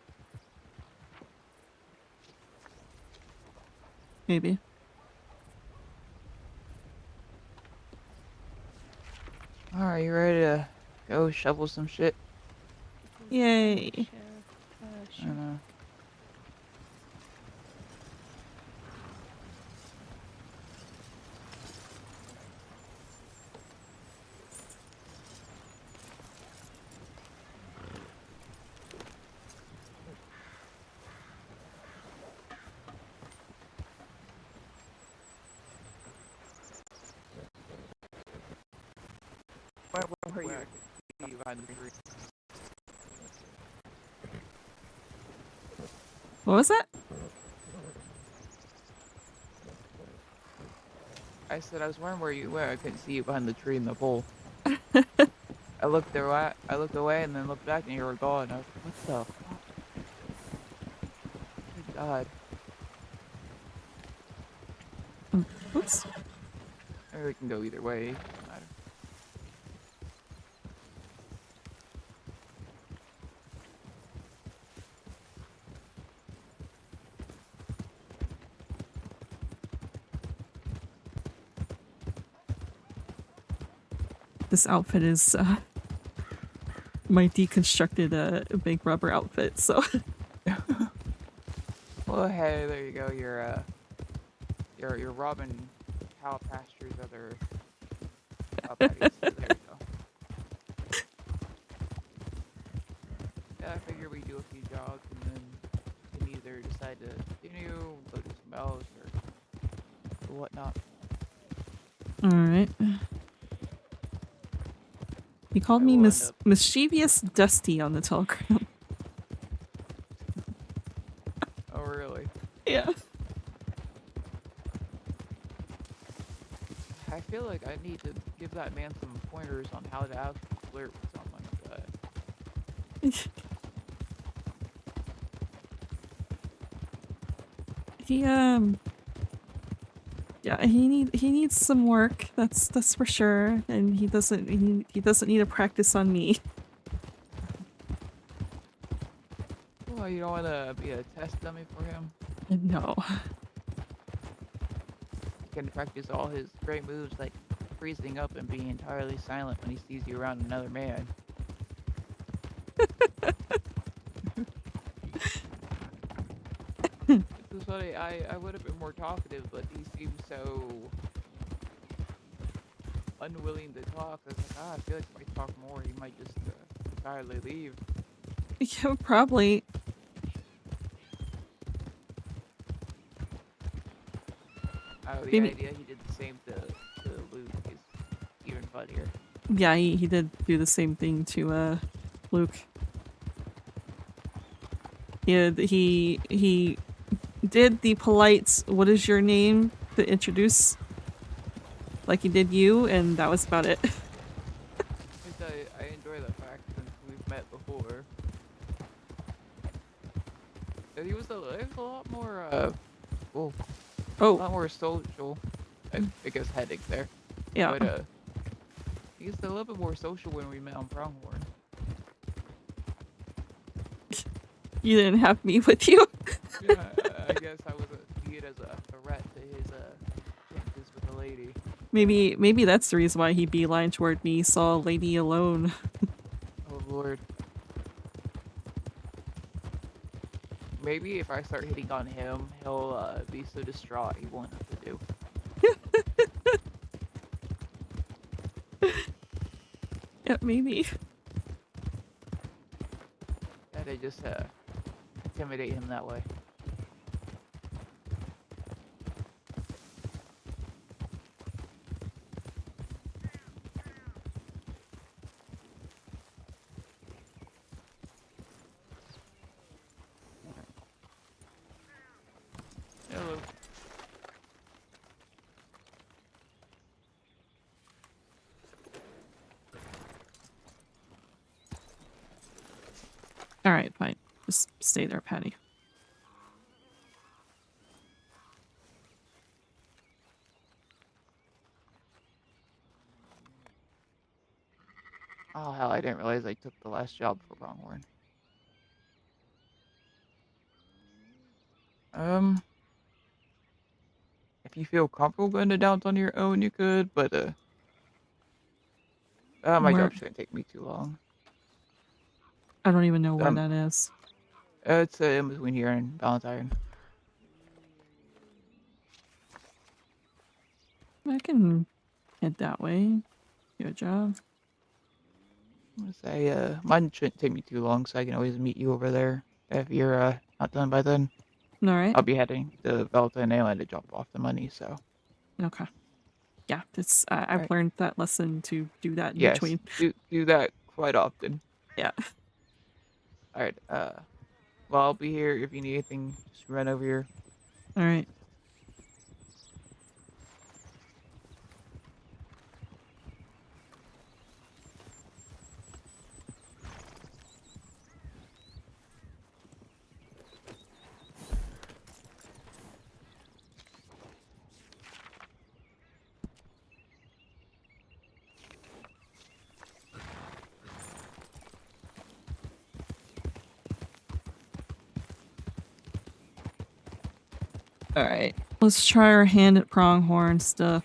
Maybe. All right, you ready to go shovel some shit? Yay. I know. Where were you? Behind the tree. What was that? I said I was wondering where you were. I couldn't see you behind the tree in the pole. I looked away and then looked back and you were gone. I was like, what the fuck? Good God. Oops. Maybe we can go either way. Doesn't matter. This outfit is my deconstructed big rubber outfit, so. Well, hey, there you go. You're robbing cow pastures other cow patties. So there you go. after we do a few jogs, and then we can either decide to continue, go do some else, or whatnot. All right. He called I me will end up. mischievous Dusty on the telegram. Oh, really? Yeah. I feel like I need to give that man some pointers on how to actually flirt with someone. He yeah, he needs some work. That's for sure. And he doesn't need to practice on me. Well, you don't want to be a test dummy for him. No. He can practice all his great moves, like freezing up and being entirely silent when he sees you around another man. It's funny. I would have been more talkative, but he seems so unwilling to talk. I was like, I feel like if I talk more, he might just entirely leave. Yeah, probably. Oh, the Maybe. idea he did the same to Luke is even funnier. Yeah, he did do the same thing to Luke. Yeah, he did the polite "what is your name" to introduce like he did you, and that was about it. I enjoy the fact since we've met before. And he was a lot more a lot more social. I guess heading there. Yeah. But he was a little bit more social when we met on Pronghorn. You didn't have me with you. Yeah, I guess I was viewed as a threat to his chances with the lady. Maybe that's the reason why he beelined toward me. Saw a lady alone. Oh lord. Maybe if I start hitting on him, he'll be so distraught he won't know what to do. Yeah, maybe. And I just intimidate him that way. Hello. All right, fine. Just stay there, Patty. Oh hell, I didn't realize I took the last job for Pronghorn. If you feel comfortable going to downtown on your own, you could, but my Where? job shouldn't take me too long. I don't even know where that is. It's in between here and Valentine. I can head that way. Good job. I'm gonna say mine shouldn't take me too long, so I can always meet you over there if you're not done by then. All right. I'll be heading to Valentine Island to drop off the money, so. Okay. Yeah, it's I've Right. learned that lesson to do that in Yes, between. do that quite often. Yeah. All right. Well, I'll be here if you need anything. Just run over here. All right. All right. Let's try our hand at pronghorn stuff.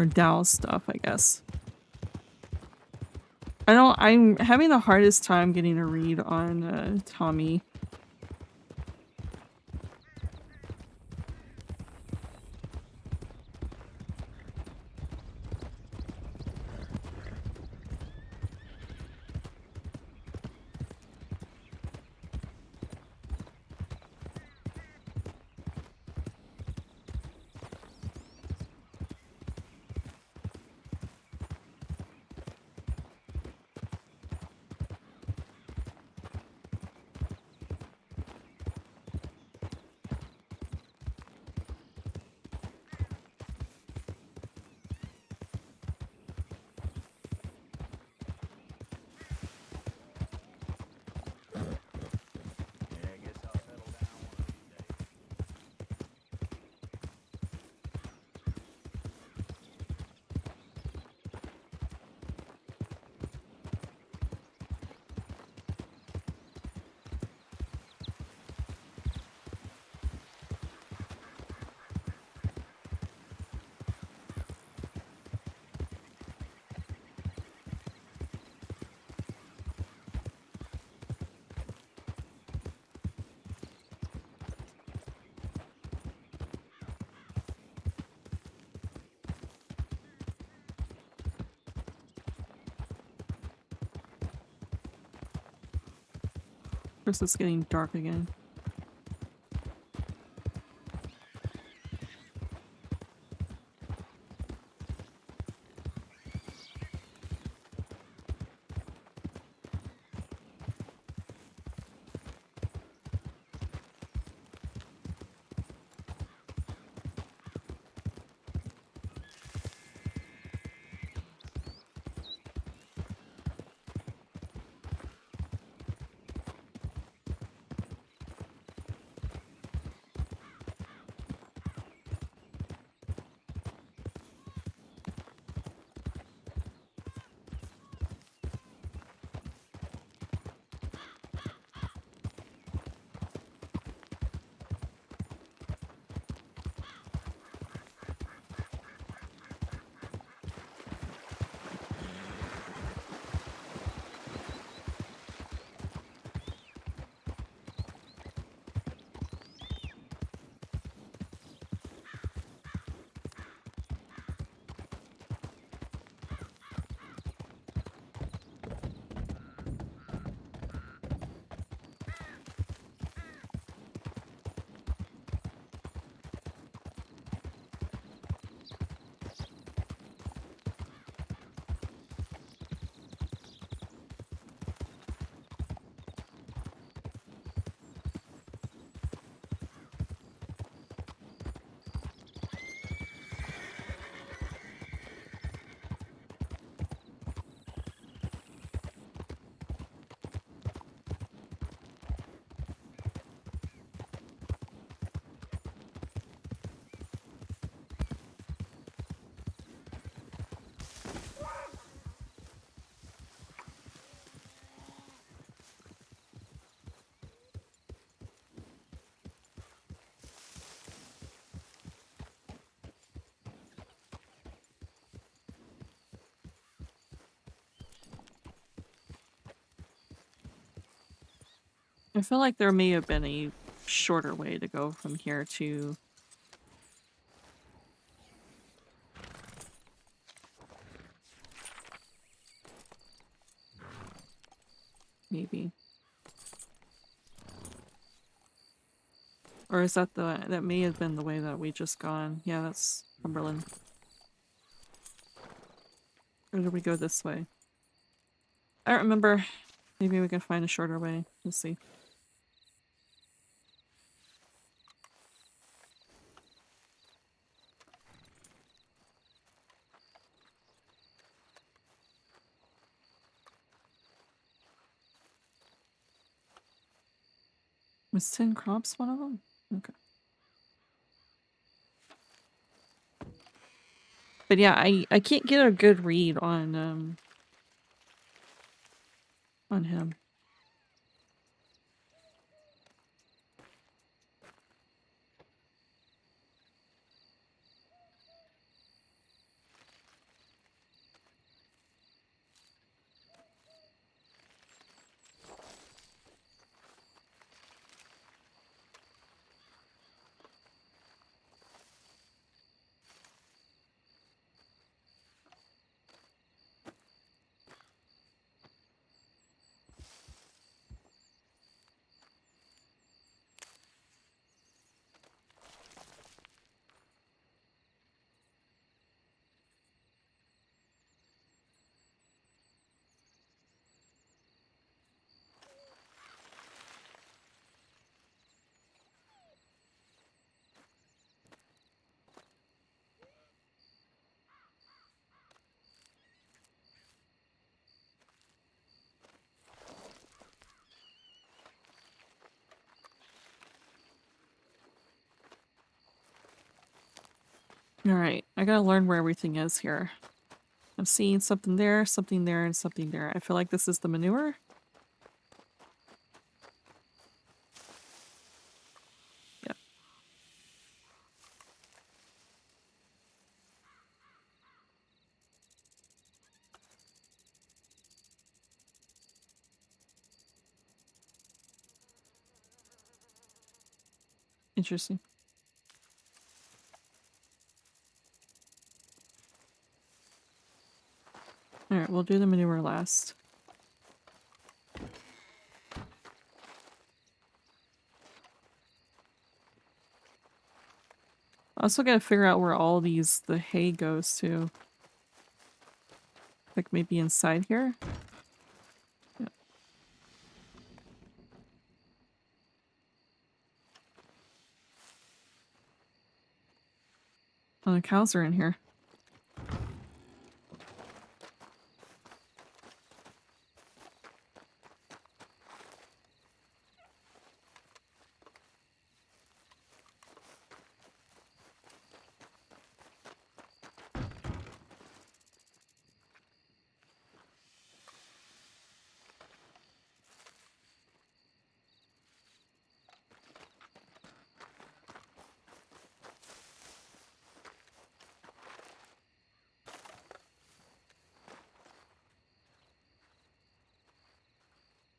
Or Dow stuff, I guess. I'm having the hardest time getting a read on Tommy. Of course, it's getting dark again. I feel like there may have been a shorter way to go from here to... Maybe. Or is that that may have been the way that we just gone? Yeah, that's Cumberland. Or did we go this way? I don't remember. Maybe we can find a shorter way. We'll see. Was 10 crops one of them? Okay. But yeah, I can't get a good read on him. Alright, I gotta learn where everything is here. I'm seeing something there, and something there. I feel like this is the manure. Yep. Interesting. Alright, we'll do the manure last. I also gotta figure out where all the hay goes to. Like maybe inside here? Yeah. Oh, the cows are in here.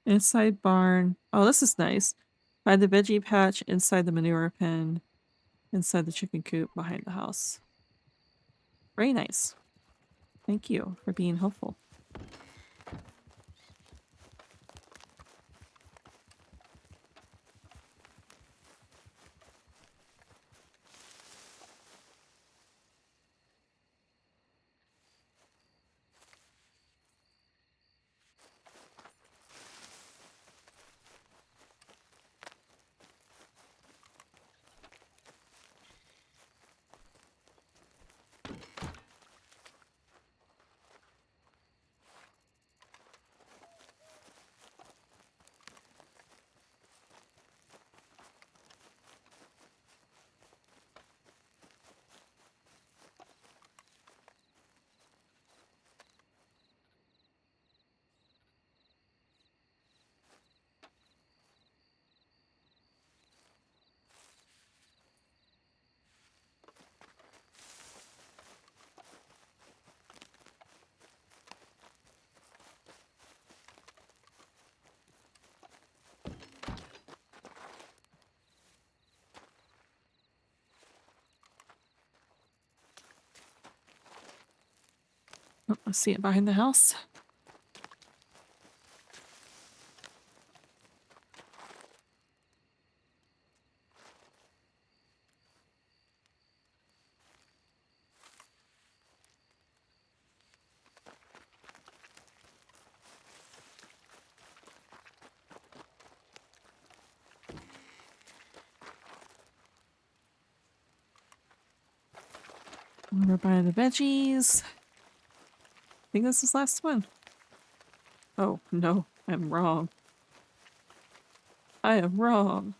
Inside barn. Oh, this is nice. By the veggie patch, inside the manure pen, inside the chicken coop, behind the house. Very nice. Thank you for being helpful. Oh, I see it behind the house. We're buying the veggies. I think this is the last one. Oh, no. I'm wrong. I am wrong.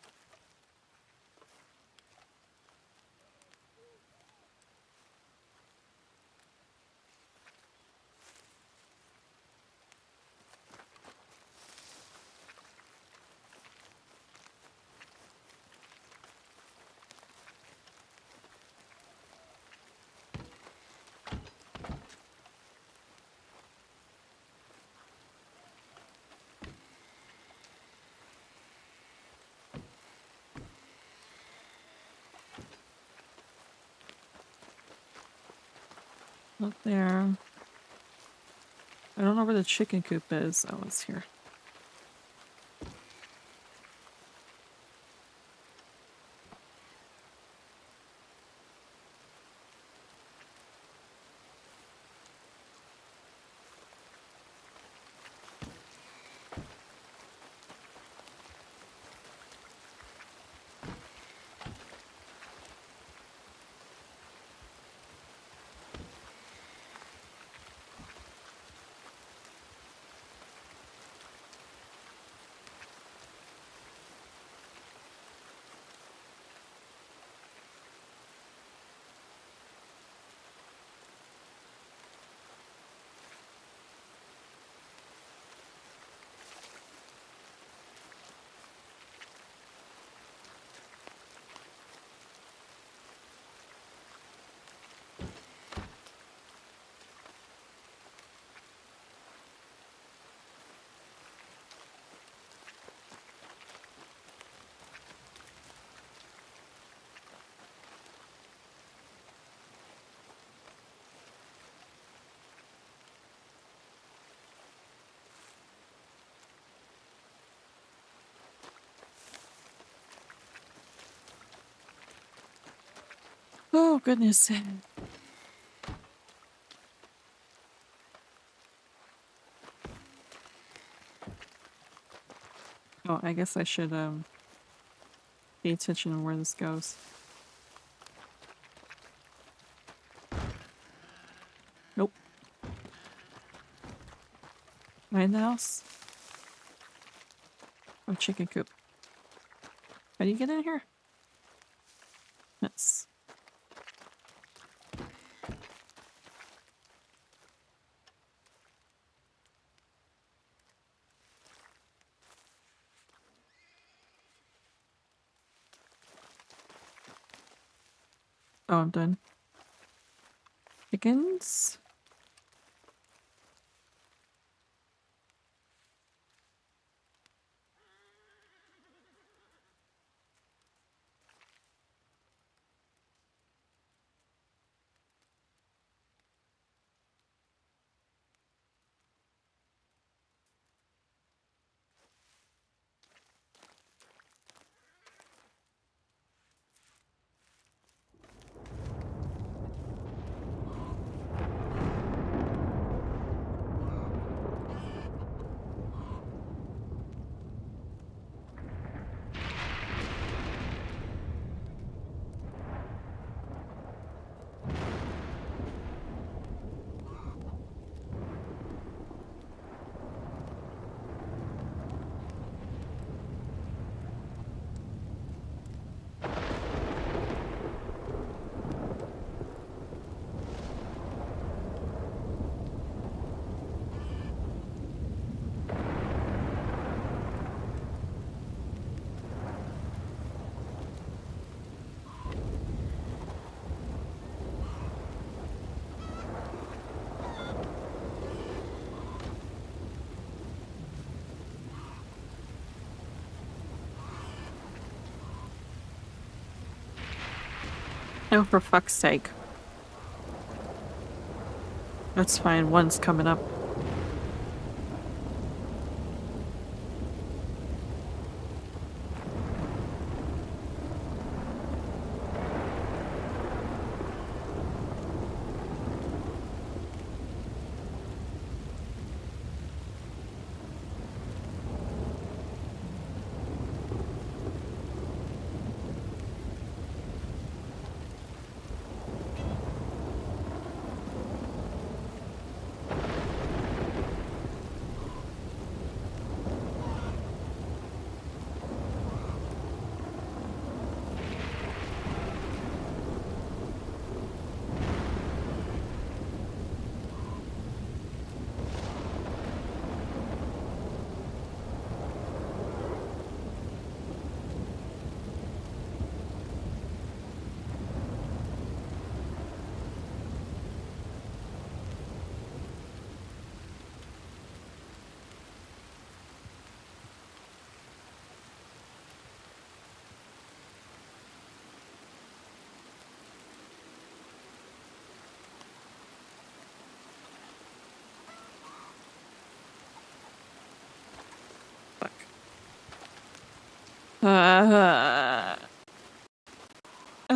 Up there. I don't know where the chicken coop is. Oh, it's here. Oh, goodness. Oh, I guess I should, pay attention to where this goes. Nope. Am I in the house? Oh, chicken coop. How do you get in here? Yes. Oh, I'm done. Chickens? Oh, for fuck's sake. That's fine, one's coming up.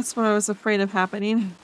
That's what I was afraid of happening.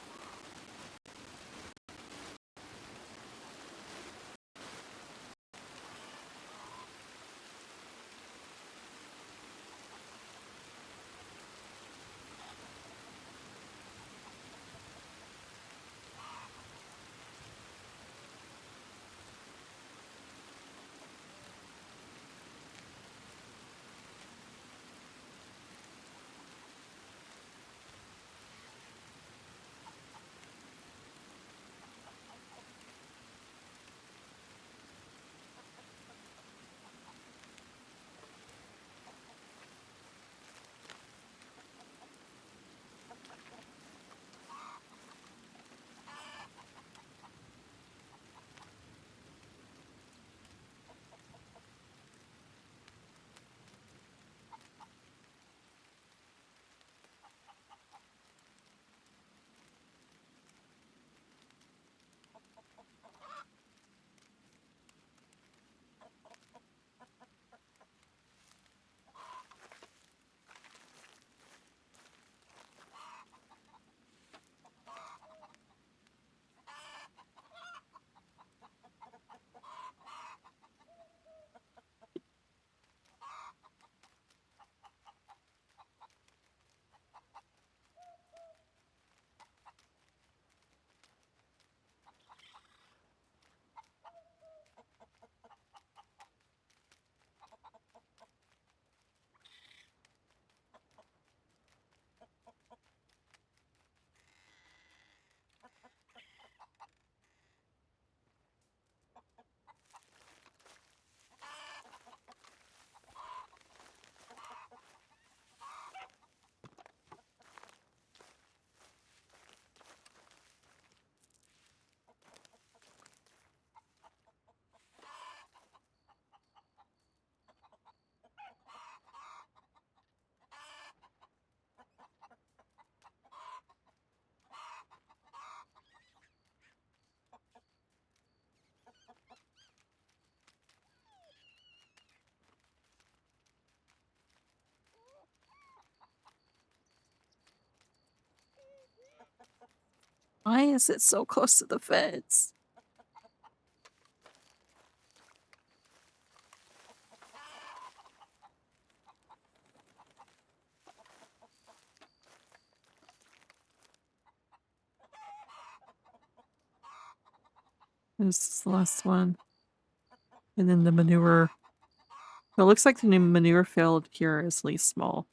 Why is it so close to the fence? This is the last one. And then the manure. It looks like the new manure field here is least small.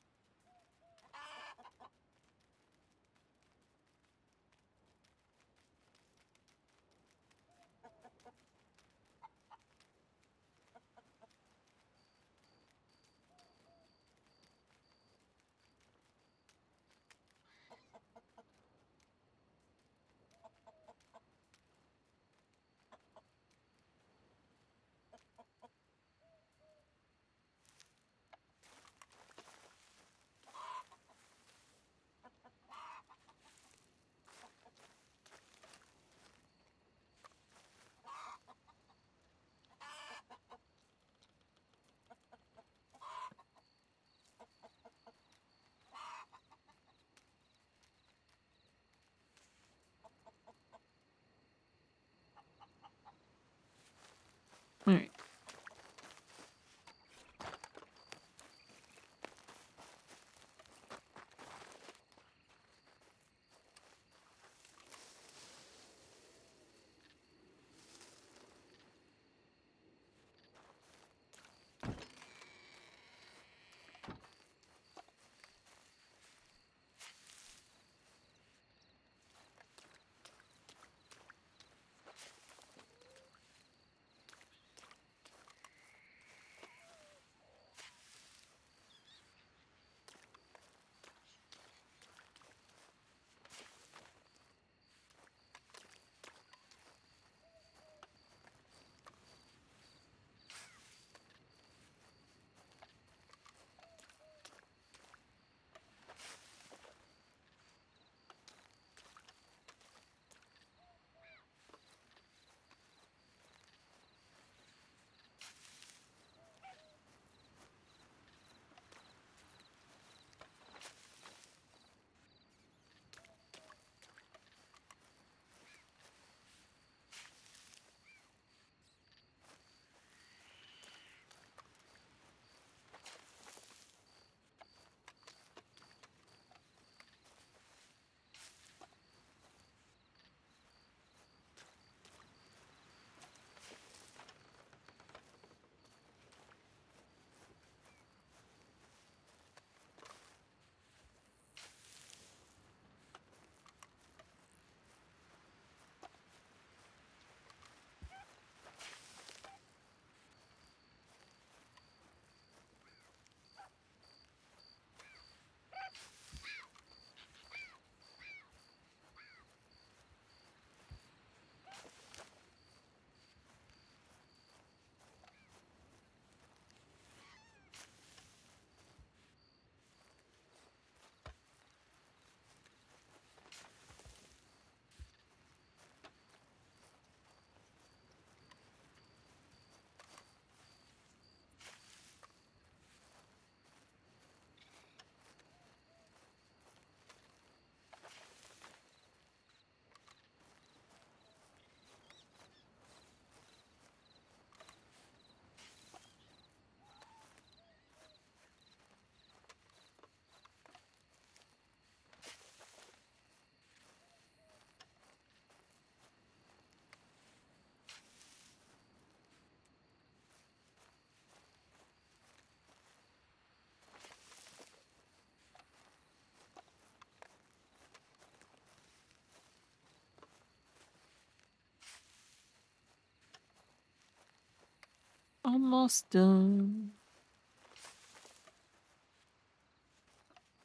Alright. Almost done.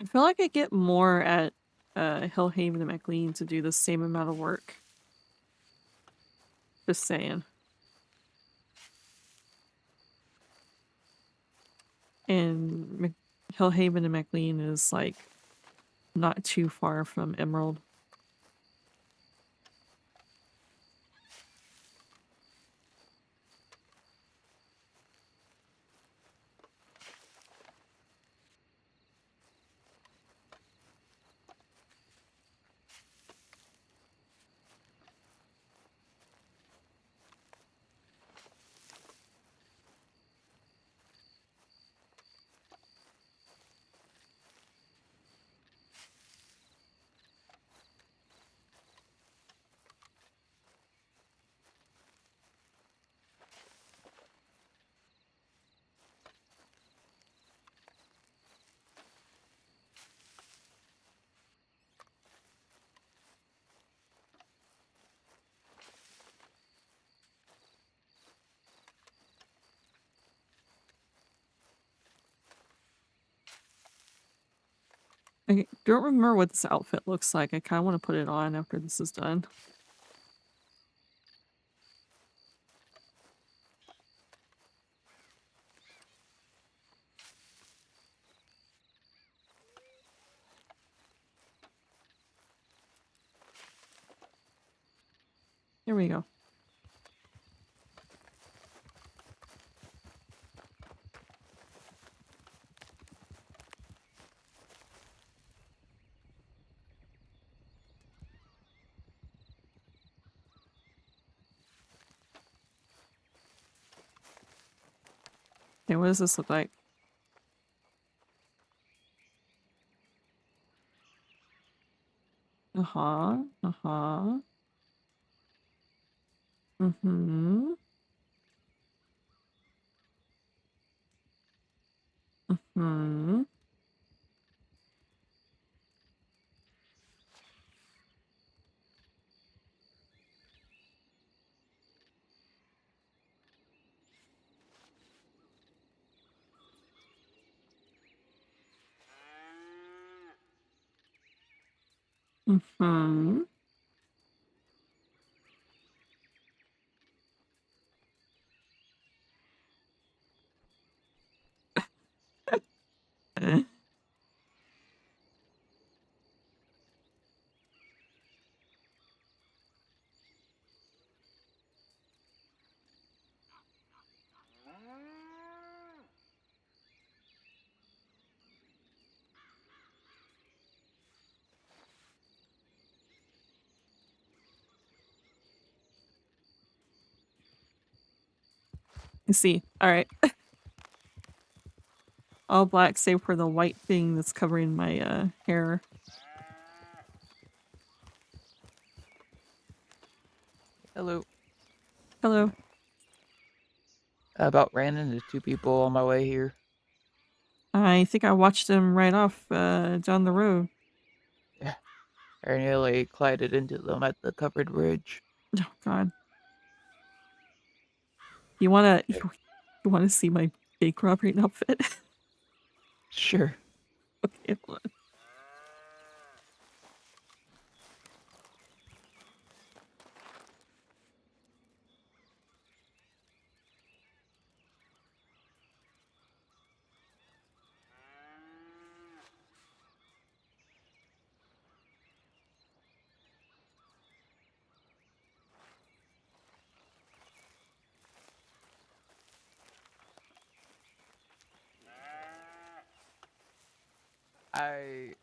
I feel like I get more at Hillhaven and McLean to do the same amount of work. Just saying. And Hillhaven and McLean is like not too far from Emerald. I don't remember what this outfit looks like. I kind of want to put it on after this is done. Here we go. Okay, what does this look like? Uh-huh. Uh-huh. Mm-hmm. Mm-hmm. Mm-hmm. I see. All right. All black save for the white thing that's covering my hair. Hello. Hello. I about ran into 2 people on my way here. I think I watched him right off down the road. Yeah. I nearly collided into them at the covered bridge. Oh God. You wanna see my fake robbery outfit? Sure. Okay, hold on. I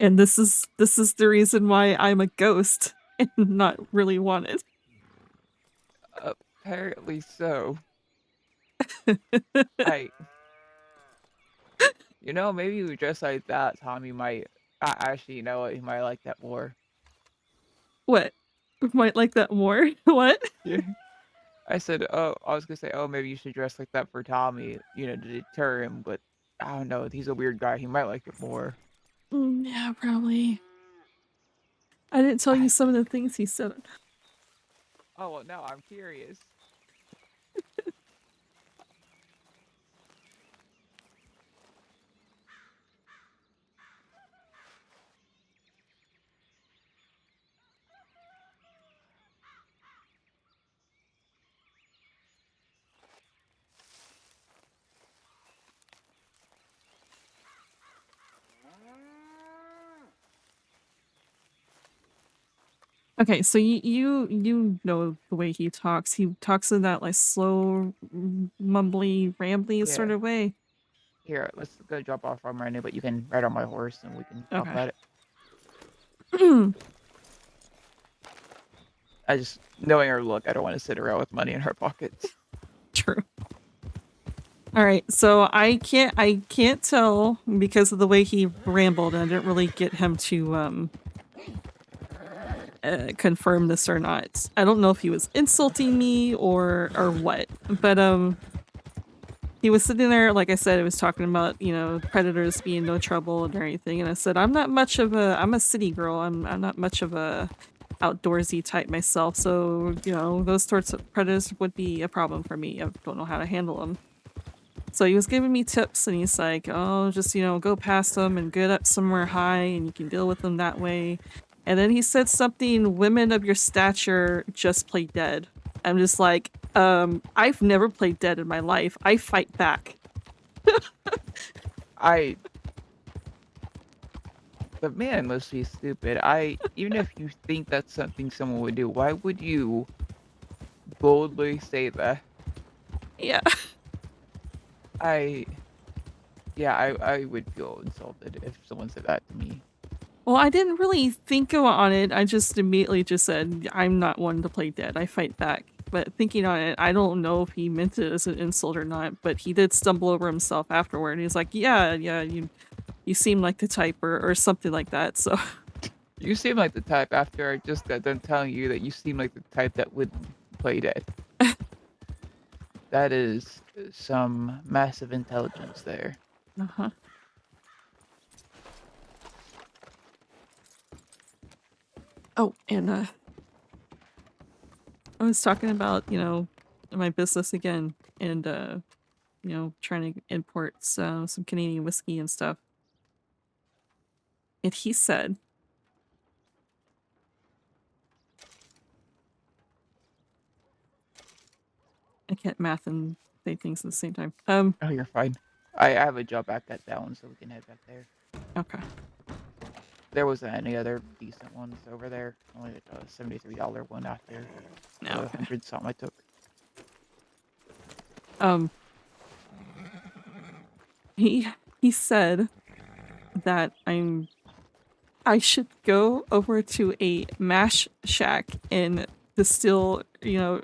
And this is the reason why I'm a ghost and not really wanted. apparently so. You know, maybe you dress like that, Tommy might. Actually, you know what? He might like that more. What? Might like that more? What? Yeah. I said, oh, I was gonna say, oh, maybe you should dress like that for Tommy, to deter him. But I don't know. He's a weird guy. He might like it more. Yeah, probably. I didn't tell you some of the things he said. Oh well, no, I'm curious. Okay, so you know the way he talks. He talks in that like slow, mumbly, rambly sort Yeah. of way. Here, let's go drop off on Randy, but you can ride on my horse and we can talk Okay. about it. I just knowing her look, I don't want to sit around with money in her pockets. True. All right, so I can't tell because of the way he rambled, and I didn't really get him to confirm this or not. I don't know if he was insulting me or what, but he was sitting there, like I said, he was talking about, predators being no trouble and everything, and I said, I'm a city girl. I'm not much of a outdoorsy type myself, so you know those sorts of predators would be a problem for me. I don't know how to handle them. So he was giving me tips, and he's like, "Oh, just you know, go past them and get up somewhere high, and you can deal with them that way." And then he said something, "Women of your stature just play dead." I'm just like, I've never played dead in my life. I fight back. The man must be stupid. Even if you think that's something someone would do, why would you boldly say that? Yeah. I would feel insulted if someone said that to me. Well, I didn't really think on it. I just immediately just said, I'm not one to play dead. I fight back. But thinking on it, I don't know if he meant it as an insult or not, but he did stumble over himself afterward. He's like, yeah, you seem like the type or something like that. So You seem like the type after I just got done telling you that you seem like the type that would play dead. That is some massive intelligence there. uh-huh. Oh, and I was talking about, you know, my business again and you know, trying to import some Canadian whiskey and stuff. And he said, I can't math and say things at the same time. Oh, you're fine. I have a job back at that one, so we can head back there. Okay. There wasn't any other decent ones over there. Only a $73 one after No, the okay. 100 something I took. He said that I should go over to a mash shack and distill, you know,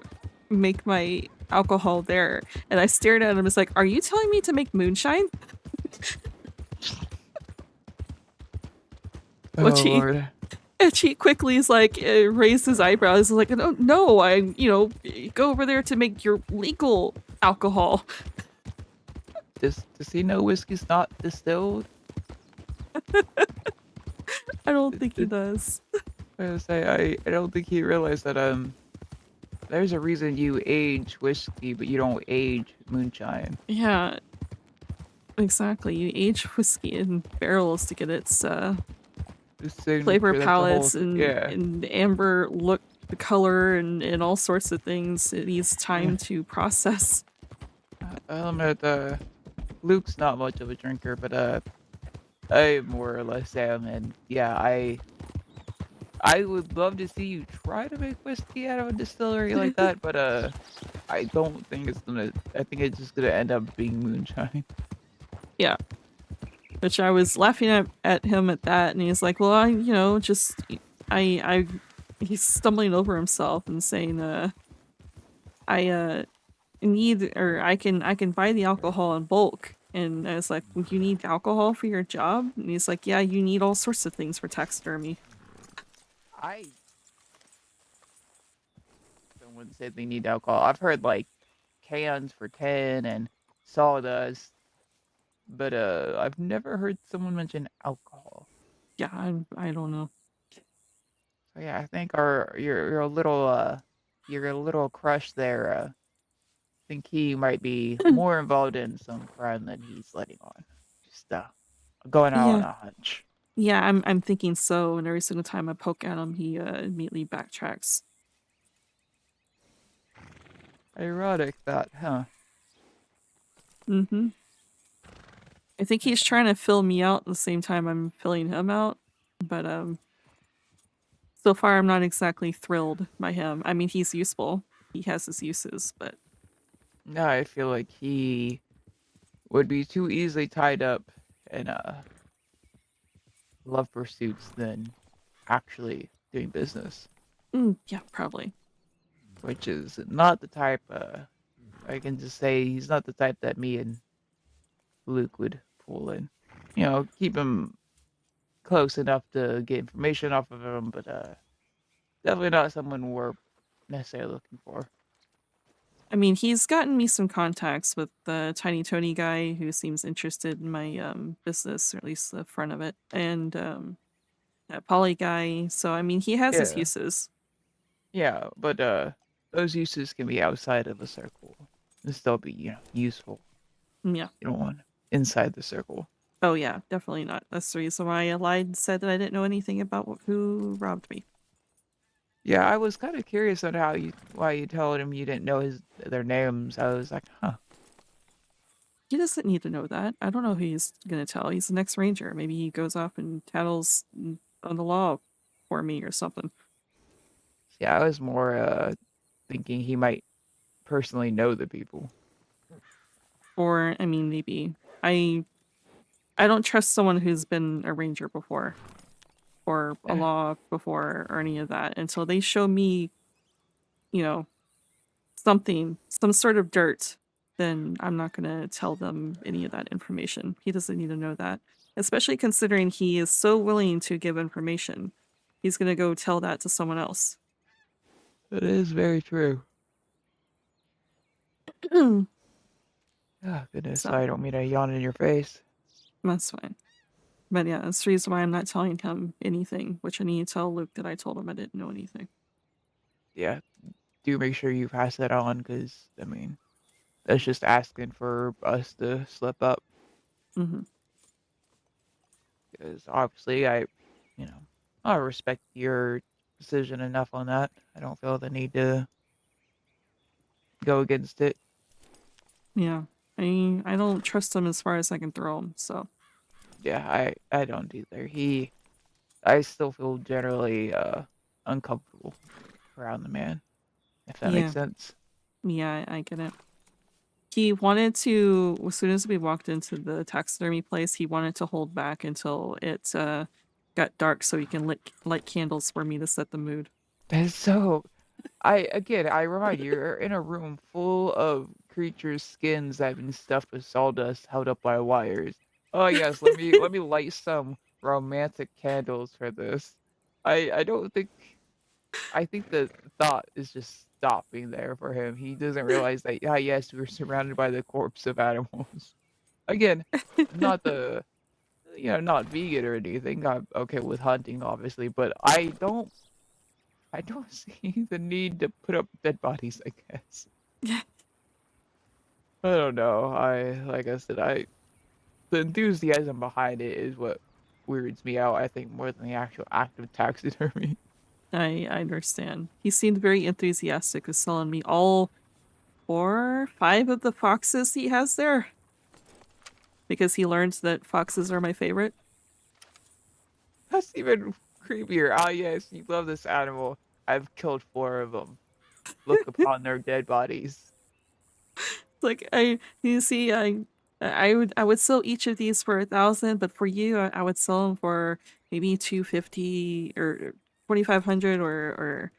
make my alcohol there. And I stared at him and was like, are you telling me to make moonshine? Oh, Lord. And she quickly is like, raised his eyebrows, like, no, I, you know, go over there to make your legal alcohol. Does he know whiskey's not distilled? I don't think he does. I don't think he realized that there's a reason you age whiskey, but you don't age moonshine. Yeah, exactly. You age whiskey in barrels to get its flavor palettes and amber look, the color, and all sorts of things. It needs time to process. Luke's not much of a drinker, but I more or less am, and yeah, I would love to see you try to make whiskey out of a distillery like that, but I don't think it's gonna. I think it's just gonna end up being moonshine. Yeah. Which I was laughing at him at that, and he's like, well, he's stumbling over himself and saying, I can buy the alcohol in bulk. And I was like, well, you need alcohol for your job? And he's like, yeah, you need all sorts of things for taxidermy. Someone said they need alcohol. I've heard like cans for 10 and sawdust, but I've never heard someone mention alcohol. Yeah, I don't know. So yeah, I think you're a little crush there. I think he might be more involved in some crime than he's letting on. Just going out on a hunch. Yeah, I'm thinking so, and every single time I poke at him, he immediately backtracks. Ironic that, huh? Mm-hmm. I think he's trying to fill me out at the same time I'm filling him out, but so far I'm not exactly thrilled by him. I mean, he's useful. He has his uses, but No, I feel like he would be too easily tied up in love pursuits than actually doing business. Yeah, probably. Which is not the type, I can just say he's not the type that me and Luke would pull in. You know, keep him close enough to get information off of him, but definitely not someone we're necessarily looking for. I mean, he's gotten me some contacts with the Tiny Tony guy who seems interested in my business, or at least the front of it. And that poly guy. So I mean, he has his Yeah. uses. Yeah, but those uses can be outside of the circle and still be, useful. Yeah. You don't want inside the circle. Oh yeah, definitely not. That's the reason why I lied and said that I didn't know anything about who robbed me. Yeah, I was kind of curious on why you told him you didn't know their names. I was like, huh. He doesn't need to know that. I don't know who he's gonna tell. He's the next ranger. Maybe he goes off and tattles on the law for me or something. Yeah, I was more thinking he might personally know the people. Or I mean, maybe I don't trust someone who's been a ranger before, or a Yeah. law before, or any of that until they show me, you know, something, some sort of dirt. Then I'm not gonna tell them any of that information. He doesn't need to know that, especially considering he is so willing to give information. He's gonna go tell that to someone else. It is very true. Oh, goodness, So I don't mean to yawn in your face. that's fine. But yeah, that's the reason why I'm not telling him anything, which I need to tell Luke that I told him I didn't know anything. Yeah, do make sure you pass that on, because, I mean, that's just asking for us to slip up. Mm-hmm. Because obviously I respect your decision enough on that. I don't feel the need to go against it. Yeah. I don't trust him as far as I can throw him, so. Yeah, I don't either. I still feel generally uncomfortable around the man, if that makes Yeah. sense. Yeah, I get it. He wanted to, as soon as we walked into the taxidermy place, he wanted to hold back until it got dark so he can light candles for me to set the mood. That's so I remind you, you're in a room full of creatures' skins that have been stuffed with sawdust held up by wires. Oh yes, let me light some romantic candles for this. I don't think I think the thought is just stopping there for him. He doesn't realize that yes, we're surrounded by the corpse of animals. Again, not the not vegan or anything. I'm okay with hunting obviously, but I don't see the need to put up dead bodies, I guess. I don't know. Like I said, the enthusiasm behind it is what weirds me out, I think, more than the actual act of taxidermy. I understand. He seemed very enthusiastic with selling me all 5 of the foxes he has there. Because he learned that foxes are my favorite. That's even creepier. Ah, yes, you love this animal. I've killed 4 of them. Look upon their dead bodies. Like you see, I would sell each of these for 1,000, but for you, I would sell them for maybe 250 or 2,500 or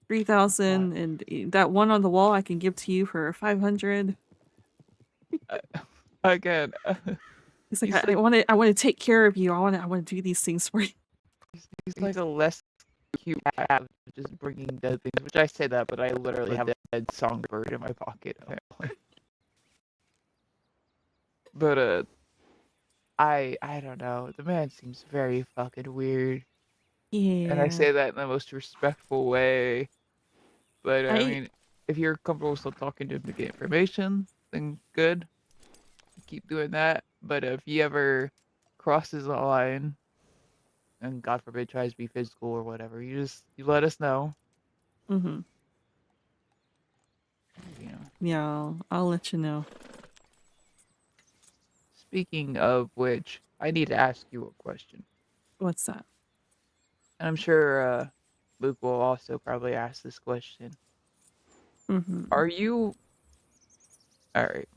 3,000, and that one on the wall I can give to you for 500. Again, He's like, he's I want to take care of you. I want to do these things for you. he's like a less cute cat just bringing dead things. Which I say that, but I literally have a dead songbird in my pocket apparently. But I don't know. The man seems very fucking weird, and I Yeah, say that in the most respectful way. But I I mean, if you're comfortable still talking to him to get information, then good. Keep doing that. But if he ever crosses the line, and God forbid tries to be physical or whatever, you let us know. mm-hmm. You know. Yeah, I'll let you know. Speaking of which, I need to ask you a question. What's that? And I'm sure Luke will also probably ask this question. Mm-hmm. Are you all right?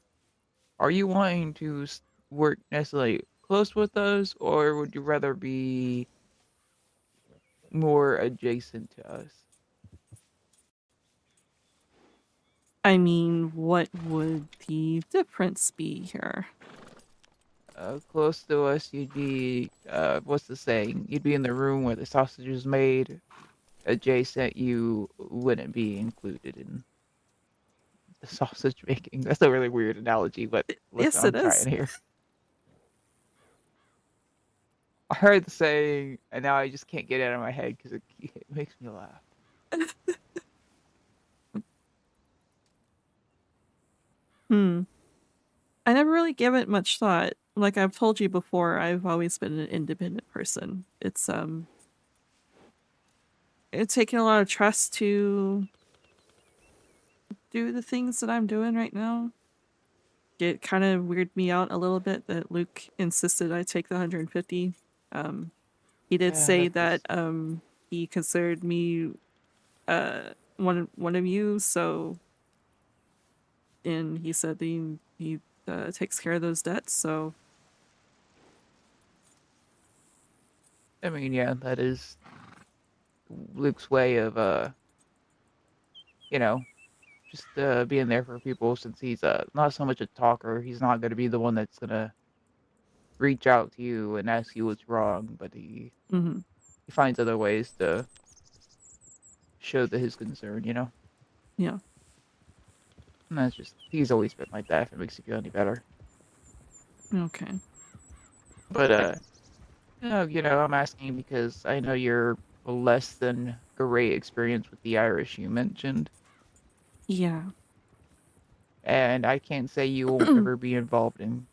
Are you wanting to work necessarily close with us, or would you rather be more adjacent to us? I mean, what would the difference be here? Close to us, you'd be what's the saying? You'd be in the room where the sausage is made. Adjacent, you wouldn't be included in the sausage making. That's a really weird analogy, but listen, Yes, it I'm is. trying here. I heard the saying, and now I just can't get it out of my head because it makes me laugh. I never really give it much thought. Like I've told you before, I've always been an independent person. It's taken a lot of trust to do the things that I'm doing right now. It kind of weirded me out a little bit that Luke insisted I take the 150. He did Yeah, say that's that he considered me one of you, so, and he said he takes care of those debts, so I mean, yeah, that is Luke's way of you know, just being there for people since he's not so much a talker. He's not going to be the one that's going to reach out to you and ask you what's wrong, but mhm, he finds other ways to show that his concern, you know? yeah. And that's just, he's always been like that if it makes you feel any better. Okay. But, no, I'm asking because I know you're a less than great experience with the Irish you mentioned, Yeah. and I can't say you won't ever be involved in,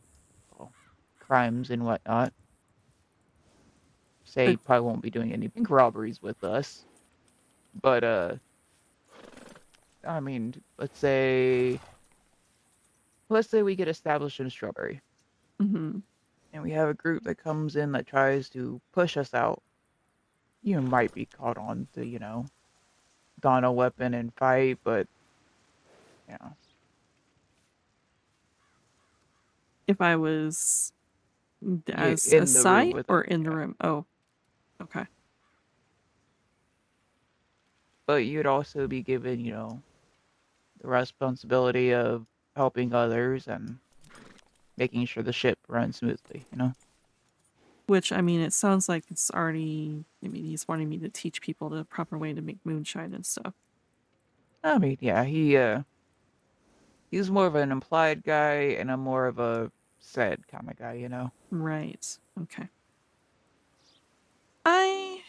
well, crimes and whatnot. Say But you probably won't be doing any bank robberies with us, but, I mean, let's say we get established in Strawberry, mhm. and we have a group that comes in that tries to push us out. You might be caught on to, don a weapon and fight, but you know, If I was you as a in the room sight with or us, in the yeah. room? Oh, okay. But you'd also be given, the responsibility of helping others and making sure the ship runs smoothly. Which, I mean, it sounds like it's already, I mean, he's wanting me to teach people the proper way to make moonshine and stuff. I mean, yeah, he's more of an implied guy, and I'm more of a said kind of guy. Right. Okay. I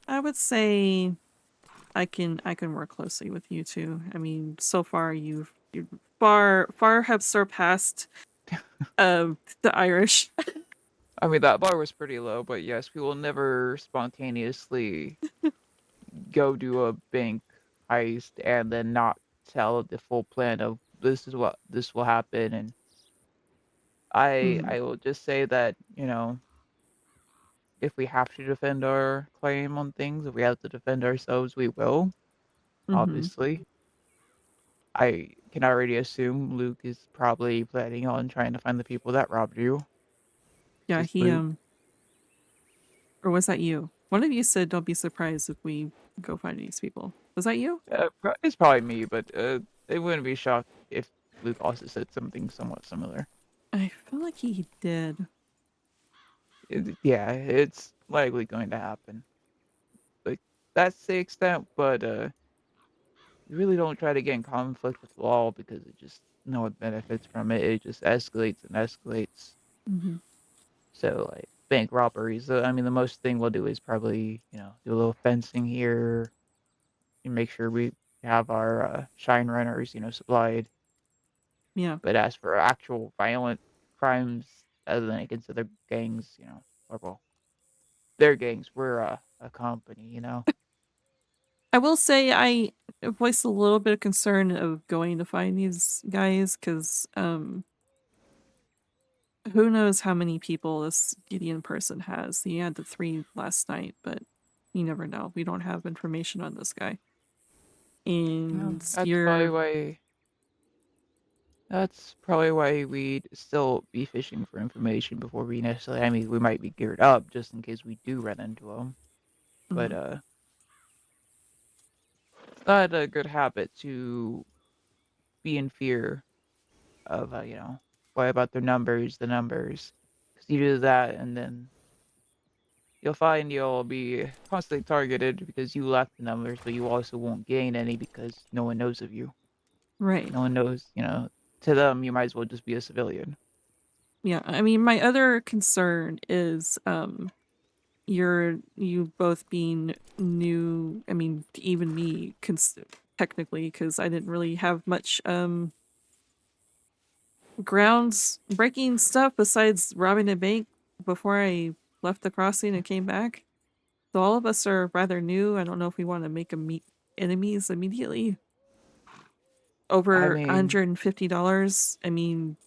I would say I can work closely with you two. I mean, so far you far have surpassed the Irish. I mean, that bar was pretty low, but yes, we will never spontaneously go do a bank heist and then not tell the full plan of this is what this will happen. And I Mhm. I will just say that, if we have to defend our claim on things, if we have to defend ourselves, we will, Mhm. obviously. I can already assume Luke is probably planning on trying to find the people that robbed you. Yeah, Just he Luke. or was that you? One of you said don't be surprised if we go find these people. Was that you? It's probably me, but they wouldn't be shocked if Luke also said something somewhat similar. I feel like he did. Yeah, it's likely going to happen. Like, that's the extent, but you really don't try to get in conflict with law because it just no one benefits from it. It just escalates and escalates. Mhm. So like bank robberies, I mean, the most thing we'll do is probably do a little fencing here and make sure we have our shine runners supplied. Yeah. But as for actual violent crimes, other than against other gangs, or well, their gangs, we're a company. I will say I voiced a little bit of concern of going to find these guys because who knows how many people this Gideon person has. He had the 3 last night, but you never know. We don't have information on this guy. Well, And that's probably you're why. That's probably why we'd still be fishing for information before we necessarily. I mean, we might be geared up just in case we do run into them. But mhm, it's not a good habit to be in fear of, what about their numbers, the numbers. Because you do that, and then you'll find you'll be constantly targeted because you lack the numbers, but you also won't gain any because no one knows of you. right. No one knows, to them, you might as well just be a civilian. Yeah, I mean my other concern is you both being new. I mean, even me, technically, because I didn't really have much grounds breaking stuff besides robbing a bank before I left the crossing and came back. So all of us are rather new. I don't know if we want to make them meet enemies immediately. Over mean, $150. I mean,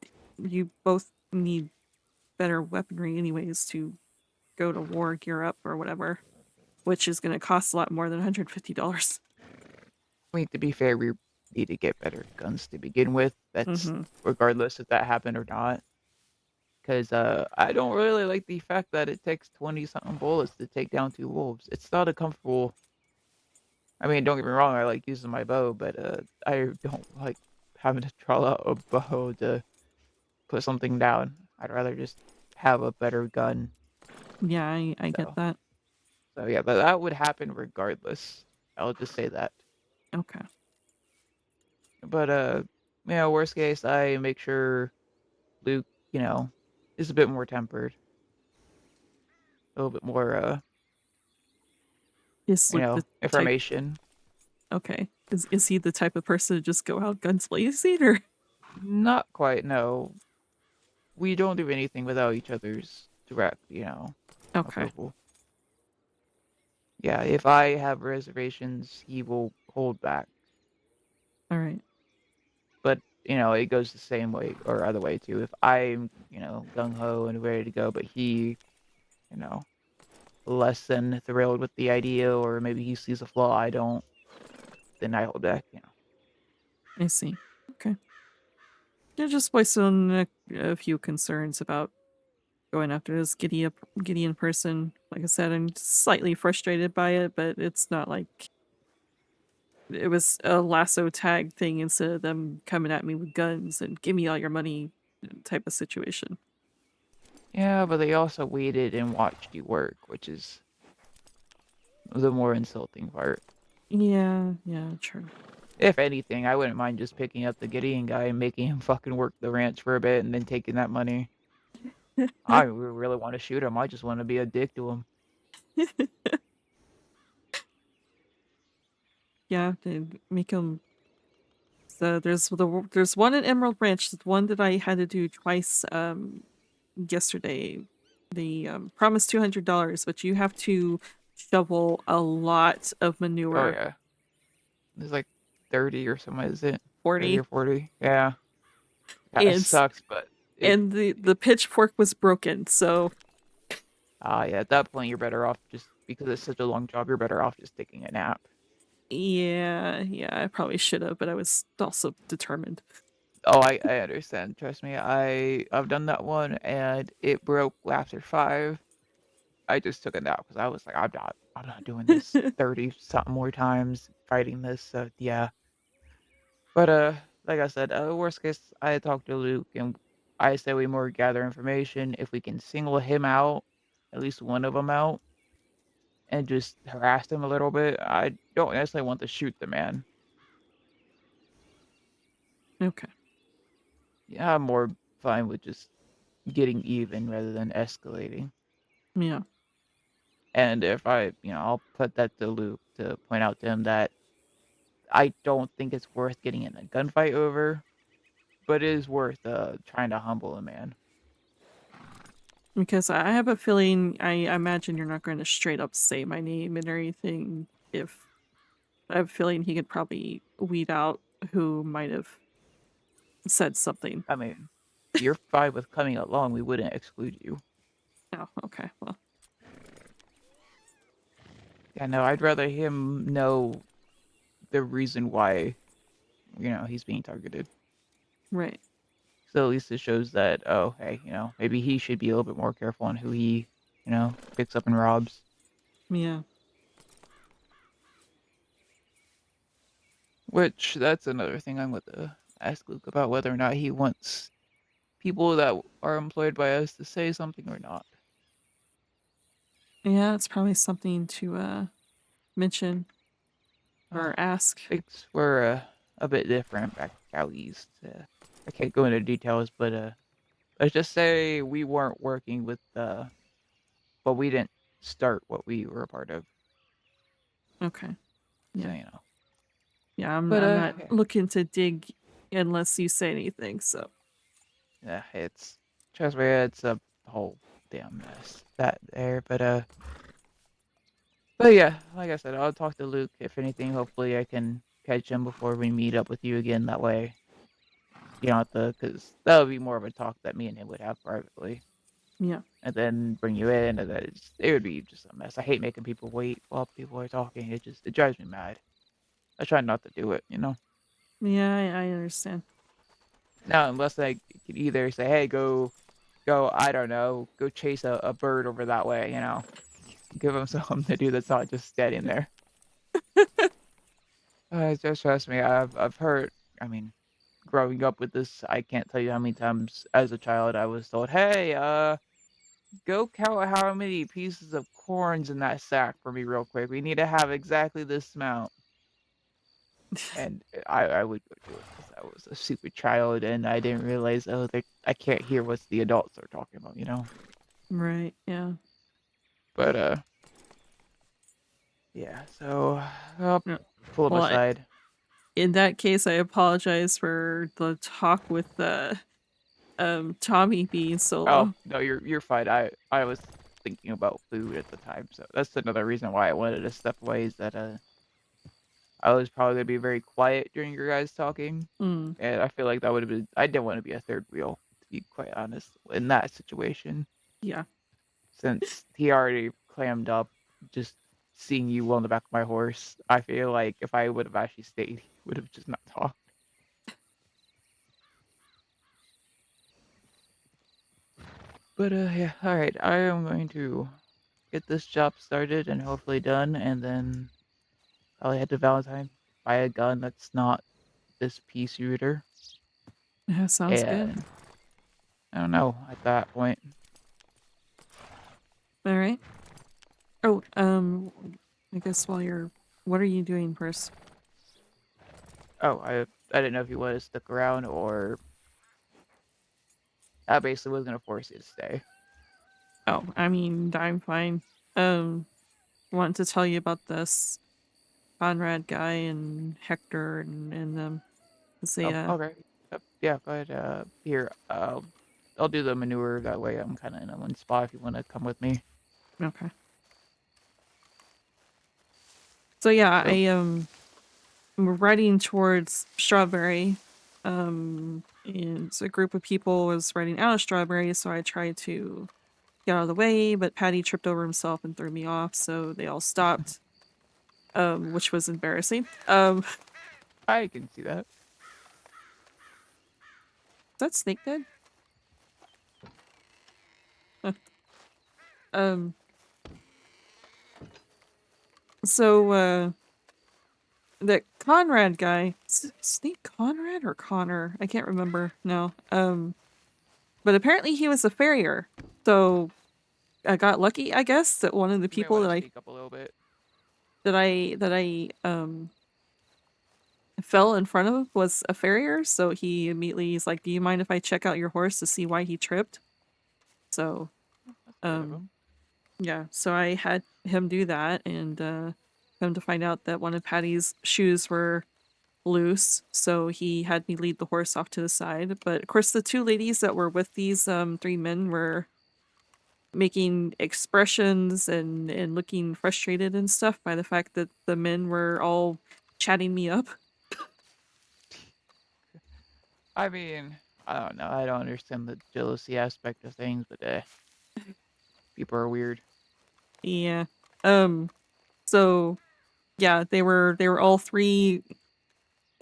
you both need better weaponry anyways to go to war, gear up, or whatever, which is going to cost a lot more than $150. I mean, to be fair, we need to get better guns to begin with. That's Mm-hmm. regardless if that happened or not. Because I don't really like the fact that it takes 20 something bullets to take down 2 wolves. It's not a comfortable. I mean, don't get me wrong, I like using my bow, but I don't like having to draw out a bow to put something down. I'd rather just have a better gun. Yeah, I get So, that. so yeah, but that would happen regardless. I'll just say that. Okay. But worst case, I make sure Luke, is a bit more tempered, a little bit more, Is Luke the type? information. Okay. Is he the type of person to just go out guns blazing, or? Not quite. No, we don't do anything without each other's direct, Okay. approval. Yeah, if I have reservations, he will hold back. All right. But it goes the same way or other way too. If I'm, gung ho and ready to go, but he, you know, less than thrilled with the idea, or maybe he sees a flaw I don't, then I hold back. I see. Okay. They're just voicing a few concerns about going after this Gideon person. Like I said, I'm slightly frustrated by it, but it's not like it was a lasso tag thing instead of them coming at me with guns and give me all your money type of situation. Yeah, but they also waited and watched you work, which is the more insulting part. Yeah, true. If anything, I wouldn't mind just picking up the Gideon guy and making him fucking work the ranch for a bit and then taking that money. I really want to shoot him. I just want to be a dick to him. Yeah, they make them. So there's one in Emerald Ranch, the one that I had to do twice yesterday. They promised $200, but you have to shovel a lot of Oh manure. yeah, there's like 30 or something. Is it 30 40. or 40? Yeah, that And sucks. But and the pitchfork was broken, so yeah, at that point you're better off just because it's such a long job. You're better off just taking a nap. yeah, I probably should have, but I was also determined. Oh, I understand. Trust me, I've done that one and it broke after 5. I just took a nap because I was like, I'm not doing this 30 something more times fighting this. So yeah. But like I said, worst case, I talked to Luke and I say we more gather information. If we can single him out, at least one of them out, and just harass him a little bit. I don't necessarily want to shoot the man. Okay. Yeah, I'm more fine with just getting even rather than escalating. Yeah. And if I'll put that to Luke to point out to him that I don't think it's worth getting in a gunfight over, but it is worth trying to humble a man. Because I have a feeling, I imagine you're not going to straight up say my name and everything. If I have a feeling he could probably weed out who might have said something. I mean, you're fine with coming along. We wouldn't exclude you. Oh, okay. Well, Yeah, no, I'd rather him know the reason why, he's being targeted. right. So at least it shows that, oh, hey, maybe he should be a little bit more careful on who he, picks up and robs. Yeah. Which, that's another thing I'm going to ask Luke about whether or not he wants people that are employed by us to say something or not. Yeah, it's probably something to mention or ask. Things were a bit different back out east. I can't go into details, but let's just say we weren't working with, well, we didn't start what we were a part of. Okay. So, Yeah. you know. Yeah, I'm But, not yeah. looking to dig unless you say anything, so. Yeah, trust me, it's a whole damn mess that there. But yeah, like I said, I'll talk to Luke. If anything, hopefully I can catch him before we meet up with you again. That way, you don't have to, because that would be more of a talk that me and him would have privately. Yeah. And then bring you in, and then it would be just a mess. I hate making people wait while people are talking. It drives me mad. I try not to do it, you know. Yeah, I understand. Now, unless I could either say, "Hey, go, I don't know, go chase a bird over that way," you know, give them something to do that's not just standing there. Just trust me. I've heard. I mean, growing up with this, I can't tell you how many times as a child I was told, "Hey, go count how many pieces of corn's in that sack for me real quick. We need to have exactly this amount." And I would go do it because I was a stupid child and I didn't realize, I can't hear what the adults are talking about, you know. Right, yeah. But yeah. So I'll Yeah. pull them Well, aside. in that case, I apologize for the talk with Tommy being so Oh long. no, you're fine. I was thinking about food at the time, so that's another reason why I wanted to step away. Is that I was probably gonna be very quiet during your guys talking, Mm. and I feel like that would have been. I didn't want to be a third wheel, to be quite honest, in that situation. Yeah. Since he already clammed up, just seeing you on the back of my horse, I feel like if I would have actually stayed, he would have just not talked. But yeah, all right. I am going to get this job started and hopefully done, and then probably head to Valentine, buy a gun that's not this pea shooter, Yeah, sounds good. and I don't know at that point. All right. Oh, I guess what are you doing first? Oh, I didn't know if you wanted to stick around or I basically was gonna force you to stay. Oh, I mean, I'm fine. Want to tell you about this Conrad guy and Hector and them. Oh, okay. Yeah, go ahead. Here, I'll do the manure. That way, I'm kind of in a one spot. If you want to come with me. Okay. So yeah, So, I'm riding towards Strawberry. And so a group of people was riding out of Strawberry, so I tried to get out of the way, but Patty tripped over himself and threw me off, so they all stopped. Which was embarrassing. I can see that. Is that Snake dead? Um. So the Conrad guy, Snake Conrad or Connor? I can't remember now. But apparently he was a farrier, so I got lucky, I guess, that one of the You may people want that to I speak up a little bit. fell in front of was a farrier, so he immediately is like, "Do you mind if I check out your horse to see why he tripped?" So, That's good of him. yeah, so I had him do that, and come to find out that one of Patty's shoes were loose, so he had me lead the horse off to the side. But of course, the two ladies that were with these three men were making expressions and looking frustrated and stuff by the fact that the men were all chatting me up. I mean, I don't know. I don't understand the jealousy aspect of things, but people are weird. Yeah. So yeah, they were all three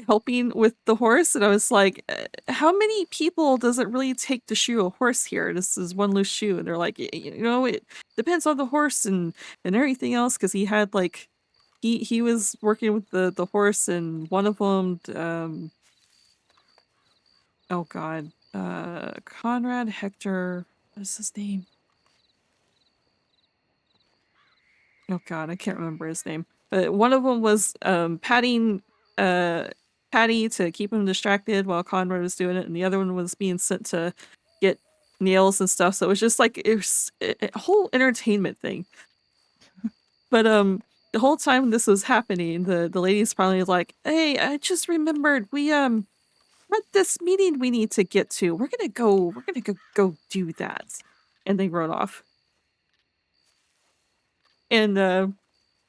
helping with the horse, and I was like, how many people does it really take to shoe a horse here? This is one loose shoe." And they're like, it depends on the horse and everything else," because he had like he was working with the horse, and one of them oh god, Conrad Hector, what's his name? Oh god, I can't remember his name. But one of them was patting Patty to keep him distracted while Conrad was doing it, and the other one was being sent to get nails and stuff. So it was just like it was a whole entertainment thing. But the whole time this was happening, the lady's probably like, "Hey, I just remembered we had this meeting we need to get to. We're gonna go do that," and they rode off. And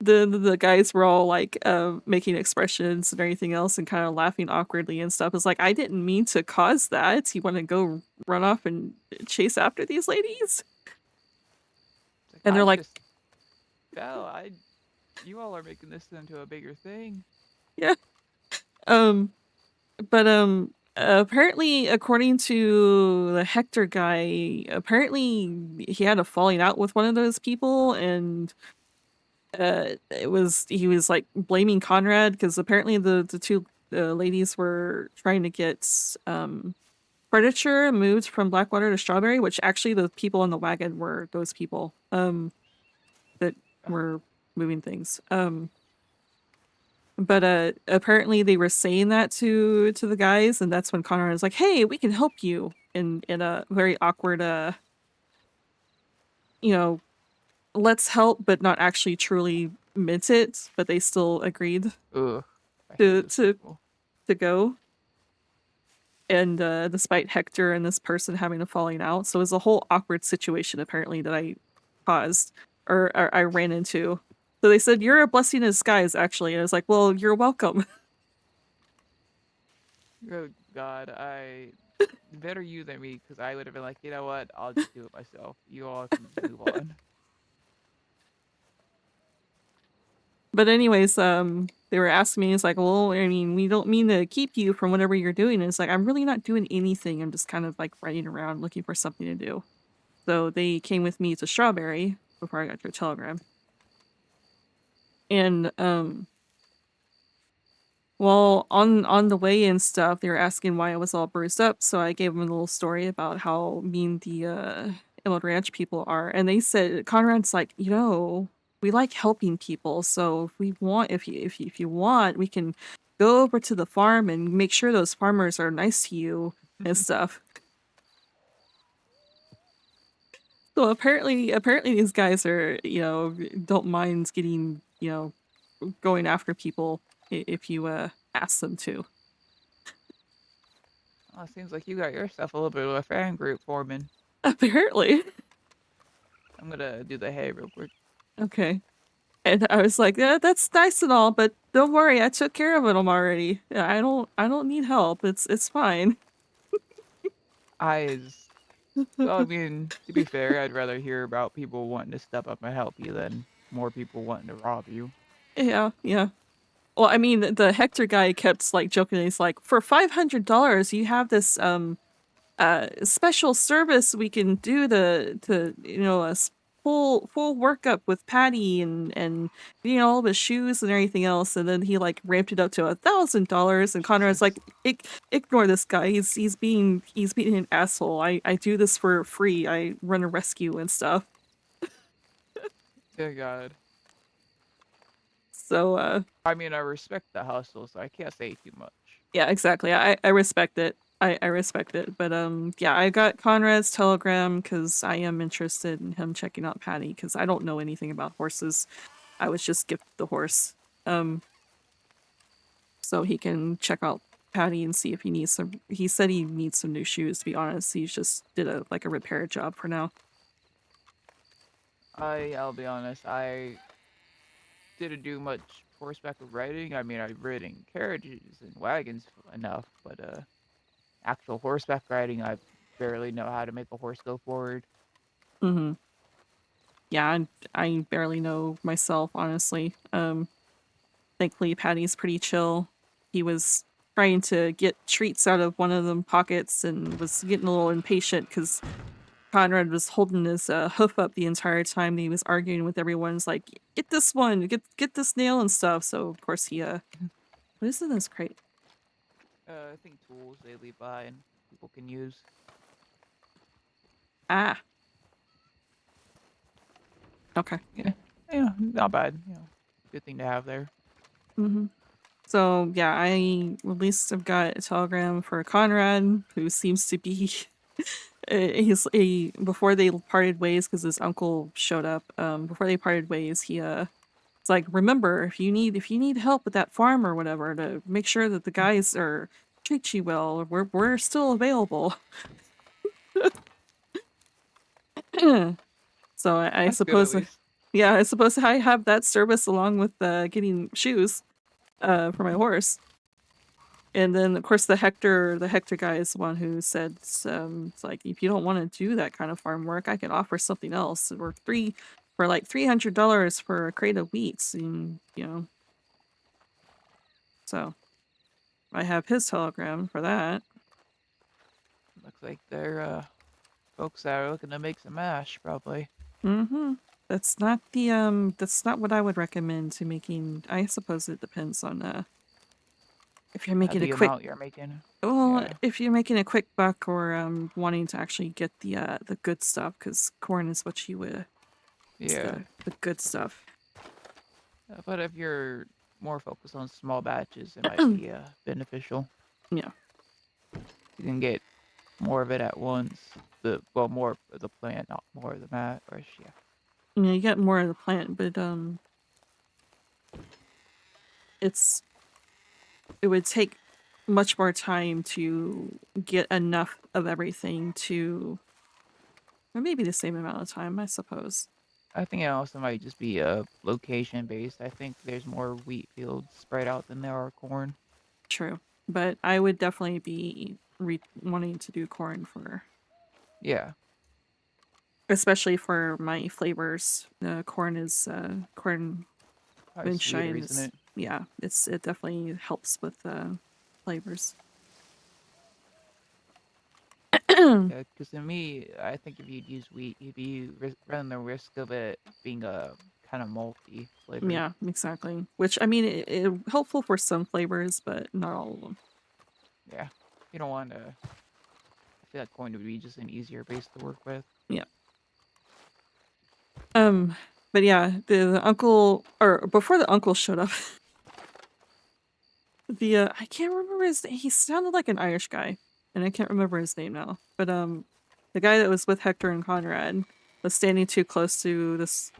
the guys were all like making expressions and everything else and kind of laughing awkwardly and stuff. It's like, I didn't mean to cause that. You want to go run off and chase after these ladies? And they're like, "Val, you all are making this into a bigger thing." yeah. But apparently, according to the Hector guy, apparently he had a falling out with one of those people, and he was like blaming Conrad because apparently the two ladies were trying to get furniture moved from Blackwater to Strawberry, which actually the people in the wagon were those people that were moving things. But apparently they were saying that to the guys, and that's when Conrad was like, "Hey, we can help you," in a very awkward you know, let's help, but not actually truly meant it, but they still agreed Ugh, to go. And despite Hector and this person having a falling out, so it was a whole awkward situation apparently that I caused or I ran into. So they said, "You're a blessing in disguise," actually, and I was like, "Well, you're welcome." Oh God, better you than me, because I would have been like, you know what, I'll just do it myself. You all can move on. But anyways, they were asking me, it's like, "Well, I mean, we don't mean to keep you from whatever you're doing." And it's like, I'm really not doing anything. I'm just kind of like running around looking for something to do. So they came with me to Strawberry before I got your telegram. And well, on the way and stuff, they were asking why I was all bruised up. So I gave them a little story about how mean the Emerald Ranch people are, and they said, Conrad's like, we like helping people, so if we want, if you want, we can go over to the farm and make sure those farmers are nice to you and stuff. So apparently these guys are, don't mind getting, going after people if you ask them to. Well, it seems like you got yourself a little bit of a fan group forming. Apparently. I'm gonna do the hay real quick. Okay. And I was like, "Yeah, that's nice and all, but don't worry, I took care of them already. I don't need help. It's fine." Well, I mean, to be fair, I'd rather hear about people wanting to step up and help you than more people wanting to rob you. Yeah. Well, I mean, the Hector guy kept like joking. He's like, "For $500, you have this special service we can do to a full workup with Patty and all the shoes and everything else." And then he like ramped it up to $1,000, and Conrad's like, ignore this guy. He's being an asshole. I do this for free. I run a rescue and stuff. Dear God. So I mean, I respect the hustle, so I can't say too much. yeah, exactly. I respect it. I respect it. But yeah, I got Conrad's telegram because I am interested in him checking out Patty because I don't know anything about horses. I was just gifted the horse. So he can check out Patty and see if he needs some. He said he needs some new shoes, to be honest. He just did a repair job for now. I'll be honest, I didn't do much horseback riding. I mean, I've ridden carriages and wagons enough, but actual horseback riding, I barely know how to make a horse go forward. Mm-hmm. Yeah, I barely know myself, honestly. Thankfully, Patty's pretty chill. He was trying to get treats out of one of them pockets and was getting a little impatient because Conrad was holding his hoof up the entire time. He was arguing with everyone. It's like, "Get this one, get this nail and stuff." So of course he what is in this crate? I think tools they leave behind people can use. Ah. Okay. Yeah, not bad. Good thing to have there. Mm-hmm. So yeah, I at least have got a telegram for Conrad, who seems to be before they parted ways because his uncle showed up. Before they parted ways, he It's like, remember, if you need help with that farm or whatever, to make sure that the guys are treat you well, we're still available. So I That's good at suppose, least. yeah, I suppose I have that service along with getting shoes for my horse. And then of course the Hector guy is the one who said, it's like, if you don't want to do that kind of farm work, I can offer something else. We're for like $300 for a crate of wheats, and you know. So I have his telegram for that. Looks like they're folks that are looking to make some mash, probably. Mm-hmm. That's not what I would recommend to making. I suppose it depends on if you're making a The quick. amount you're making. Well, Yeah. if you're making a quick buck or wanting to actually get the good stuff, because corn is what you would. Yeah. The good stuff. But if you're more focused on small batches, it might be beneficial. Yeah. You can get more of it at once. More of the plant, not more of the mash. Or yeah. You know, you get more of the plant, but it would take much more time to get enough of everything to, or maybe the same amount of time, I suppose. I think it also might just be location based. I think there's more wheat fields spread out than there are corn. True, but I would definitely be wanting to do corn for. Yeah. Especially for my flavors, corn is corn. Probably sweeter, Moonshine isn't it? Yeah, it definitely helps with flavors. Yeah, because to me, I think if you'd use wheat, you'd be running the risk of it being a kind of malty flavor. Yeah, exactly. Which, I mean, it helpful for some flavors, but not all of them. Yeah, you don't want to. I feel like corn would be just an easier base to work with. Yeah. But yeah, the uncle, or before the uncle showed up, I can't remember his name. He sounded like an Irish guy, and I can't remember his name now. But the guy that was with Hector and Conrad was standing too close to this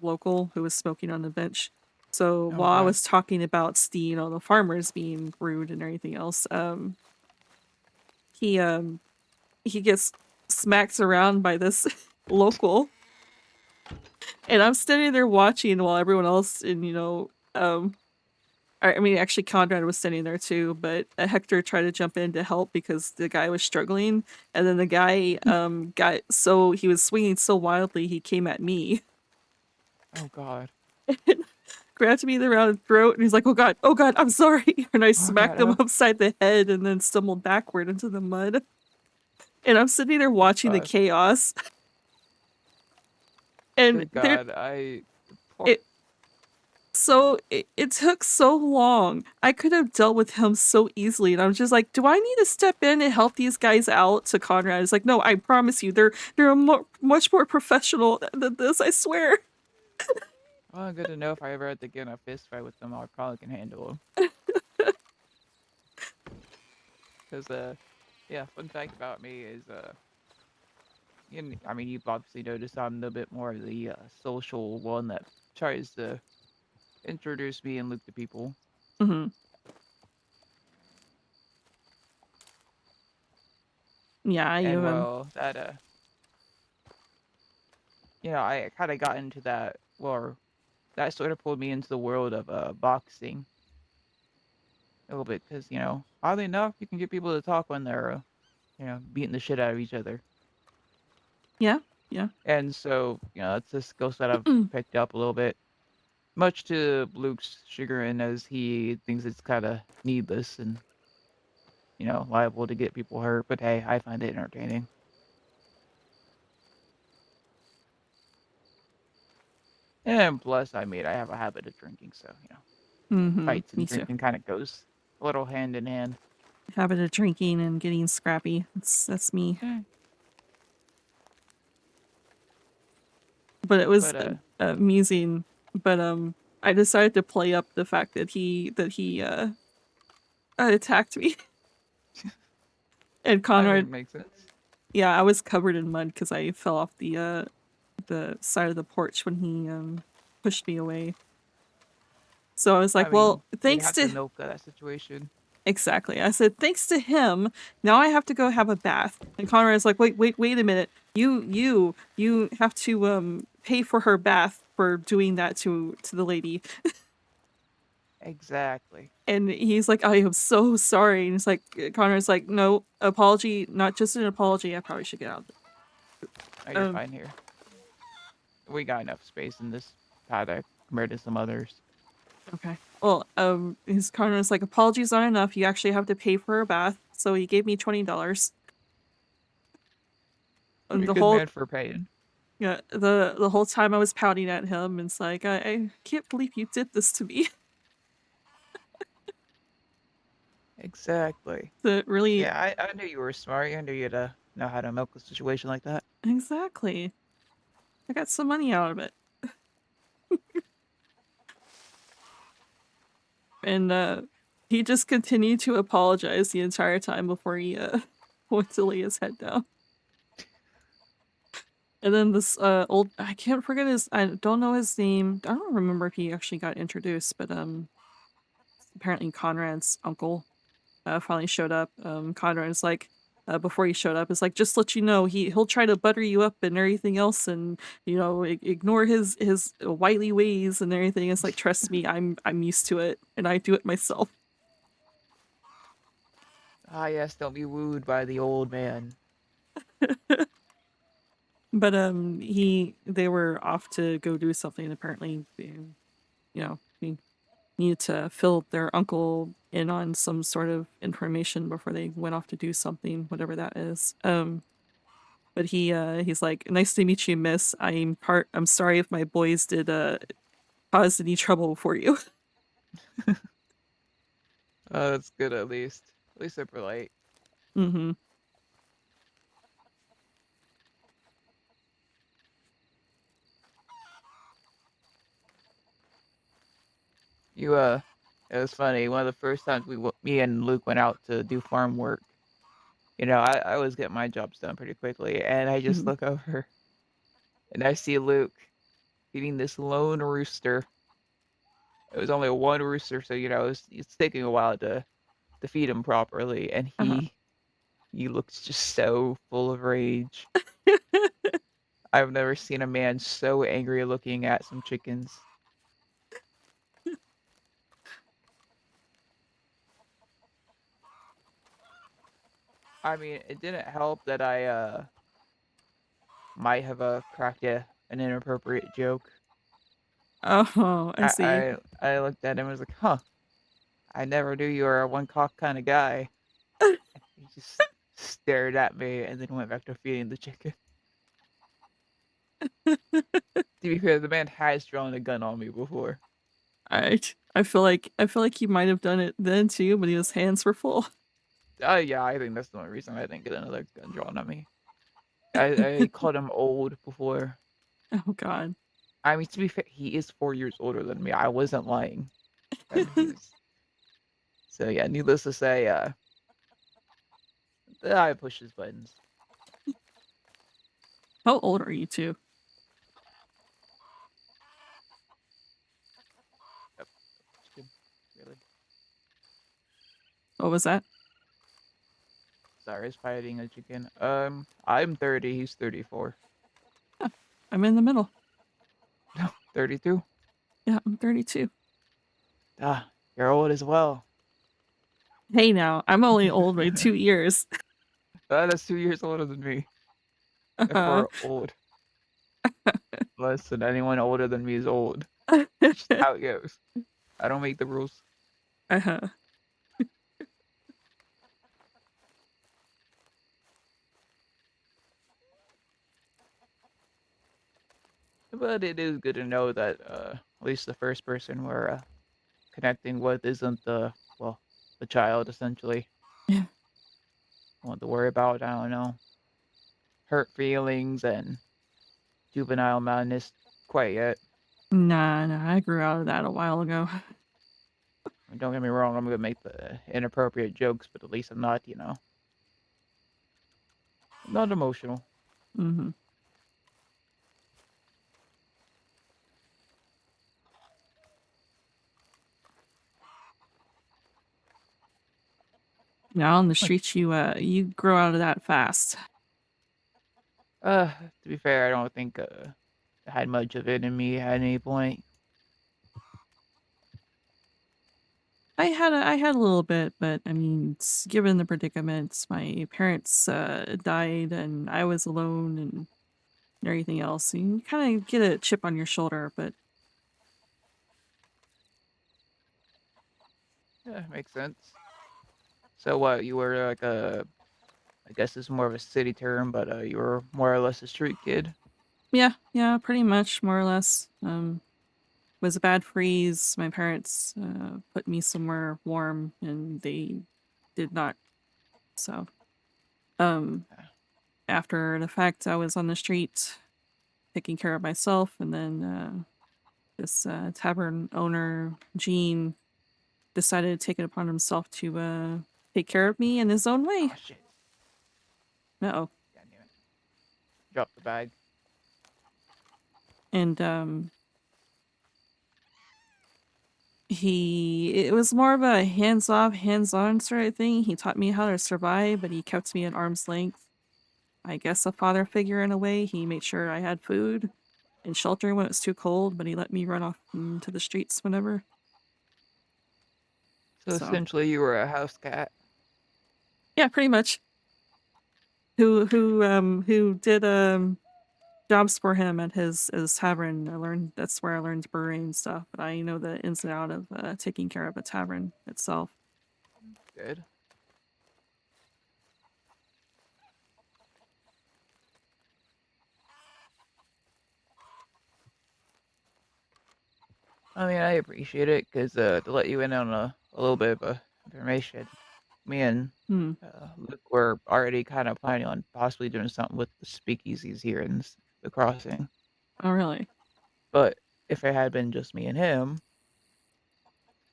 local who was smoking on the bench. So while I was talking about the farmers being rude and everything else, he gets smacked around by this local, and I'm standing there watching while everyone else, and I mean, actually, Conrad was standing there too, but Hector tried to jump in to help because the guy was struggling, and then the guy he was swinging so wildly he came at me. Oh God! Grabbed me around the throat, and he's like, oh God, I'm sorry," and I smacked him upside the head, and then stumbled backward into the mud. And I'm sitting there watching the chaos. And it took so long. I could have dealt with him so easily, and I'm just like, do I need to step in and help these guys out? To Conrad, it's like, no, I promise you, they're much more professional than this. I swear. Well, good to know. If I ever had to get in a fist fight with them, I probably can handle them. Because yeah, fun fact about me is I mean, you've obviously noticed I'm a bit more of the social one that tries to introduce me and Luke to people. Mm-hmm. Yeah, I kind of got into that, or that sort of pulled me into the world of boxing a little bit, because oddly enough, you can get people to talk when they're beating the shit out of each other. Yeah. And so it's a skill set I've picked up a little bit, much to Luke's chagrin, as he thinks it's kind of needless and liable to get people hurt. But hey, I find it entertaining. And plus, I have a habit of drinking, so fights and drinking kind of goes a little hand in hand. Habit of drinking and getting scrappy. That's me. But it was amusing. But I decided to play up the fact that he attacked me. And Conrad makes sense. Yeah, I was covered in mud because I fell off the side of the porch when he pushed me away. So I was like, I well, mean, you'd thanks have to to milk that situation. exactly. I said, thanks to him, now I have to go have a bath. And Conrad's like, wait a minute. You have to pay for her bath for doing that to the lady. Exactly. And he's like, I am so sorry. And it's like Conrad's like, no, apology, not just an apology. I probably should get out. Oh, you're fine here. We got enough space in this paddock compared to some others. Okay. Well, his Conrad's like, apologies aren't enough. You actually have to pay for her bath. So he gave me $20. And You're a the good whole man for paying. yeah, the whole time I was pouting at him, it's like I can't believe you did this to me. Exactly. That really Yeah, I knew you were smart. I knew you'd know how to milk a situation like that. exactly. I got some money out of it. And he just continued to apologize the entire time before he went to lay his head down. And then this old I can't forget I don't know his name. I don't remember if he actually got introduced, but apparently Conrad's uncle finally showed up. Conrad's like before he showed up, it's like, just let you know, he'll try to butter you up and everything else, and ignore his wily ways and everything. It's like, trust me, I'm used to it, and I do it myself. Ah, yes, don't be wooed by the old man. But they were off to go do something. Apparently, they needed to fill their uncle in on some sort of information before they went off to do something, whatever that is. But he's like, nice to meet you, miss. I'm sorry if my boys did cause any trouble for you. Oh, that's good at least. At least they're polite. Mm-hmm. It was funny. One of the first times me and Luke went out to do farm work, I always get my jobs done pretty quickly, and I just Mhm. look over and I see Luke feeding this lone rooster. It was only one rooster, so it's taking a while to feed him properly, and Uh-huh. he looks just so full of rage. I've never seen a man so angry looking at some chickens. I mean, it didn't help that I might have cracked an inappropriate joke. Oh, I see. I looked at him and was like, huh, I never knew you were a one cock kind of guy. He just stared at me and then went back to feeding the chicken. To be fair, the man has drawn a gun on me before. I feel like he might have done it then too, but his hands were full. Yeah, I think that's the only reason I didn't get another gun drawn on me. I called him old before. Oh God. I mean, to be fair, he is 4 years older than me. I wasn't lying. So yeah, needless to say, I push his buttons. How old are you two? Yep. Really? What was that? Sorry, it's fighting a chicken. I'm 30. He's 34. I'm in the middle. 32. Yeah, I'm 32. Ah, you're old as well. Hey now, I'm only old by 2 years. That's 2 years older than me. Therefore, old. Listen, anyone older than me is old. That's just how it goes. I don't make the rules. Uh-huh. But it is good to know that at least the first person we're connecting with isn't the child essentially. Yeah. Want to worry about, I don't know, hurt feelings and juvenile madness quite yet. Nah, I grew out of that a while ago. Don't get me wrong, I'm gonna make the inappropriate jokes, but at least I'm not, not emotional. Mm-hmm. Now on the streets, you grow out of that fast. To be fair, I don't think I had much of it in me at any point. I had a little bit, but I mean, given the predicaments, my parents died and I was alone and everything else, you kind of get a chip on your shoulder. But Yeah, makes sense. So what, you were like I guess it's more of a city term, but you were more or less a street kid. yeah, pretty much more or less. Was a bad freeze. My parents put me somewhere warm, and they did not. So, um, after the fact, I was on the street taking care of myself, and then this tavern owner, Gene, decided to take it upon himself to take care of me in his own way. Oh shit. Uh-oh. God damn it. Drop the bag. And it was more of a hands-off, hands-on sort of thing. He taught me how to survive, but he kept me at arm's length. I guess a father figure in a way. He made sure I had food and shelter when it was too cold, but he let me run off into the streets whenever. So So essentially you were a house cat. yeah, pretty much. Who did jobs for him at his tavern. That's where I learned brewing and stuff, but I know the ins and out of taking care of a tavern itself. Good. I mean, I appreciate it because to let you in on a little bit of information, me and Hmm. Luke were already kind of planning on possibly doing something with the speakeasies here in the crossing. Oh, really? But if it had been just me and him,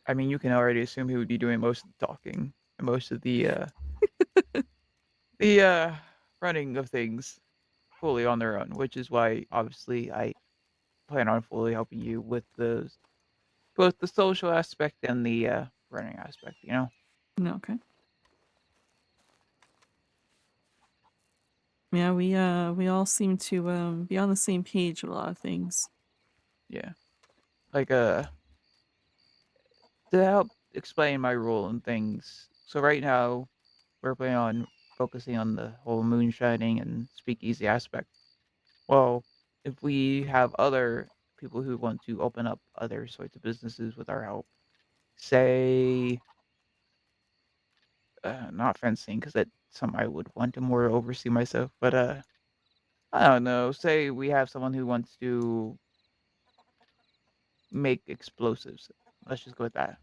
I mean, you can already assume he would be doing most of the talking and most of the running of things fully on their own, which is why obviously I plan on fully helping you with those both the social aspect and the running aspect, you know? No, okay. Yeah, we all seem to be on the same page with a lot of things. Yeah. Like to help explain my role and things. So right now we're planning on focusing on the whole moonshining and speakeasy aspect. Well, if we have other people who want to open up other sorts of businesses with our help, say, not fencing, because that's something I would want to more oversee myself, but I don't know. Say we have someone who wants to make explosives. Let's just go with that.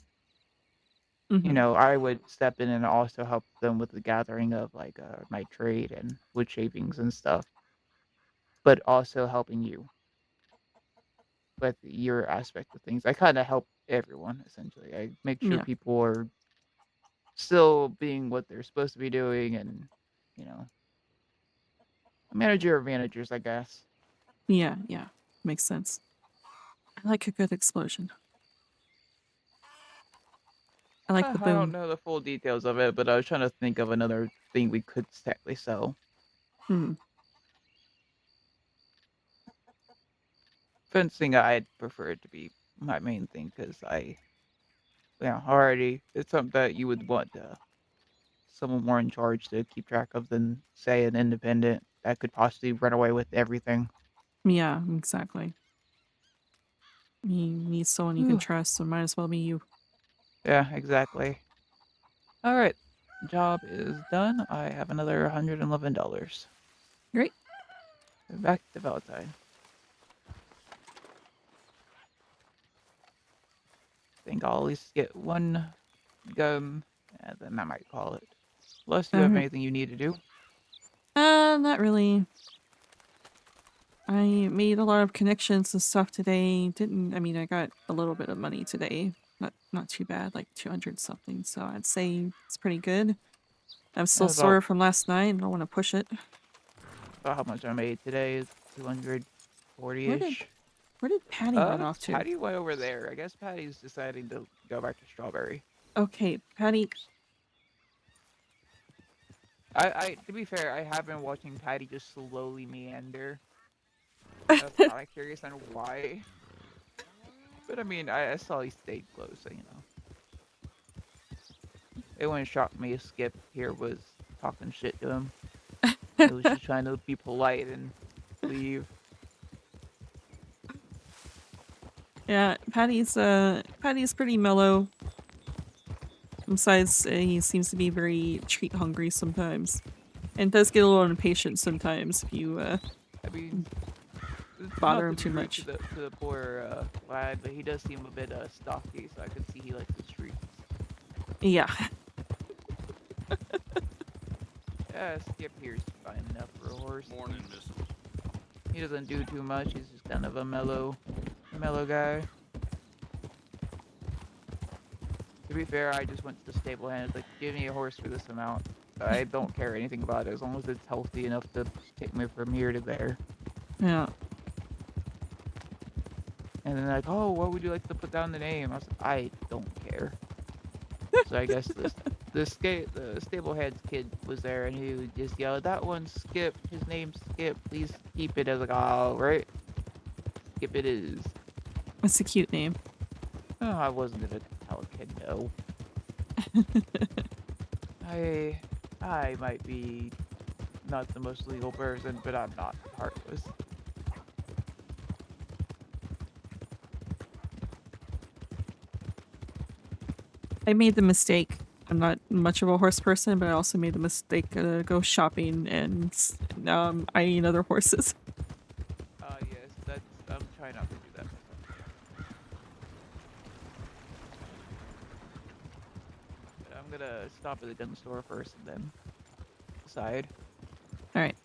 You Mm-hmm. know, I would step in and also help them with the gathering of like my trade and wood shavings and stuff, but also helping you with your aspect of things. I kind of help everyone essentially. I make sure Yeah, people are still being what they're supposed to be doing, and you know, a manager of managers, I guess. yeah, makes sense. I like a good explosion. I like the I don't boom. know the full details of it, but I was trying to think of another thing we could technically sell. Hmm. Fencing, I'd prefer it to be my main thing because yeah, already it's something that you would want someone more in charge to keep track of than say an independent that could possibly run away with everything. Yeah, exactly. You need someone you can trust, so might as well be you. Yeah, exactly. All right, job is done. I have another $111. Great. Back to Valentine. Think I'll at least get one gum, and then I might call it. Unless you All have right. anything you need to do. Not really. I made a lot of connections and stuff today. Didn't I mean I got a little bit of money today. Not too bad, like 200 something. So I'd say it's pretty good. I'm still About sore from last night. I don't want to push it. how much I made today is 240 Where did ish. where did Patty run off to? Patty went over there. I guess Patty's deciding to go back to Strawberry. Okay, Patty. To be fair, I have been watching Patty just slowly meander. I was kind of curious on why. But I mean, I saw he stayed close, so you know. It wouldn't shock me if Skip here was talking shit to him. He was just trying to be polite and leave. Yeah, Patty's pretty mellow. Besides, he seems to be very treat hungry sometimes, and does get a little impatient sometimes if you I mean, bother not him to too be rude much. to the poor lad, but he does seem a bit stocky, so I could see he likes the streets. Yeah. Yeah, Skip here's fine enough for a horse. Morning, miss. He doesn't do too much. He's just kind of a mellow guy. To be fair, I just went to the stable and it's like, give me a horse for this amount. I don't care anything about it as long as it's healthy enough to take me from here to there. Yeah. And then like, oh, what would you like to put down the name? I was like, I don't care. So I guess the stablehead's kid was there and he would just yell, that one's Skip. His name's Skip. Please keep it. I was like, all right, Skip it is. It's a cute name. Oh, I wasn't gonna tell a kid no. I might be not the most legal person, but I'm not heartless. I made the mistake. I'm not much of a horse person, but I also made the mistake to go shopping, and now I'm eyeing other horses. Yes, I'm trying not to do that myself. But I'm gonna stop at the gun store first and then decide. Alright.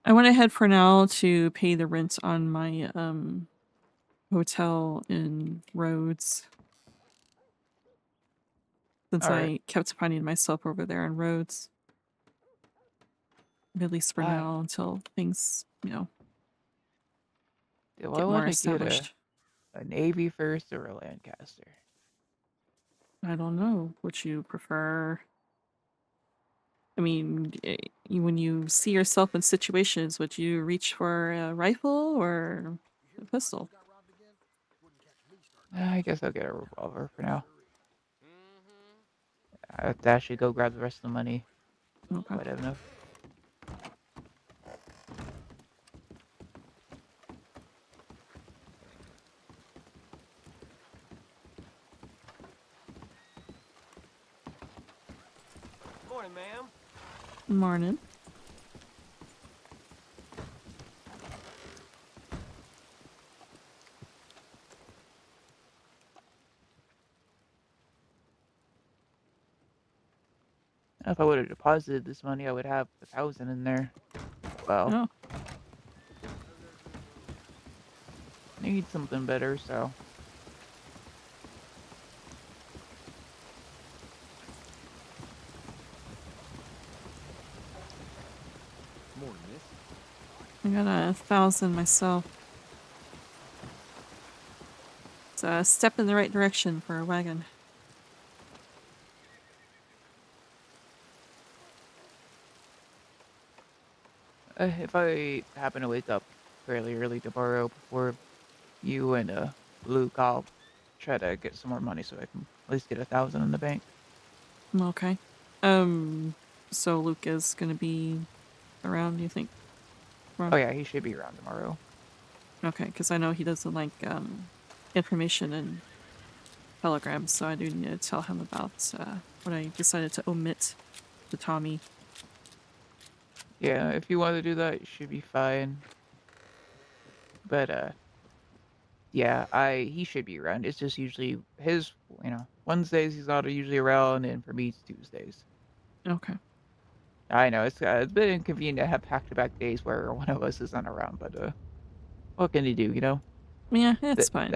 I went ahead for now to pay the rent on my hotel in Rhodes. Since Alright. I kept finding myself over there in Rhodes. At least for now, until things, Do get I more want to get established. a Navy first or a Lancaster? I don't know. Would you prefer? I mean, when you see yourself in situations, would you reach for a rifle or a pistol? I guess I'll get a revolver for now. I have to actually go grab the rest of the money. Okay. Might have enough. Morning, ma'am. Morning. If I would have deposited this money, I would have 1,000 in there. Well, Oh. need something better, so. Morning, miss. I got 1,000 myself. It's a step in the right direction for a wagon. If I happen to wake up fairly early tomorrow before you and Luke, I'll try to get some more money so I can at least get 1,000 in the bank. Okay. So Luke is gonna be around, you think? Oh yeah, he should be around tomorrow. Okay, because I know he doesn't like information in telegrams, so I do need to tell him about what I decided to omit. to Tommy. Yeah, if you want to do that, you should be fine. But yeah, he should be around. It's just usually his, Wednesdays he's not usually around, and for me it's Tuesdays. Okay. I know it's a bit inconvenient to have back-to-back days where one of us isn't around, but what can you do, Yeah, it's That fine.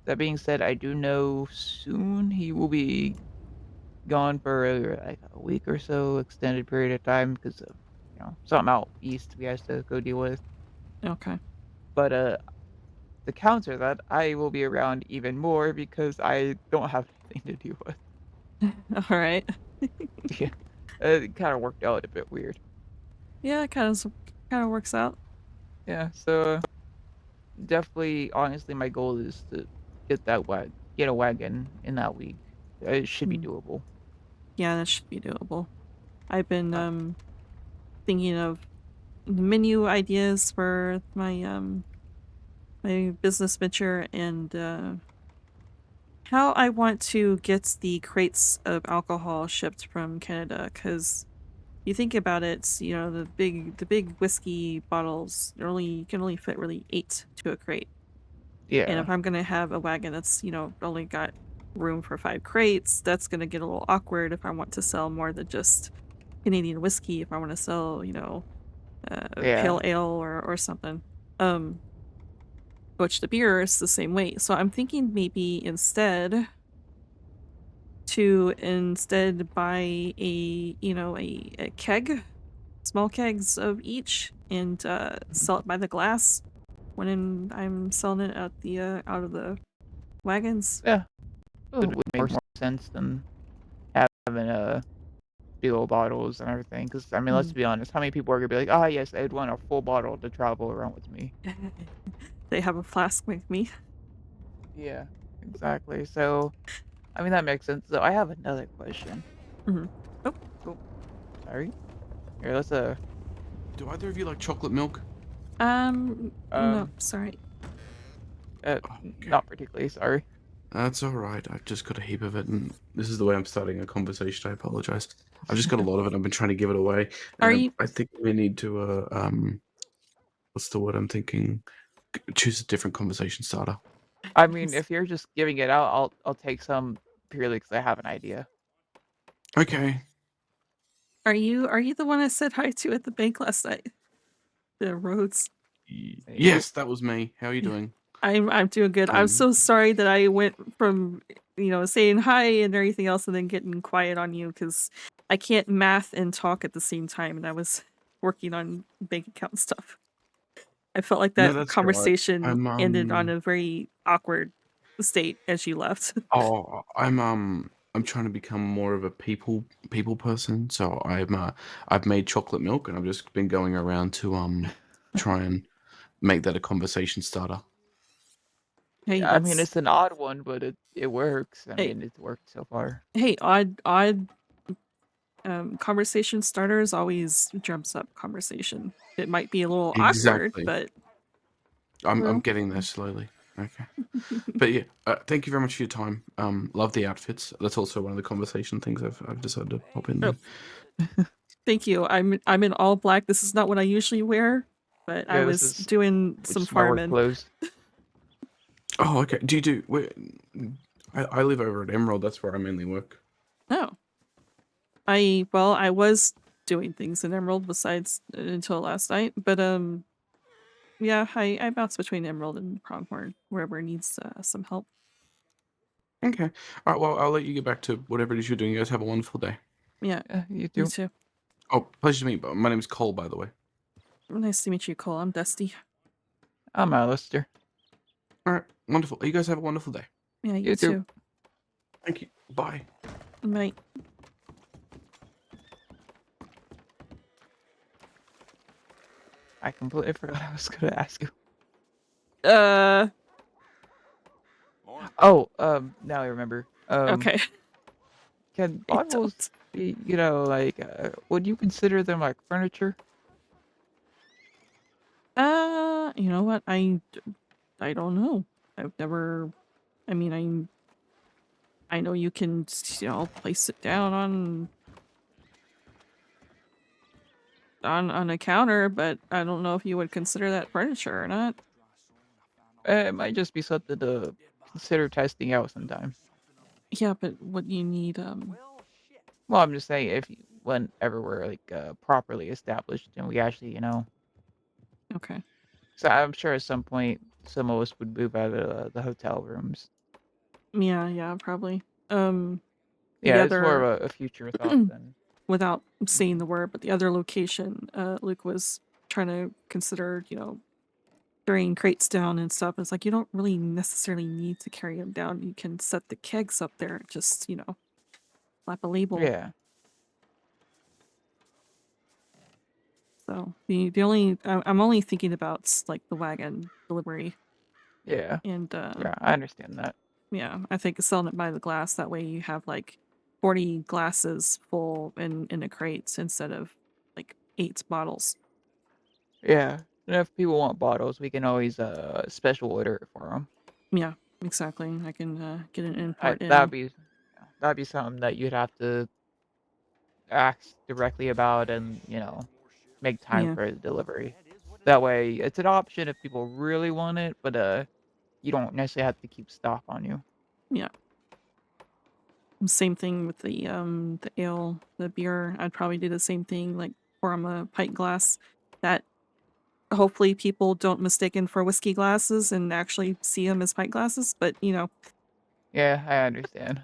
that being said, I do know soon he will be gone for like a week or so, extended period of time because of something out east we has to go deal with. Okay. But to counter that, I will be around even more because I don't have anything to do with. All right. Yeah, it kind of worked out a bit weird. Yeah, it kind of works out. Yeah, so definitely, honestly, my goal is to get a wagon in that week. It should be doable. Yeah, that should be doable. I've been Uh, thinking of menu ideas for my business venture and how I want to get the crates of alcohol shipped from Canada, because you think about it, the big whiskey bottles you can only fit really 8 to a crate. And Yeah, if I'm gonna have a wagon that's, only got room for 5 crates, that's gonna get a little awkward if I want to sell more than just Canadian whiskey, if I want to sell, yeah. pale ale or something. Which the beer is the same way. So I'm thinking maybe instead buy a keg, small kegs of each, and sell it by the glass when I'm selling it out of the wagons. Yeah, it would make more sense than having dual bottles and everything. Because I mean, let's be honest, how many people are gonna be like, "Ah, yes, I'd want a full bottle to travel around with me." They have a flask with me. Yeah, exactly. So, I mean, that makes sense. So, I have another question. Mhm. Oh. Oh, sorry. Here, let's Do either of you like chocolate milk? No, sorry. not particularly. Sorry. That's all right. I've just got a heap of it, and this is the way I'm starting a conversation. I apologize. I've just got a lot of it. I've been trying to give it away. Are And you? I think we need to what's the word I'm thinking? Choose a different conversation starter. I mean, if you're just giving it out, I'll take some purely because I have an idea. Okay. Are you the one I said hi to at the bank last night? The Rhodes. Yes, that was me. How are you doing? I'm doing good. I'm so sorry that I went from saying hi and everything else and then getting quiet on you because I can't math and talk at the same time, and I was working on bank account stuff. I felt like No, that that's all right. conversation ended on I'm a very awkward state as you left. oh, I'm trying to become more of a people person. So I've made chocolate milk, and I've just been going around to try and make that a conversation starter. Hey, I mean, it's an odd one, but it works. I mean, it's worked so far. Hey, odd conversation starters always jumps up conversation. It might be a little awkward, Exactly. but I'm getting there slowly. Okay. But yeah, thank you very much for your time. Love the outfits. That's also one of the conversation things I've decided to pop in there. Thank you. I'm in all black. This is not what I usually wear, but I Yeah, was doing some my work farming. clothes. Oh, okay. Do you do? I live over at Emerald. That's where I mainly work. Oh. I was doing things in Emerald besides until last night, but yeah, I bounce between Emerald and Pronghorn wherever it needs some help. Okay. All right. Well, I'll let you get back to whatever it is you're doing. You guys have a wonderful day. Yeah, you you too. too. Oh, pleasure to meet you. My name is Cole, by the way. Nice to meet you, Cole. I'm Dusty. I'm Alistair. All right. Wonderful. You guys have a wonderful day. Yeah, you too. Thank you. Bye. Night. I completely forgot I was gonna ask you. Oh, now I remember. Okay. Can bottles be, like, would you consider them like furniture? You know what? I don't know. I've never. I mean, I know you can, place it down on on a counter, but I don't know if you would consider that furniture or not. It might just be something to consider testing out sometime. Yeah, but what you need, Well, I'm just saying if whenever we're like properly established and we actually, okay. so I'm sure at some point some of us would move out of the hotel rooms. Yeah, probably. The Yeah, it's more other, of a future thought than. without saying the word, but the other location, Luke was trying to consider, carrying crates down and stuff. It's like you don't really necessarily need to carry them down. You can set the kegs up there, just slap a label. Yeah. So the only I'm only thinking about like the wagon delivery, Yeah. and Yeah, I understand that. yeah, I think selling it by the glass. That way you have like 40 glasses full in a crate instead of like 8 bottles. Yeah. And if people want bottles, we can always special order it for them. Yeah, exactly. I can get an import That'd in. be something that you'd have to ask directly about and make time Yeah, for the delivery. That way, it's an option if people really want it, but you don't necessarily have to keep stock on you. yeah. Same thing with the ale, the beer. I'd probably do the same thing, like pour 'em a pint glass that hopefully people don't mistaken for whiskey glasses and actually see them as pint glasses. But Yeah, I understand.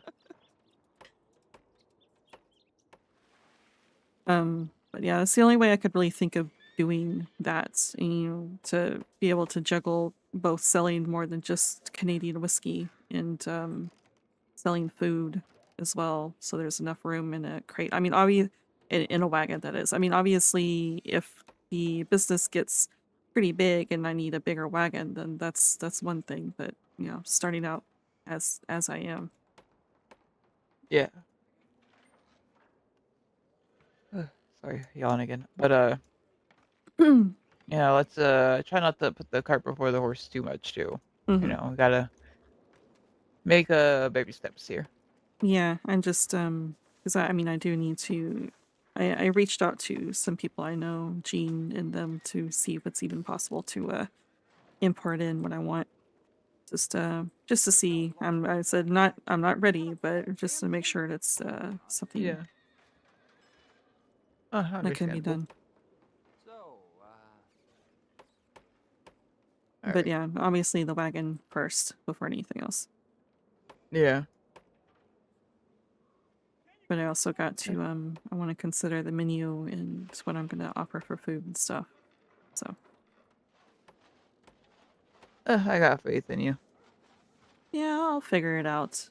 but yeah, that's the only way I could really think of doing that. To be able to juggle both selling more than just Canadian whiskey and selling food as well. So there's enough room in a crate. I mean, obviously, in a wagon, that is. I mean, obviously, if the business gets pretty big and I need a bigger wagon, then that's one thing. But starting out as I am. Yeah. Sorry, yawn again. But let's try not to put the cart before the horse too much too. Mhm. We gotta make baby steps here. Yeah, and just because I mean I do need to. I reached out to some people I know, Jean and them, to see if it's even possible to import in what I want. Just to see. I said I'm not ready, but just to make sure it's something Yeah. that can be Understandable. done. All But right. yeah, obviously the wagon first before anything else. Yeah. But I also got to I want to consider the menu and what I'm gonna offer for food and stuff. So I got faith in you. yeah, I'll figure it out.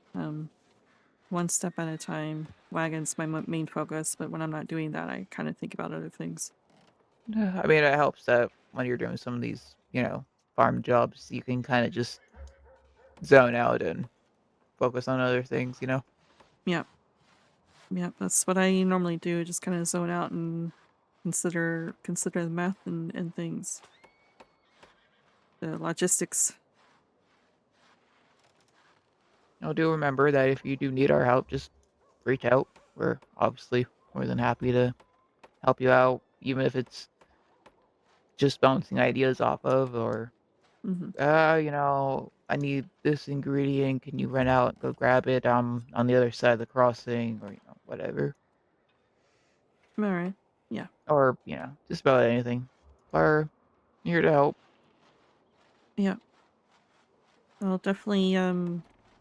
One step at a time. Wagon's my main focus, but when I'm not doing that, I kind of think about other things. I mean, it helps that when you're doing some of these, farm jobs, you can kind of just zone out and focus on other things. Yeah, yeah, that's what I normally do. Just kind of zone out and consider the math and things, the logistics. Do remember that if you do need our help, just reach out. We're obviously more than happy to help you out, even if it's just bouncing ideas off of, or Hmm. I need this ingredient. Can you run out and go grab it? On the other side of the crossing, or whatever, All right. Yeah. or just about anything. We're here to help. Yeah. I'll definitely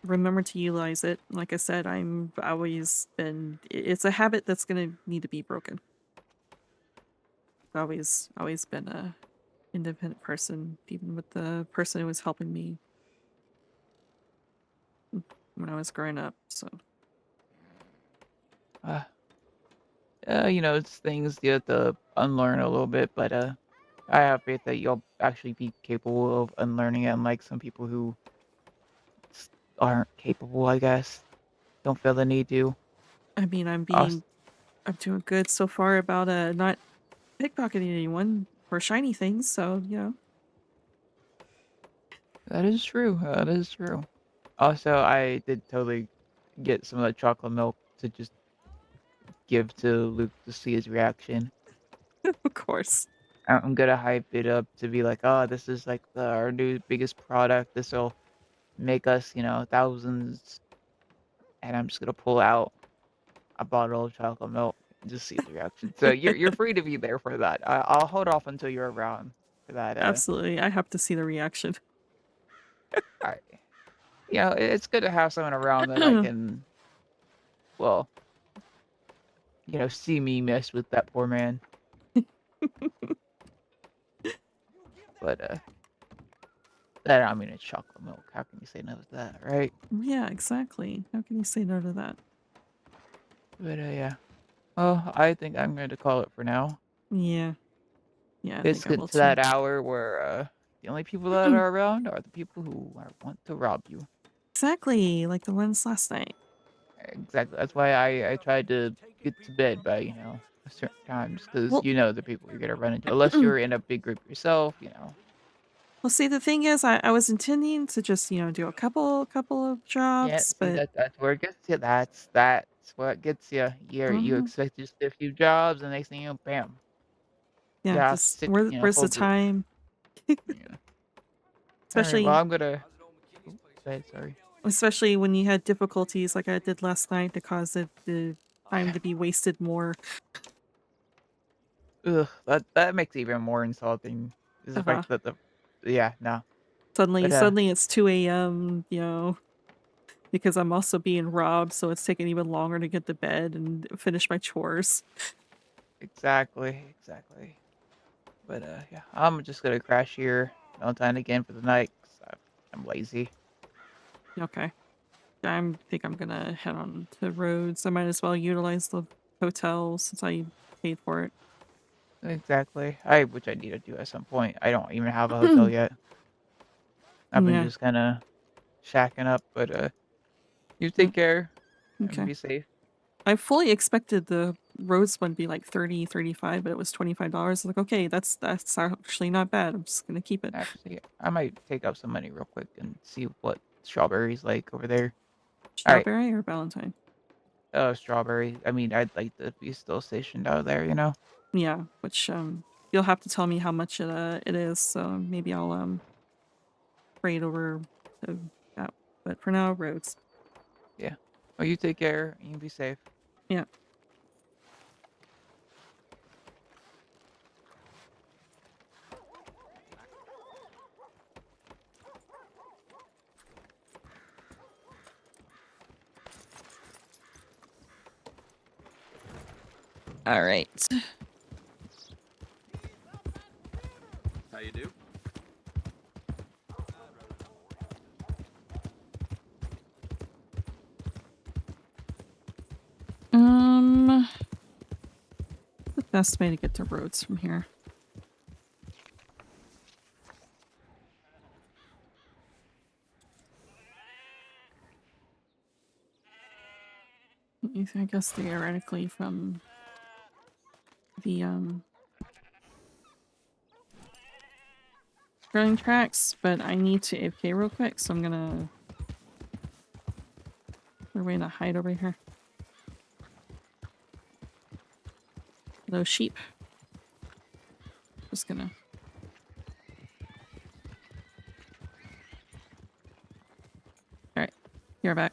remember to utilize it. Like I said, I'm always been. It's a habit that's gonna need to be broken. Always been a independent person, even with the person who was helping me when I was growing up. So Uh, it's things you have to unlearn a little bit, but I have faith that you'll actually be capable of unlearning it, unlike some people who aren't capable, I guess. Don't feel the need to. I mean, Us. I'm doing good so far about not pickpocketing anyone for shiny things. So That is true. That is true. Also, I did totally get some of that chocolate milk to just give to Luke to see his reaction. Of course. I'm gonna hype it up to be like, oh, this is like our new biggest product. This will make us, thousands. And I'm just gonna pull out a bottle of chocolate milk and just see the reaction. So you're free to be there for that. I'll hold off until you're around for that. Absolutely. I have to see the reaction. I, it's good to have someone around that I can, well, see me mess with that poor man. But that I mean, it's chocolate milk. How can you say no to that, right? Yeah, exactly. How can you say no to that? But yeah. Well, I think I'm going to call it for now. Yeah. Yeah, I It's think I getting will to too. that hour where the only people that are around are the people who want to rob you. Exactly, like the ones last night. Exactly. That's why I tried to get to bed by, a certain times because Well, the people you're gonna run into. Unless you're in a big group yourself. well, see, the thing is, I was intending to just, do a couple of Yeah, jobs, see but that's where it gets you. That's what gets you. You mhm, expect just a few jobs, and next thing you know, bam. You yeah, have just six, where's full the group. time? Yeah. All right. Well, Especially I'm gonna. Oh, go ahead, sorry. especially when you had difficulties like I did last night to cause the time to be wasted more. Ugh, that makes it even more insulting. Is the Uh-huh. fact that yeah, no. Suddenly, But suddenly it's 2 a.m., because I'm also being robbed, so it's taking even longer to get to bed and finish my chores. exactly. But yeah, I'm just gonna crash here no time again for the night 'cause I'm lazy. Okay. I think I'm gonna head on to Rhodes. I might as well utilize the hotel since I paid for it. Exactly. Which I need to do at some point. I don't even have a hotel yet. I've been Yeah. just kind of shacking up. But you Yeah. take care and Okay. be safe. I fully expected the Rhodes one to be like 30, 35, but it was $25. Like, okay, that's actually not bad. I'm just gonna keep it. Actually, I might take up some money real quick and see what strawberries like over there. All right. Strawberry or Valentine? Strawberry. I mean, I'd like to be still stationed out there. Yeah, which you'll have to tell me how much it is, so maybe I'll trade over to that. But for now, Rhodes. Yeah. Well, you take care and you be safe. Yeah. All right. How you do? The best way to get to Rhodes from here. I guess theoretically from the running tracks, but I need to AFK real quick, so I'm gonna we're going to hide over here. Those sheep. Just gonna. Alright, you're back.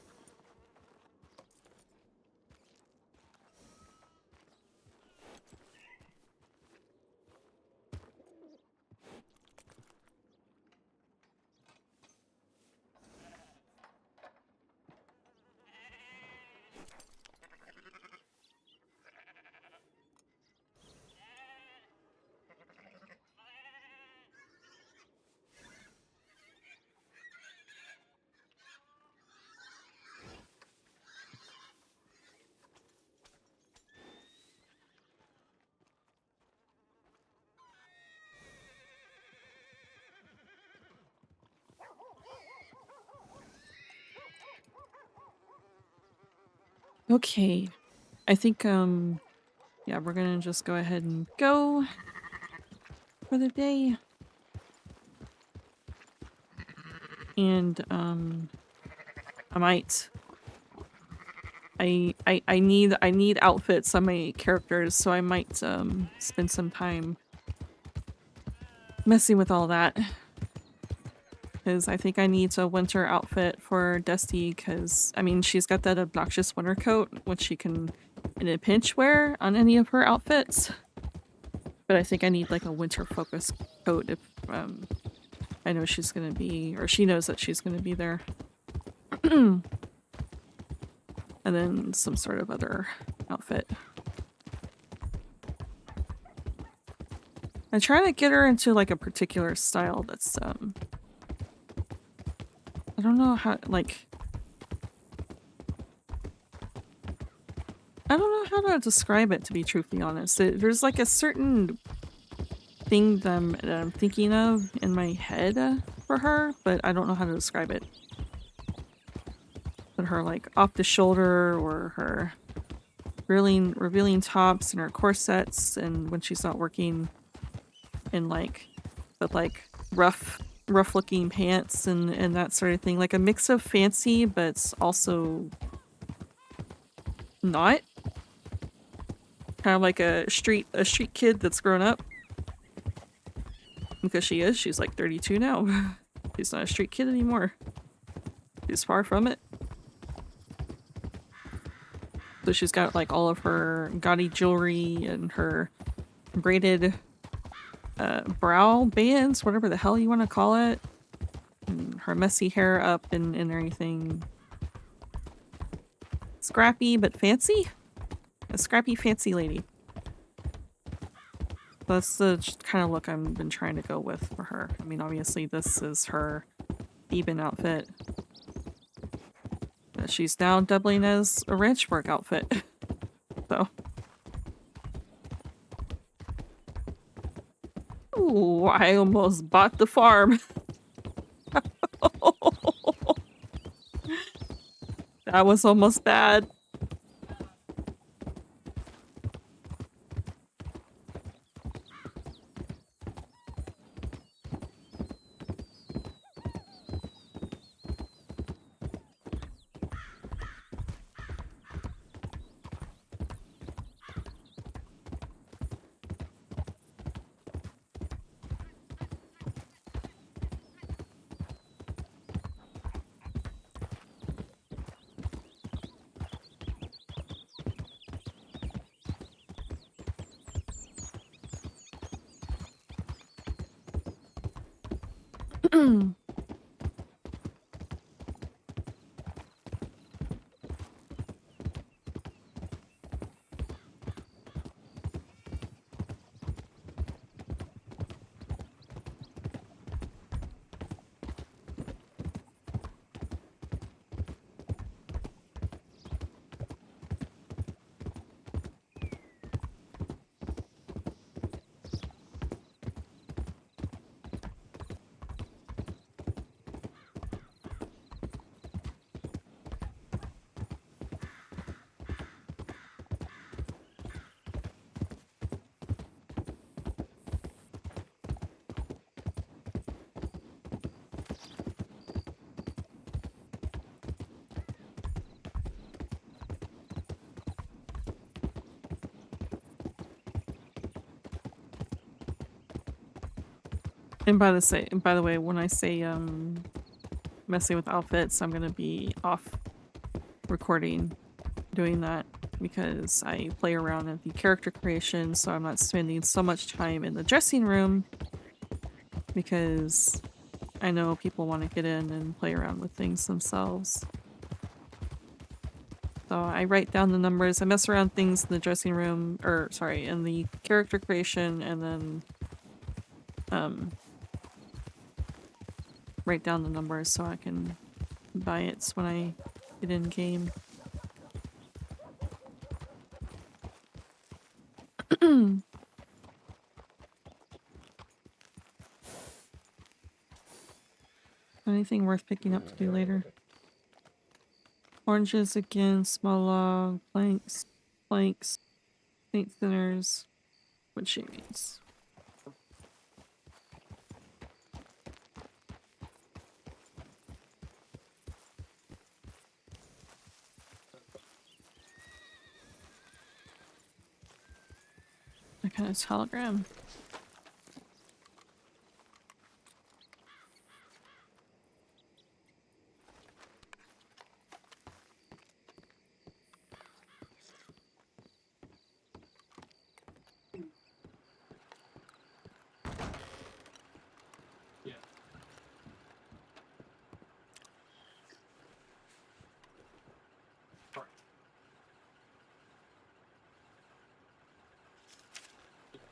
Okay. I think yeah, we're gonna just go ahead and go for the day. And I I need outfits on my characters, so I might spend some time messing with all that. Because I think I need a winter outfit for Dusty, because, I mean, she's got that obnoxious winter coat, which she can, in a pinch, wear on any of her outfits. But I think I need, like, a winter-focused coat if, I know she's gonna be, or she knows that she's gonna be there. And then some sort of other outfit. I try to get her into, like, a particular style that's, I don't know how, like... I don't know how to describe it, to be truthfully honest. There's, like, a certain thing that I'm thinking of in my head for her, but I don't know how to describe it. But her, like, off-the-shoulder or her revealing tops and her corsets, and when she's not working in, like, the, like, rough-looking pants and that sort of thing. Like, a mix of fancy, but also not. Kind of like a street kid that's grown up. Because she's like 32 now. She's not a street kid anymore. She's far from it. So she's got like all of her gaudy jewelry and her braided brow bands, whatever the hell you want to call it. And her messy hair up and everything. Scrappy but fancy? A scrappy fancy lady. That's the kind of look I've been trying to go with for her. I mean, obviously this is her Theban outfit. But she's now doubling as a ranch work outfit. So. Ooh, I almost bought the farm. That was almost bad. And by the way, when I say messing with outfits, I'm gonna be off recording doing that because I play around in the character creation, so I'm not spending so much time in the dressing room because I know people want to get in and play around with things themselves. So I write down the numbers, I mess around things in the dressing room, or sorry, in the character creation, and then write down the numbers so I can buy it when I get in game. Anything worth picking up to do later? Oranges again, small log, planks, paint thinners, wood shavings. What kind of telegram?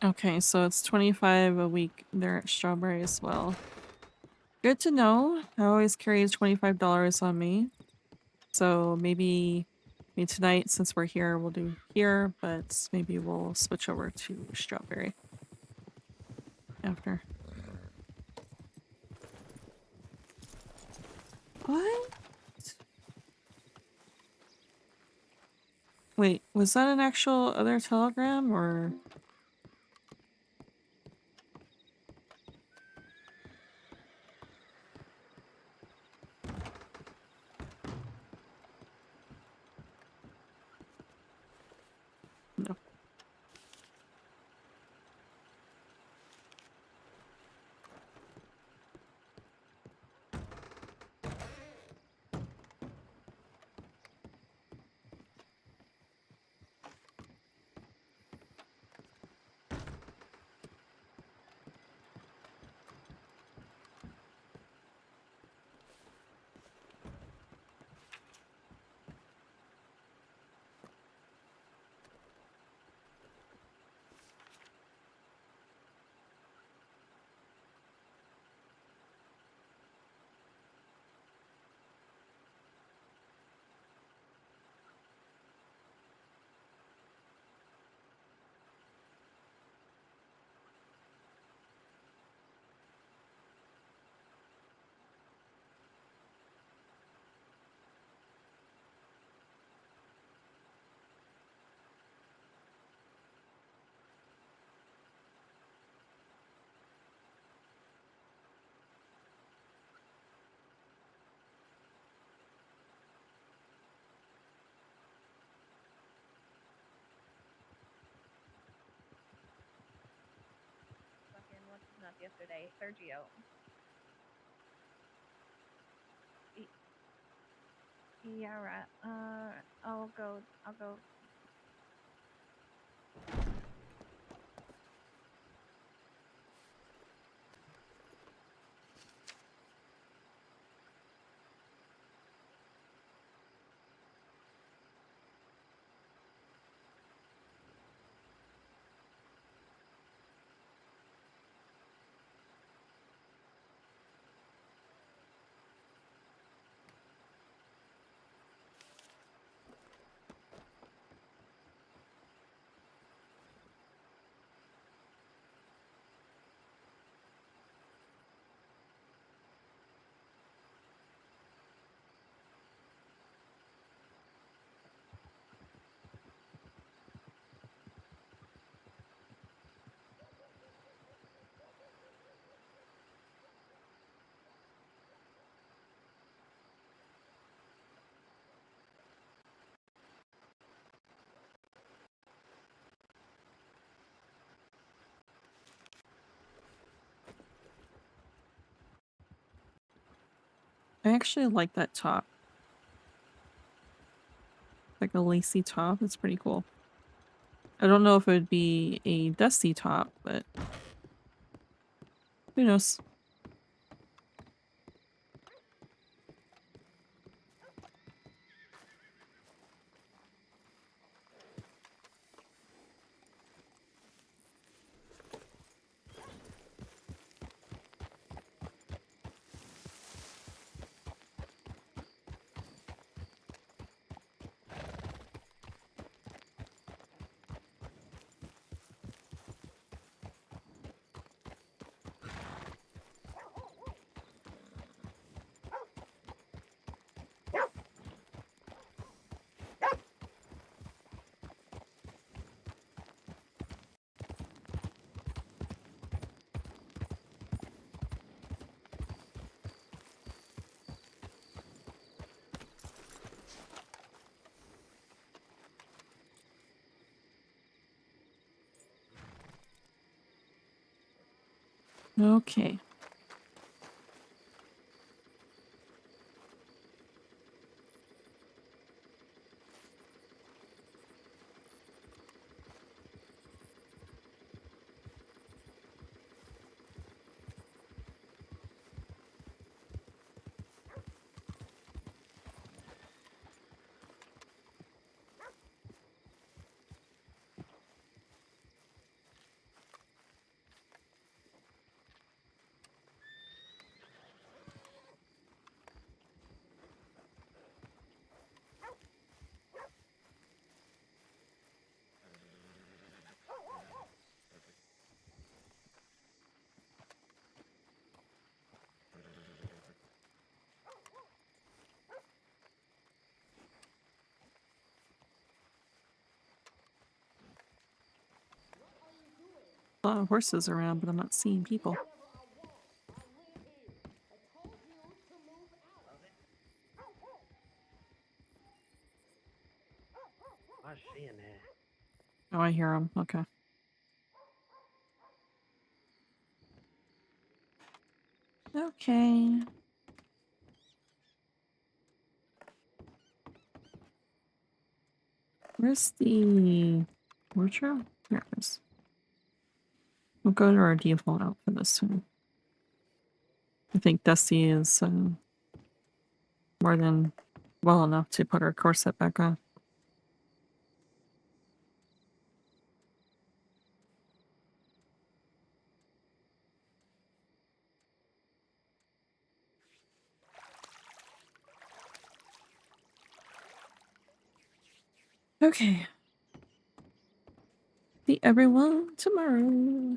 Okay, so it's 25 a week there at Strawberry as well. Good to know. I always carry $25 on me. So maybe tonight, since we're here, we'll do here, but maybe we'll switch over to Strawberry after. What? Wait, was that an actual other telegram or? No. Fucking what's his nuts yesterday? Sergio. Yeah, right. I'll go. I actually like that top. Like a lacy top. It's pretty cool. I don't know if it would be a dusty top, but who knows? Okay. A lot of horses around, but I'm not seeing people. Oh, I hear them. Okay. Okay. Where's the wardrobe? Here it is. We'll go to our default outfit this one. I think Dusty is more than well enough to put her corset back on. Okay. See everyone tomorrow.